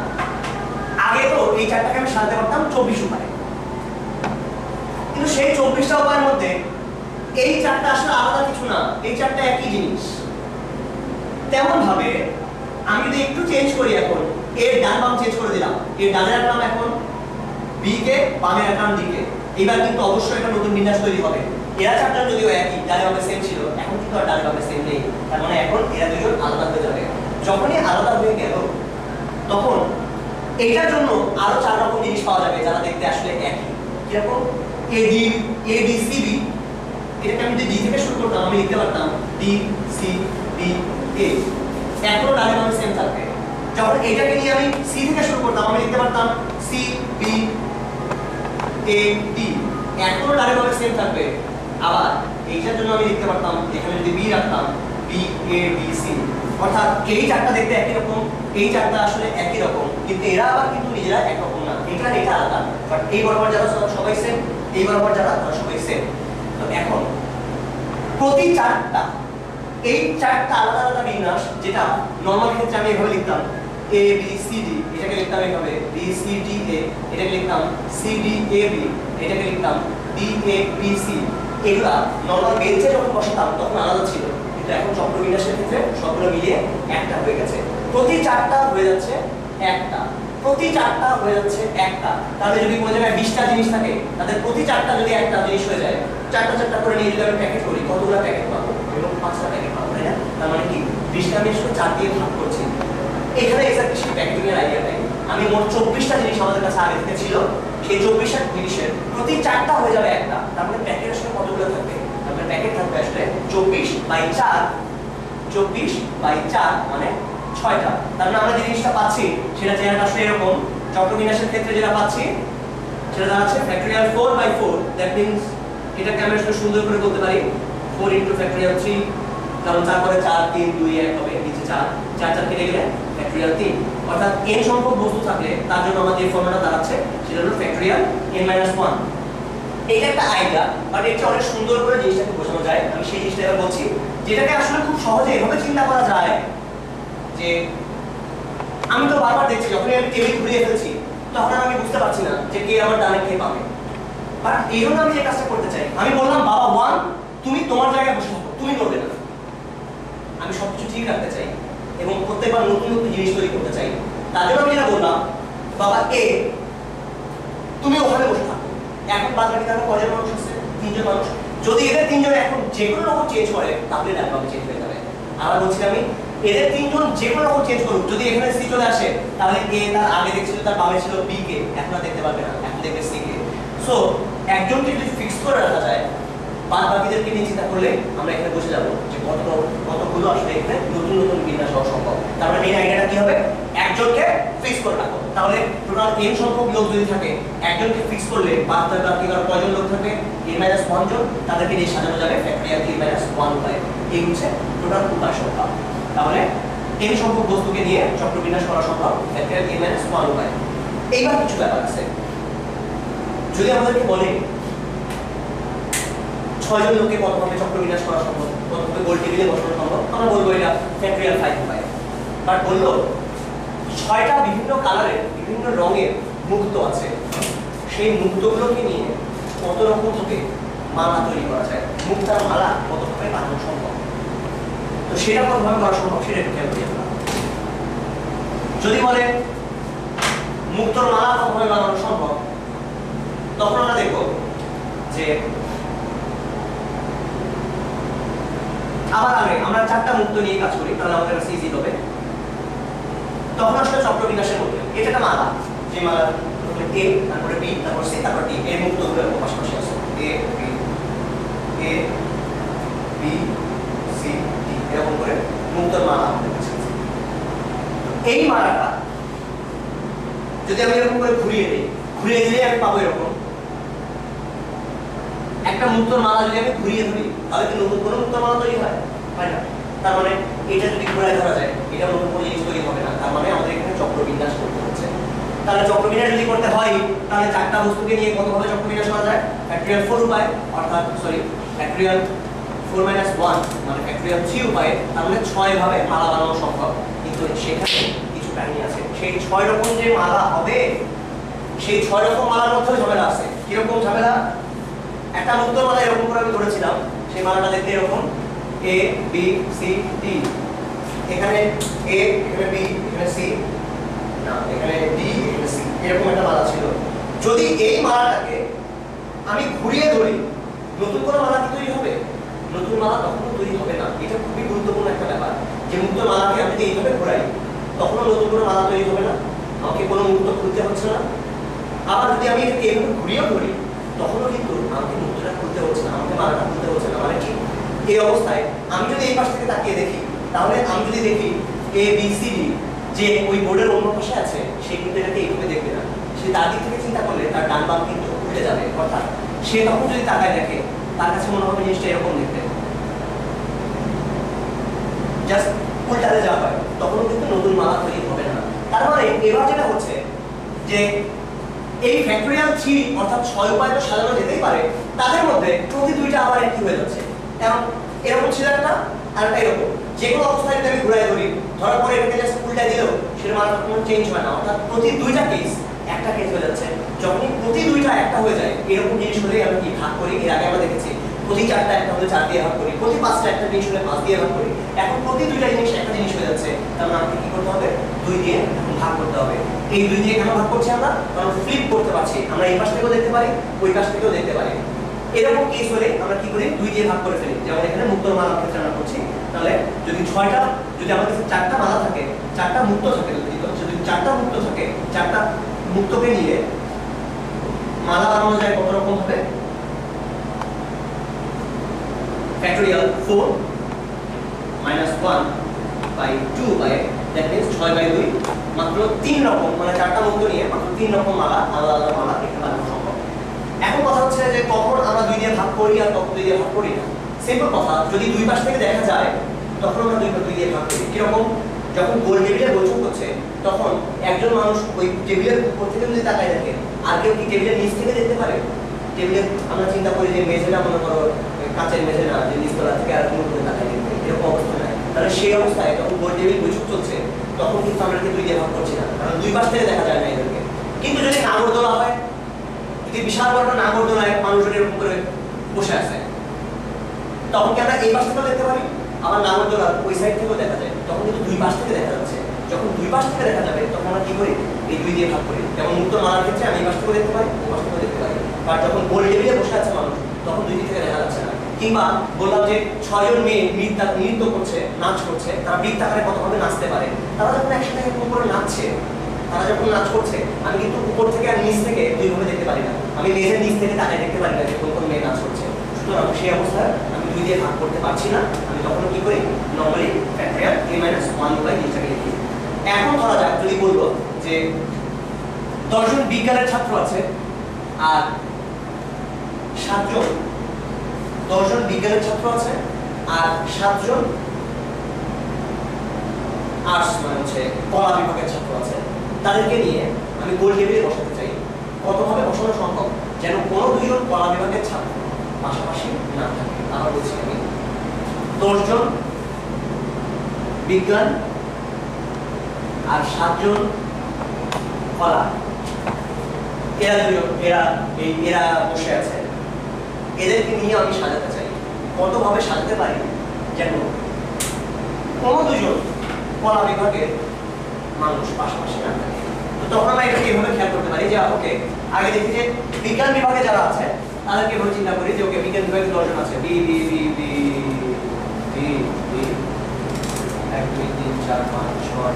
আগে তো এই চারটাকে আমি সাজাতে পারতাম 24 উপায়ে, কিন্তু সেই 24টা উপায়ের মধ্যে এই চারটা আসলে আলাদা কিছু না, এই চারটা একই জিনিস। তেমন ভাবে আমি যদি একটু চেঞ্জ করি, এখন এর ডান বাম চেঞ্জ করে দিলাম, এর ডানের রাখলাম এখন বি কে, বামে রাখলাম ডি কে, এবার কিন্তু অবশ্যই একটা নতুন বিন্যাস তৈরি হবে। এরা চারটা যদিও একই ডানে বামে সেম ছিল, এখন কিন্তু আর ডানে বামে সেম নেই। তার মানে এখন এরা দুজন আলাদা হয়ে যাবে। যখনই আলাদা হয়ে গেল তখন এইটার জন্য আরো 4 রকম জিনিস পাওয়া যাবে যারা দেখতে আসলে একই। কিরকম? এডি, এবিসিডি, এটাকে আমি যদি ডি থেকে শুরু করতাম আমি লিখতে পারতাম ডি সি বি এ, এখনো ডানে বামে সেম থাকবে। যখন এটাকে নিয়ে আমি সি থেকে শুরু করতাম আমি লিখতে পারতাম সি বি এ ডি, এখনো ডানে বামে সেম থাকবে। আবার এইটার জন্য আমি লিখতে পারতাম এখানে যদি বি রাখতাম বি এ বি সি। অর্থাৎ এই চারটা দেখতে একই রকম, এই চারটা আসলে একই রকম, কিন্তু এরা আবার কিন্তু নিজেরা একরকম না। এটা আলাদা, বাট এই বরাবর যারা সবাই সেম, এই বরাবর যারা সবাই সেম। তো এখন প্রতি চারটা, এই চারটা আলাদা আলাদা বিন্যাস, যেটা নরমাল ক্ষেত্রে আমি এভাবে লিখতাম এ বি সি ডি, এটা এটাকে লিখতাম এইভাবে BCDA, এটাকে লিখতাম CDAB, এটাকে লিখতাম DABC। এগুলা নরমাল বেঞ্চে যখন বসাতাম তখন আলাদা ছিল, কিন্তু এখন চক্রবিন্যাসের ক্ষেত্রে সবগুলো মিলিয়ে একটা হয়ে গেছে। প্রতি চারটা হয়ে যাচ্ছে একটা, প্রতি চারটা হয়ে যাচ্ছে একটা। তাহলে যদি কোনো জায়গায় 20টা জিনিস থাকে, তাদের প্রতি চারটা যদি একটা জিনিস হয়ে যায়, চারটা চারটা করে নিয়ে যদি আমি প্যাকেট করি, কতগুলো প্যাকেট পাবো? এবং 5টা প্যাকেট পাবো, তাই না? তার মানে কি 20টা আমি 4 দিয়ে ভাগ করছি। এখানে এক্স্যাক্টলি সেই প্যাকেটিং এর আইডিয়াটাই। আমি মোট 24টা জিনিস আমাদের কাছে আগে থেকে ছিল, সেই 24টা জিনিসের প্রতি চারটা হয়ে যাবে একটা। তার মানে প্যাকেট আসলে কতগুলো থাকবে? তার মানে প্যাকেট থাকবে আসলে 24/4, 24/4 মানে 6টা। তার মানে আমরা যে জিনিসটা পাচ্ছি সেটা যেটা আসলে এরকম, চক্রবিন্যাসের ক্ষেত্রে যেটা পাচ্ছি সেটা দাঁড়াচ্ছে ফ্যাক্টরিয়াল 4/4। দ্যাট মিন্স এটাকে আমরা আসলে সুন্দর করে বলতে পারি 4 × ফ্যাক্টরিয়াল 3, কারণ তারপরে 4 3 2 1 হবে, নিচে 4 4 4 কেটে গেলে ফ্যাক্টরিয়াল 3। অর্থাৎ n সংখ্যক বস্তু থাকলে তার জন্য আমাদের যে ফর্মুলা দাঁড়াচ্ছে সেটা হলো ফ্যাক্টরিয়াল n-1। এটা একটা আইডিয়া, বাট এটা অনেক সুন্দর করে জিনিসটাকে বোঝানো যায়। আমি সেই জিনিসটা এবার বলছি, যেটাকে আসলে খুব সহজে এভাবে চিন্তা করা যায় যে আমি তো বারবার দেখছি যখন আমি টেবিল ঘুরিয়ে ফেলছি তখন আমি বুঝতে পারছি না যে কে আমার ডানে কে বামে। বাট এই জন্য আমি যে কাজটা করতে চাই, আমি বললাম বাবা 1, তুমি তোমার জায়গায় বসে থাকো, তুমি করবে না। আমি সবকিছু ঠিক রাখতে চাই এবং প্রত্যেকবার নতুন নতুন জিনিস তৈরি করতে চাই। তার জন্য আমি যেটা বললাম, বাবা এ তুমি ওখানে বসে থাকো। এখন বাদ বাকি তাহলে কয়জন মানুষ আছে? 3জন মানুষ। যদি এদের 3জন এখন যে কোনো রকম চেঞ্জ করে তাহলে ডান বামে চেঞ্জ হয়ে যাবে। আবার বলছি আমি, এদের 3জন যে কোনো রকম চেঞ্জ করুক, যদি এখানে সি চলে আসে তাহলে এ তার আগে দেখছিল তার বামে ছিল বি কে, এখন আর দেখতে পারবে না, এখন দেখবে সি কে। সো একজনকে যদি ফিক্স করে রাখা যায়, বাদ বাকিদেরকে নিয়ে চিন্তা করলে আমরা এখানে বসে যাবো যে কতগুলো আসলে এখানে নতুন নতুন বিন্যাস হওয়া সম্ভব। তার মানে মেইন আইডিয়াটা কি হবে? একজনকে ফিক্স করে রাখো। তাহলে টোটাল n সংখ্যক লোক যদি থাকে, একজনকে ফিক্স করলে বাদ বাকি আর কয়জন লোক থাকবে? n-1 জন। তাদেরকে নিয়ে সাজানো যাবে ফ্যাক্টরিয়াল n-1 উপায়ে। এই হচ্ছে টোটাল উপায় সংখ্যা। তাহলে n সংখ্যক বস্তুকে নিয়ে চক্রবিন্যাস করা সম্ভব ফ্যাক্টরিয়াল n-1 উপায়ে। এইবার কিছু ব্যাপার আছে। যদি আমাদেরকে বলে 6 জন লোককে কতভাবে চক্রবিন্যাস করা সম্ভব, কতভাবে গোল টেবিলে বসানো সম্ভব, আমরা বলবো এটা ফ্যাক্টরিয়াল 5 উপায়ে। বাট বললো 6টা বিভিন্ন কালারের বিভিন্ন রঙের মুক্ত আছে, সেই মুক্তগুলোকে নিয়ে কত রকম ভাবে মালা তৈরি করা যায়, মুক্তার মালা কতভাবে বানানো সম্ভব। তো সেটা কতভাবে করা সম্ভব সেটা একটু খেয়াল করি আমরা। যদি বলে মুক্তর মালা কতভাবে বানানো সম্ভব, তখন আমরা দেখব যে আবার আমরা 4টা মুক্ত নিয়ে কাজ করি, তাহলে আমাদের কাছে ইজি হবে। তখন আসলে চক্রবিন্যাসের মধ্যে এটা একটা মালা, যে মালা প্রথমে A, তারপরে B, তারপর C, তারপর D, এর মুক্তগুলো পাশাপাশি আছে A B C D, এরকম করে মুক্তর মালা আমাদের কাছে আছে। এই মালাটা যদি আমি এরকম করে ঘুরিয়ে দিলে আমি পাবো এরকম একটা মুক্তর মালা। যদি আমি ঘুরিয়ে ধরি তাহলে কি নতুন কোনো মুক্তর মালা তৈরি হয়? হয় না। তার মানে এটা যদি ঘুরায় ধরা যায়, এটা নতুন কোনো জিনিস তৈরি হবে না। তার মানে আমাদের এখানে চক্রবিন্যাস করতে হচ্ছে। তাহলে চক্রবিন্যাস যদি করতে হয়, তাহলে 4টা বস্তুকে নিয়ে কতভাবে চক্রবিন্যাস করা যায়? ফ্যাক্টরিয়াল 4 উপায়, অর্থাৎ ফ্যাক্টরিয়াল 4-1 মানে ফ্যাক্টরিয়াল 3 উপায়ে। তাহলে 6 ভাবে মালা বানানো সম্ভব। কিন্তু সেখানে কিছু কাহিনী আছে। সেই 6 রকম যে মালা হবে, সেই 6 রকম মালার মধ্যে ঝামেলা আছে। কিরকম ঝামেলা? একটা মুক্ত মালা এরকম করে আমি ধরেছিলাম, সেই মালাটা দেখতে এরকম A B C D, এখানে A, এখানে B, এখানে C, না এখানে D, এখানে C, এরকম একটা মালা ছিল। যদি এই মালাটাকে আমি ঘুরিয়ে ধরি, নতুন কোনো মালা কি তৈরি হবে? নতুন মালা তখনও তৈরি হবে না। এটা খুবই গুরুত্বপূর্ণ একটা ব্যাপার, যে মুক্ত মালাকে আমি যদি এইভাবে ঘোরাই তখনও নতুন কোনো মালা তৈরি হবে না, আমাকে কোনো মুক্ত খুলতে হচ্ছে না। আবার যদি আমি এটাকে এইভাবে ঘুরিয়েও ধরি তখনও কিন্তু আমাকে মুক্তটা খুলতে হচ্ছে না, আমাকে মালাটা খুলতে হচ্ছে না। মানে কি, এই অবস্থায় আমি যদি এই পাশ থেকে তাকিয়ে দেখি, তাহলে আমি যদি দেখি A B C D যে ওই বোর্ডের অন্য পাশে আছে, সে কিন্তু এটাকে এইভাবে দেখবে না। সে তার দিক থেকে চিন্তা করলে তার ডান বাম কিন্তু উল্টে যাবে। অর্থাৎ সে তখন যদি তাকায় দেখে, তার কাছে মনে হবে জিনিসটা এরকম দেখতে, জাস্ট উল্টাতে যাওয়া হয়, তখনও কিন্তু নতুন মালা তৈরি হবে না। তার মানে এবার যেটা হচ্ছে যে এই ফ্যাক্টরিয়াল 3 অর্থাৎ 6 উপায় তো সাজানো যেতেই পারে, তাদের মধ্যে প্রতি 2টা আবার একই হয়ে যাচ্ছে। কারণ এরকম ছিল একটা, আর একটা এরকম। যে কোনো অবস্থায় যদি আমি ঘুরাই ধরি, ধরার পরে এটাকে জাস্ট উল্টায় দিলেও সে সেটা মান কোনো চেঞ্জ হয় না, অর্থাৎ প্রতি দুইটা কেস একটা কেস হয়ে যাচ্ছে। যখনই প্রতি দুইটা একটা হয়ে যায় এরকম জিনিস হলে আমরা কি ভাগ করি, এর আগে আমরা দেখেছি প্রতি চারটা একটা হলে 4 দিয়ে ভাগ করি, প্রতি পাঁচটা একটা জিনিস হলে 5 দিয়ে ভাগ করি। এখন প্রতি দুইটা জিনিস একটা জিনিস হয়ে যাচ্ছে, তার মানে আমাকে কি করতে হবে, 2 দিয়ে ভাগ করতে হবে। এই 2 দিয়ে কেন ভাগ করছি আমরা, কারণ ফ্লিপ করতে পারছি, আমরা এই পাশ থেকেও দেখতে পারি ওই পাশ থেকেও দেখতে পারি। এরকম কেস হলে আমরা কি করি, 2 দিয়ে ভাগ করে ফেলি। যেমন এখানে মুক্তোর মালার ক্ষেত্রে আমরা করছি, তাহলে যদি 6টা, যদি আমাদের কাছে 4টা মালা থাকে, 4টা মুক্ত থাকে, যদি 4টা মুক্ত থাকে, 4টা মুক্তকে নিয়ে মালা বানানো যায় কত রকম হবে, factorial 4 minus 1 by 2 by that means 6 by 2 মাত্র 3 রকম, মানে 4টা মুক্ত নিয়ে মাত্র 3 রকম মালা, আলাদা আলাদা মালা এখানে বানানো সম্ভব। এখন কথা হচ্ছে যে কখন আমরা 2 দিয়ে ভাগ করি আর কখন 2 দিয়ে ভাগ করি না। সিম্পল কথা, যদি দুই পাশ থেকে দেখা যায় তখন আমরা 2 দিয়ে ভাগ করি। কিরকম, যখন গোল টেবিলে বৈঠক হচ্ছে তখন একজন মানুষ ওই টেবিলের উপর থেকে যদি তাকায় দেখে, আর কেউ কি টেবিলের নিচ থেকে দেখতে পারে? টেবিলে আমরা চিন্তা করি যে মেঝেটা মনে করো কাঁচের মেঝে না, যে নিচতলা থেকে আর কোনো করে তাকায় দেখবে, এরকম অবস্থা নাই। তাহলে সেই অবস্থায় যখন গোল টেবিল বৈঠক চলছে তখন কিন্তু আমরা 2 দিয়ে ভাগ করছি না, কারণ দুই পাশ থেকে দেখা যায় না এদেরকে। কিন্তু যদি নাগরদোলা হয়, যদি বিশাল বড় নাগরদোলায় মানুষজন এরকম করে বসে আছে, তখন কি আমরা এই পাশ থেকেও দেখতে পারি, আবার নাগরদোলার ওই সাইড থেকেও দেখা যায়, তখন কিন্তু দুই পাশ থেকে দেখা যাচ্ছে। যখন দুই পাশ থেকে দেখা যাবে তখন আমরা কি করি, এই 2 দিয়ে ভাগ করি। যেমন মুক্ত মালার ক্ষেত্রে আমি এই পাশ থেকেও দেখতে পারি, ওই পাশ থেকেও দেখতে পারি। আর যখন গোল টেবিলে বসে আছে মানুষ, তখন 2 দিক থেকে দেখা যাচ্ছে না। কিংবা বললাম যে 6 জন মেয়ে নৃত্য করছে, নাচ করছে, তারা বৃত্তাকারে কতভাবে নাচতে পারে। তারা যখন একসাথে এরকম করে নাচছে, তারা যখন নাচ করছে, আমি কিন্তু উপর থেকে আর নিচ থেকে দুইভাবে দেখতে পারি না, আমি মেঝের নিচ থেকে তাকায় দেখতে পারি না যে কোন কোন মেয়ে নাচ করছে। সুতরাং সেই অবস্থায় আমি 2 দিয়ে ভাগ করতে পারছি না, আমি তখন কি করি, নরমালি ফ্যাক্টরিয়াল a - 1 বাই জিনিসটাকে লিখি। এখন ধরা যাক যদি বলবো যে 10 জন বিজ্ঞানের ছাত্র আছে আর 7 জন, 10 জন বিজ্ঞানের ছাত্র আছে আর 7 জন আর্টস মানে হচ্ছে কলা বিভাগের ছাত্র আছে, তাদেরকে নিয়ে আমি গোল টেবিলে বসাতে চাই। কতভাবে বসানো সম্ভব, যেন কোনো 2 জন কলা বিভাগের ছাত্র পাশাপাশি না থাকে। আবার বলছি আমি, 10 জন বিজ্ঞান আর 7 জন কলা, এরা বসে আছে, এদেরকে নিয়ে আমি সাজাতে চাই। কতভাবে সাজাতে পারি যেন কোনো 2 জন কলা বিভাগের মানুষ পাশাপাশি না থাকে। তো তখন আমরা এটাকে এভাবে খেয়াল করতে পারি যে ওকে, আগে দেখি যে বিজ্ঞান বিভাগে যারা আছে তাদেরকে এভাবে চিন্তা করি যে ওকে বিজ্ঞান বিভাগে 10 জন আছে, B B B B B B 1 2 3 4 5 6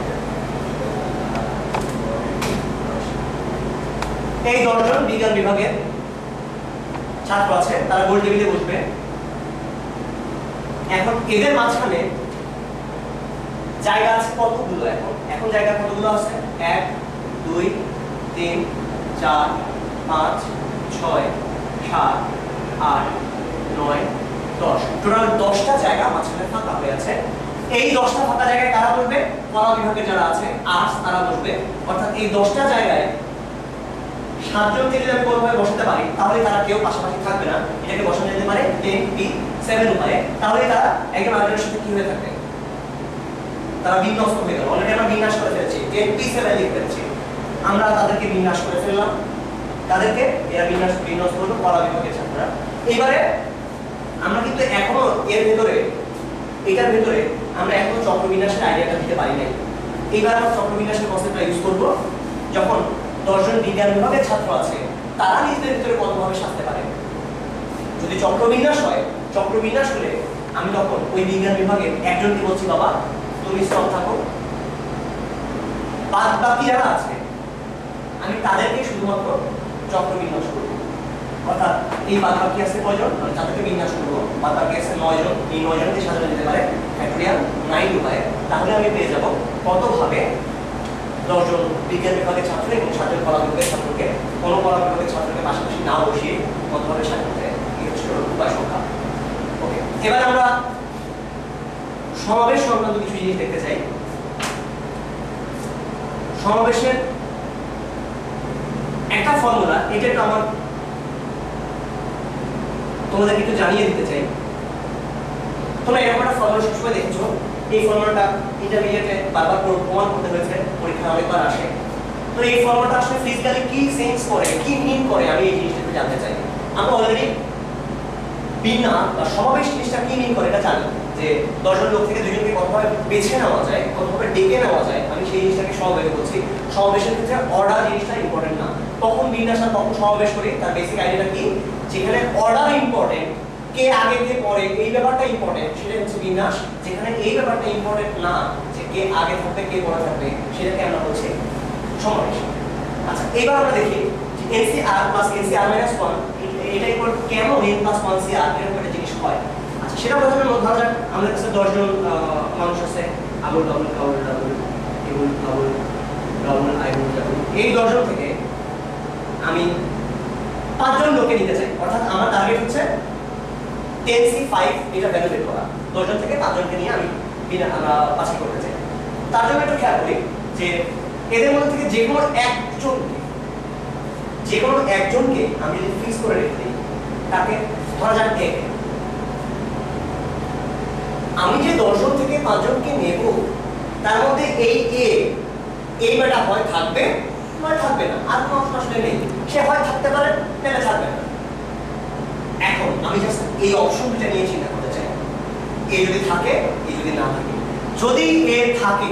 এই 10 জন বিজ্ঞান বিভাগের ছাত্র আছে, তারা গোল টেবিলে বসবে। এখন এদের মাঝখানে জায়গা আছে কতগুলো, এখন জায়গা কতগুলো আছে, 1 2 3 4 5 6 7 8 9 10, টোটাল 10টা জায়গা মাঝখানে ফাঁকা হয়ে আছে। এই 10টা ফাঁকা জায়গায় কারা বসবে, কলা বিভাগে যারা আছে আর্টস তারা বসবে। অর্থাৎ এই 10টা জায়গায় 7 জনকে যদি আমি কোনোভাবে বসাতে পারি, তাহলে তারা কেউ পাশাপাশি থাকবে না, এটাকে বসানো যেতে পারে 10 p 7 উপায়ে। তাহলে তারা একজন আরেকজনের সাথে কি হয়ে থাকবে, তারা বিন্যস্ত হয়ে গেল। অলরেডি আমরা বিন্যাস করে ফেলেছি, 10 p 7 লিখে ফেলেছি, আমরা তাদেরকে বিন্যাস করে ফেললাম। তাদেরকে এরা বিন্যাস করলো কলা বিভাগের ছাত্ররা। এইবারে আমরা কিন্তু এখনো এর ভেতরে, এটার ভেতরে আমরা এখনো চক্রবিন্যাসের আইডিয়াটা দিতে পারি নাই। এইবার আমরা চক্রবিন্যাসের কনসেপ্টটা ইউজ করব। যখন 10 জন বিজ্ঞান বিভাগের ছাত্র আছে, তারা নিজেদের ভিতরে কতভাবে সাজতে পারে। যদি চক্রবিন্যাস হয়, চক্রবিন্যাস হলে আমি তখন ওই বিজ্ঞান বিভাগের একজনকে বলছি, বাবা তুমি স্টপ থাকো, বাদ বাকি যারা আছে আমি তাদেরকে শুধুমাত্র চক্রবিন্যাস করবো। অর্থাৎ এই বাদ বাকি আছে কয়জন, মানে তাদেরকে বিন্যাস করবো, বাদ বাকি আছে 9 জন, এই 9 জনকে সাজানো যেতে পারে ফ্যাক্টরিয়াল 9 উপায়ে। তাহলে আমি পেয়ে যাব কতভাবে 10 জন বিজ্ঞান বিভাগের ছাত্র এবং 7 জন কলা বিভাগের ছাত্রকে, কোনো কলা বিভাগের ছাত্রকে পাশাপাশি না বসিয়ে কতভাবে সাজাতে, এই হচ্ছে উপায় সংখ্যা। ওকে, এবার আমরা সমাবেশ সংক্রান্ত কিছু জিনিস দেখতে চাই। সমাবেশের একটা ফর্মুলা, এটা একটু আমার তোমাদেরকে একটু জানিয়ে দিতে চাই। তোমরা এরকম একটা ফর্মুলা সবসময় দেখেছো এই ফর্মুলাটা ইন্টারমিডিয়েটে বারবার প্রমাণ করতে হয়েছে, পরীক্ষায় অনেকবার আসে। তো এই ফর্মুলাটা আসলে ফিজিক্যালি কি সেন্স করে, কি মিন করে, আমি এই জিনিসটা জানতে চাই। আমরা অলরেডি বিন্যাস বা সমাবেশ জিনিসটা কি মিন করে এটা জানি, যে 10 জন লোক থেকে 2 জনকে কতভাবে বেছে নেওয়া যায়, কতভাবে ডেকে নেওয়া যায়, আমি সেই জিনিসটাকে সমাবেশ বলছি। সমাবেশের ক্ষেত্রে অর্ডার জিনিসটা ইম্পর্টেন্ট না। কখন বিন্যাস আর কখন সমাবেশ করি তার বেসিক আইডিয়াটা কি, যেখানে অর্ডার ইম্পর্টেন্ট, কে আগে কে পরে এই ব্যাপারটা ইম্পর্টেন্ট, সেটা হচ্ছে বিন্যাস। যেখানে এই ব্যাপারটা ইম্পর্টেন্ট না, যে কে আগে থাকবে কে পরে থাকবে, সেটাকে আমরা বলছি সমাবেশ। আচ্ছা, এবার আমরা দেখি যে NCR + NCR - 1 এটা ইকুয়াল টু কেন n + 1CR এরকম একটা জিনিস হয়। আচ্ছা, সেটা প্রথমে ধরা যাক আমাদের কাছে 10 জন মানুষ আছে, Abul double Kabul double Ibul Kabul double Aibul double. এই 10 জন থেকে আমি 5 জন লোককে নিতে চাই, অর্থাৎ আমার টার্গেট হচ্ছে 10C5 এটা ভ্যালু বের করা। 10 জন থেকে 5 জনকে নিয়ে আমি আমরা বাছাই করতে চাই। তার জন্য একটু খেয়াল করি যে এদের মধ্যে থেকে যে কোনো একজনকে আমি যদি ফিক্স করে রেখে দিই, তাকে ধরা যাক A, আমি যে 10 জন থেকে 5 জনকে নেব তার মধ্যে এই বেটা হয় থাকবে নয় থাকবে না, আর কোনো অপশন আসলে নেই। সে হয় থাকতে পারে নাহলে থাকবে না। এখন আমি জাস্ট এই অপশন দুটো নিয়ে চিন্তা করতে চাই, এ যদি থাকে, এ যদি না থাকে। যদি এ থাকে,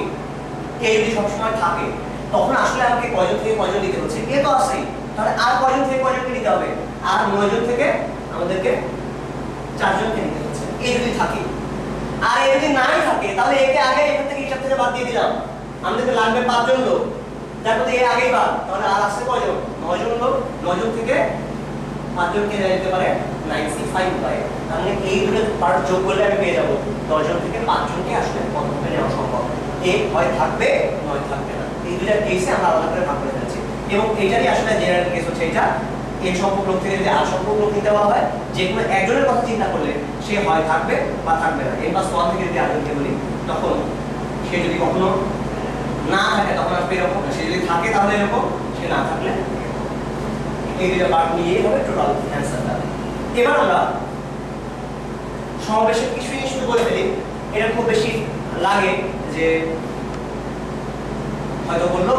এ যদি সবসময় থাকে, তখন আসলে আমাকে কয়জন থেকে কয়জন নিতে হচ্ছে, এ তো আছেই, তাহলে আর কয়জন থেকে কয়জনকে নিতে হবে, আর 9 জন থেকে আমাদেরকে 4 জনকে নিতে হচ্ছে। এ যদি থাকে, আর এ যদি নাই থাকে, তাহলে একে আগে এখান থেকে হিসাব থেকে বাদ দিয়ে দিলাম। আমাদেরকে লাগবে 5 জন লোক, যার মধ্যে এ আগেই বাদ, তাহলে আর আসছে কয়জন, 9 জন লোক। 9 জন থেকে 5 জনকে দেওয়া যেতে পারে 9C5 উপায়ে। তাহলে এই দুটো পার্ট যোগ করলে আমি পেয়ে যাবো 10 জন থেকে 5 জনকে আসলে কতভাবে নেওয়া সম্ভব। এ হয় থাকবে নয় থাকবে না, এই দুটো কেসে আমরা আলাদা করে ভাগ করে ফেলছি। এবং এইটারই আসলে জেনারেল কেস হচ্ছে এটা, এ সংখ্যক লোক থেকে যদি আর সংখ্যক লোক নিতে দেওয়া হয়, যে কোনো একজনের কথা চিন্তা করলে সে হয় থাকবে বা থাকবে না। n + 1 থেকে যদি আরেকজনকে বলি, তখন সে যদি কখনো না থাকে তখন আসবে এরকম, সে যদি থাকে তাহলে এরকম, সে না থাকলে এই দুটো পার্ট নিয়েই হবে টোটাল অ্যান্সারটা। এবার আমরা সমাবেশের কিছু জিনিস বলে ফেলি, এটা খুব বেশি লাগে যে হয়তো বললো